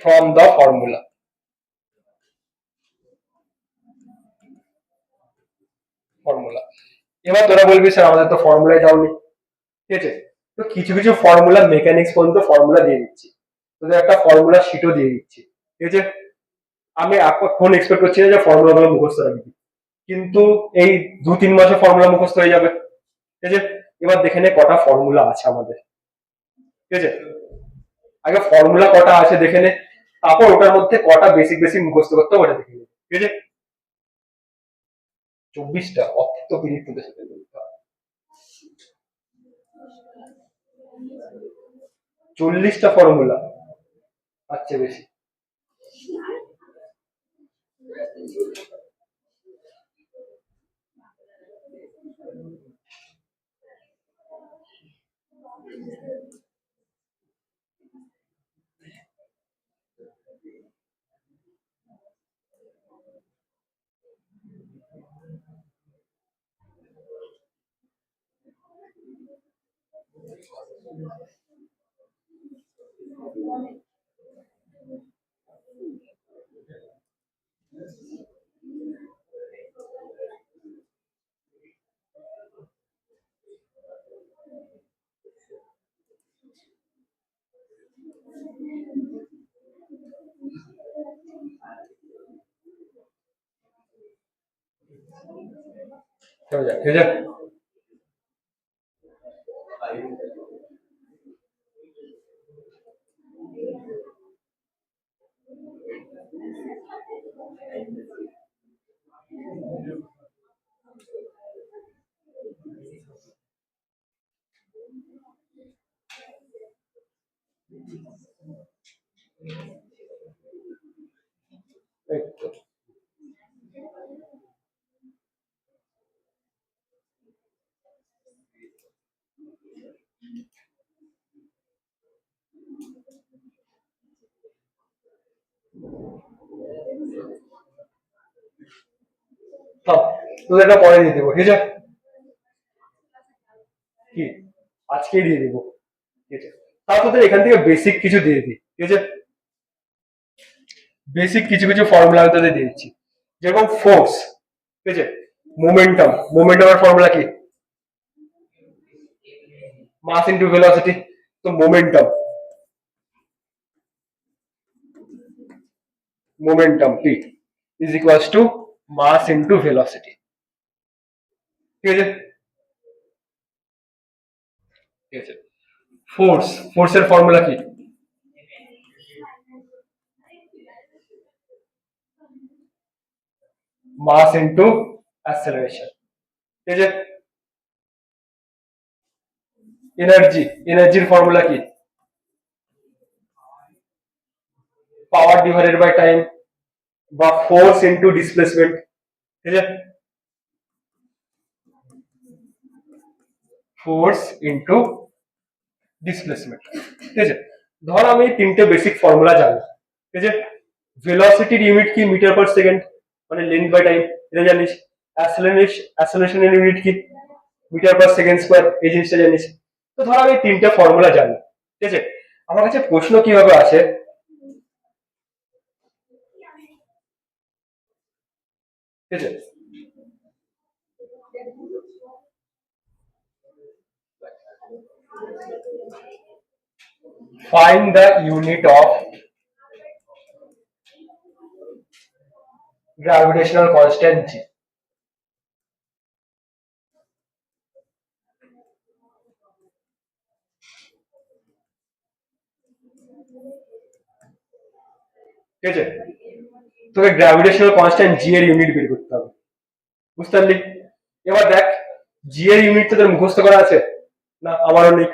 from the formula. এবার তোরা বলবি স্যার আমাদের তো ফর্মুলায় দাওনি, ঠিক আছে? তো কিছু কিছু ফর্মুলা মেকানিক্স পর্যন্ত ফর্মুলা দিয়ে দিচ্ছি, তোদের একটা ফর্মুলা শিটও দিয়ে দিচ্ছি, ঠিক আছে? আমি এখন এক্সপেক্ট করছি না যে ফর্মুলা গুলো মুখস্থ রাখবি, কিন্তু এই 2-3 মাসে ফর্মুলা মুখস্থ হয়ে যাবে, ঠিক আছে? এবার দেখে নে কটা ফর্মুলা আছে আমাদের, ঠিক আছে? আগে ফর্মুলা কটা আছে দেখে নে, তারপর ওটার মধ্যে কটা বেসিক বেসিক মুখস্থ করতে হবে ওটা দেখে নে, ঠিক আছে? 24টা অত পিরিয়ড তোদের সাথে বলতে হবে। 40টা ফর্মুলা, আচ্ছা বেশি। ঠিক আছে? তোদের এটা পরে দিয়ে দেবো, ঠিক আছে? কি আজকেই দিয়ে দেবো, ঠিক আছে? তাও তোদের এখান থেকে বেসিক কিছু দিয়ে দিই, ঠিক আছে? বেসিক কিছু কিছু ফর্মুলা তোদের দিয়ে দিচ্ছি, যেরকম ফোর্স, ঠিক আছে? মোমেন্টাম, মোমেন্টামের ফর্মুলা কি? Mass into velocity. তো momentum, momentum p is equals to mass into velocity, ঠিক আছে? ঠিক আছে। ফোর্স, ফোর্সের ফর্মুলা কি? মাস ইনটু অ্যাক্সেলারেশন, ঠিক আছে? এনার্জি, এনার্জির ফর্মুলা কি? পাওয়ার ডিভাইডেড বাই টাইম বা ফোর্স ইনটু ডিসপ্লেসমেন্ট, ঠিক আছে? ফোর্স ইনটু ডিসপ্লেসমেন্ট, ঠিক আছে? ধর আমি তিনটে বেসিক ফর্মুলা জানি, ঠিক আছে? ভেলোসিটির ইউনিট কি? মিটার পার সেকেন্ড, মানে লেন্থ বাই টাইম, এটা জানিস। অ্যাক্সেলারেশনের ইউনিট কি? মিটার পার সেকেন্ড স্কোয়ার, এই জিনিসটা জানিস। তো ধর আমি তিনটে ফর্মুলা জানি, ঠিক আছে? আমার কাছে প্রশ্ন কিভাবে আছে, ঠিক আছে? Find the unit of gravitational constant G. ঠিক আছে? তোকে গ্র্যাভিটেশনাল কনস্ট্যান্ট জি এর ইউনিট বের করতে হবে, বুঝতে পারলি? এবার দেখ, জি এর ইউনিট তোদের মুখস্থ করা আছে না? আমারও নেই,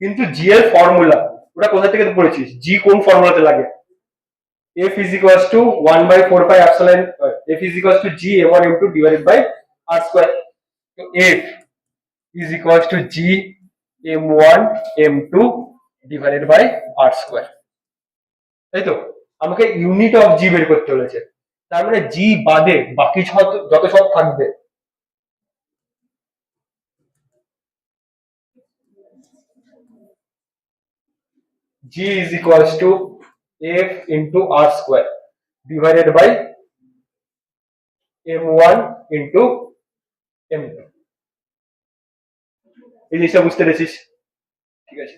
কিন্তু জি এর ফর্মুলা ওটা কোথা থেকে পড়েছিস? জি কোন ফর্মুলাতে লাগে? F is equals to 1 by 4 pi epsilon, F is equals to G m1 m2 divided by r square. So F is equals to G m1 m2 divided by r square. তাই তো? আমাকে ইউনিট অফ জি বের করতে বলেছে, তার মানে জি বাদে বাকি যত সব থাকবে G is equals to F into R square divided by M1 into M2. এই জিনিসটা বুঝতে পেরেছিস? ঠিক আছে।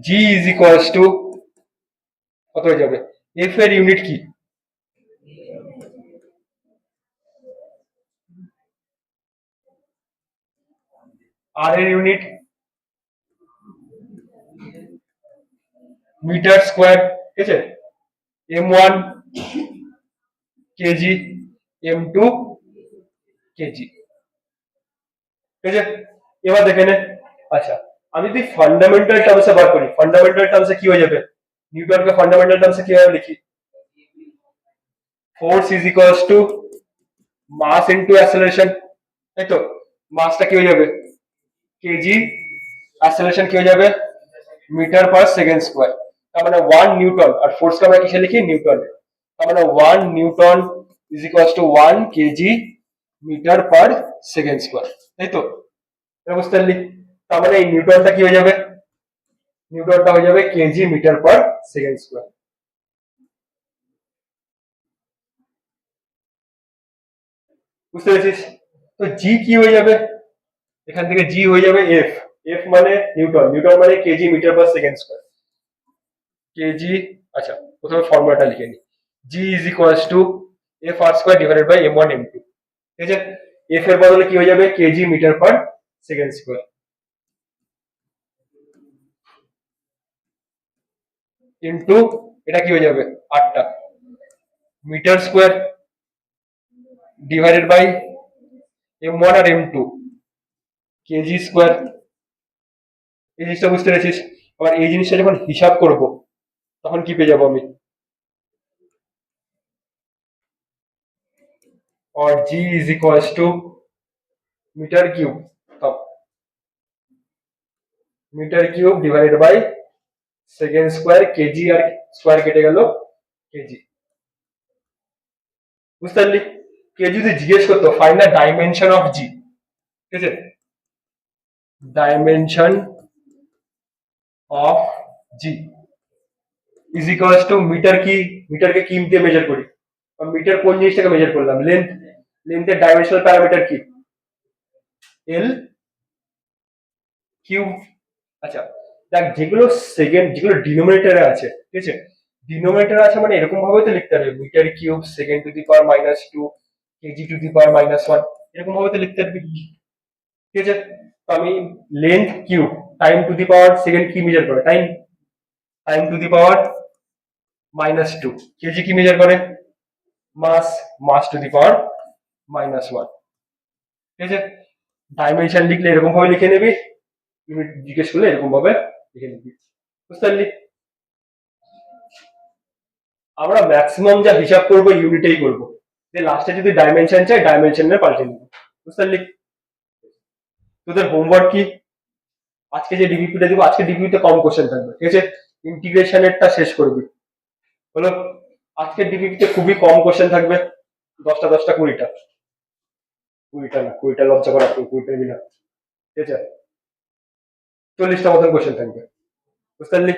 G is equals to কত হয়ে যাবে? F এর ইউনিট কি? R এর ইউনিট মিটার স্কোয়ার, ঠিক আছে? M1 কেজি, M2 কেজি, ঠিক আছে? এবার দেখে নে। আচ্ছা, আমি যদি ফান্ডামেন্টাল টার্মসে বার করি, ফান্ডামেন্টাল টার্মসে কি হয়ে যাবে? নিউটনকে ফান্ডামেন্টাল টার্মসে কিভাবে লিখি? Force is equals to mass into acceleration, তাই তো? মাসটা কি হয়ে যাবে? কেজি, অ্যাসেলারেশন কি হয়ে যাবে? Metre per second square. তার মানে 1 নিউটন, আর ফোর্সকে আমরা কিসে লিখি? নিউটন। তার মানে 1 newton is equals to 1 KG metre per second square, তাই তো? বুঝতে পারলি? তার মানে এই নিউটনটা কি হয়ে যাবে? নিউটনটা হয়ে যাবে KG metre per second square. বুঝতে পেরেছিস? তো জি কি হয়ে যাবে? এখান থেকে জি হয়ে যাবে এফ। এফ মানে নিউটন, নিউটন মানে KG metre per second square. KG, আচ্ছা প্রথমে ফর্মুলাটা লিখে নি। G is equals to F R square divided by M one M two, ঠিক আছে? এফ এর বদলে কি হয়ে যাবে? KG metre per second square into এটা কি হয়ে যাবে? 8টা metre square divided by M one আর এম টু কেজি স্কোয়ার। এই জিনিসটা বুঝতে পেরেছিস? আবার এই জিনিসটা যখন হিসাব করব তখন কি পেয়ে যাবো আমি? और G is equals to metre cube, तब metre cube divided by second square, KG R square কেটে গেল কেজি। বুঝতে পারলি? কে যদি জিজ্ঞেস করতো find the dimension of G, ঠিক আছে? Dimension of G is equals to metre কি, মিটারকে কি দিয়ে মেজার করি? মিটার কোন জিনিসটাকে মেজার করলাম? লেন্থ। লেন্থের ডাইমেনশনাল প্যারামিটার কি? এল কিউব। আচ্ছা দেখ, যেগুলো সেকেন্ড, যেগুলো ডিনোমিনেটরে আছে, ঠিক আছে? ডিনোমিনেটরে আছে মানে এরকম ভাবে তো লিখতে হবে, metre cube second to the power -2 KG to the power -1, এরকম ভাবে তো লিখতে পারবি, ঠিক আছে? তো আমি length cube time to the power second কি মেজার করে? Time. Time to the power -2 KG কি মেজার করে? মাস। মাস টু দি পাওয়ার -1, ঠিক আছে? ডাইমেনশন লিখলে এরকম ভাবে লিখে নিবি, ইউনিট জিজ্ঞেস করলে এরকম ভাবে লিখে নিবি। বুঝতে পারলি? আমরা ম্যাক্সিমাম যা হিসাব করবো ইউনিটেই করবো, যে লাস্টে যদি ডাইমেনশন চাই ডাইমেনশনে পাল্টে নিবো। বুঝতে পারলি? তোদের হোমওয়ার্ক কি? আজকে যে ডিবিপিটা দিব, আজকে ডিবিপিতে কম কোশ্চেন থাকবে, ঠিক আছে? ইন্টিগ্রেশনেরটা শেষ করবি, হলো? আজকের ডিবিপিতে খুবই কম কোশ্চেন থাকবে, 10টা 10টা 20টা, 20টা না, 20টা লজ্জা করা, 20টা নিবি না, ঠিক আছে? 40টা মতন কোশ্চেন থাকবে। বুঝতে পারলি?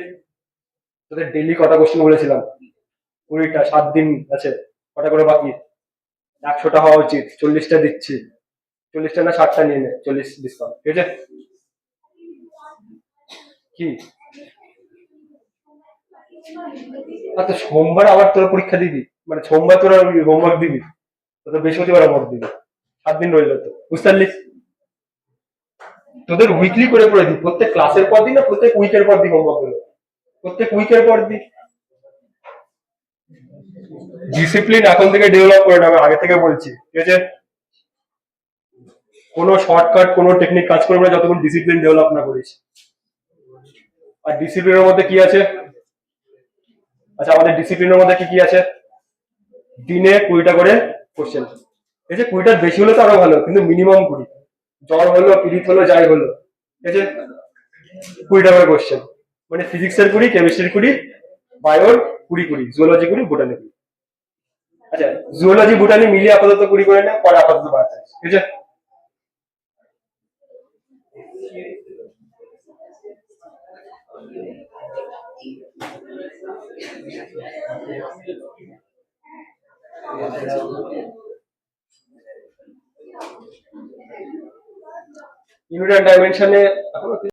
তোদের ডেইলি কটা কোশ্চেন বলেছিলাম? 20টা, 7 দিন আছে, কটা করে বাকি? 100টা হওয়া উচিত, 40টা দিচ্ছি। 40টা না 60টা নিয়ে নে, 40 ডিসকাউন্ট, ঠিক আছে? কি? আর তো সোমবার আবার তোরা পরীক্ষা দিবি, মানে সোমবার তোরা হোমওয়ার্ক দিবি, তো বৃহস্পতিবার হোমওয়ার্ক দিবি, 7 দিন রইল তো। বুঝতে পারলি? তোদের উইকলি করে করে দিই, প্রত্যেক ক্লাসের পর দিন না প্রত্যেক উইকের পর দিন হোমওয়ার্ক গুলো, প্রত্যেক উইকের পর দিন। ডিসিপ্লিন এখন থেকে ডেভেলপ করে না, আমি আগে থেকে বলছি, ঠিক আছে? কোনো শর্টকাট কোনো টেকনিক কাজ করবে না যতক্ষণ ডিসিপ্লিন ডেভেলপ না করিস। আর ডিসিপ্লিনের মধ্যে কি আছে? আচ্ছা আমাদের ডিসিপ্লিনের মধ্যে কি কি আছে? দিনে 20টা করে কোশ্চেন, ঠিক আছে? 20টার বেশি হলে তো আরো ভালো, কিন্তু মিনিমাম 20। জ্বর হলো, পীড়িত হলো, যাই হলো, ঠিক আছে? 20টা করে কোশ্চেন, মানে ফিজিক্সের 20, কেমিস্ট্রির 20, বায়োর 20, জুওলজি 20, বোটানি 20। আচ্ছা জুওলজি বোটানি মিলিয়ে আপাতত 20 করে না, পরে আপাতত বাড়ছে, ঠিক আছে? Unit and ডাইমেনশনে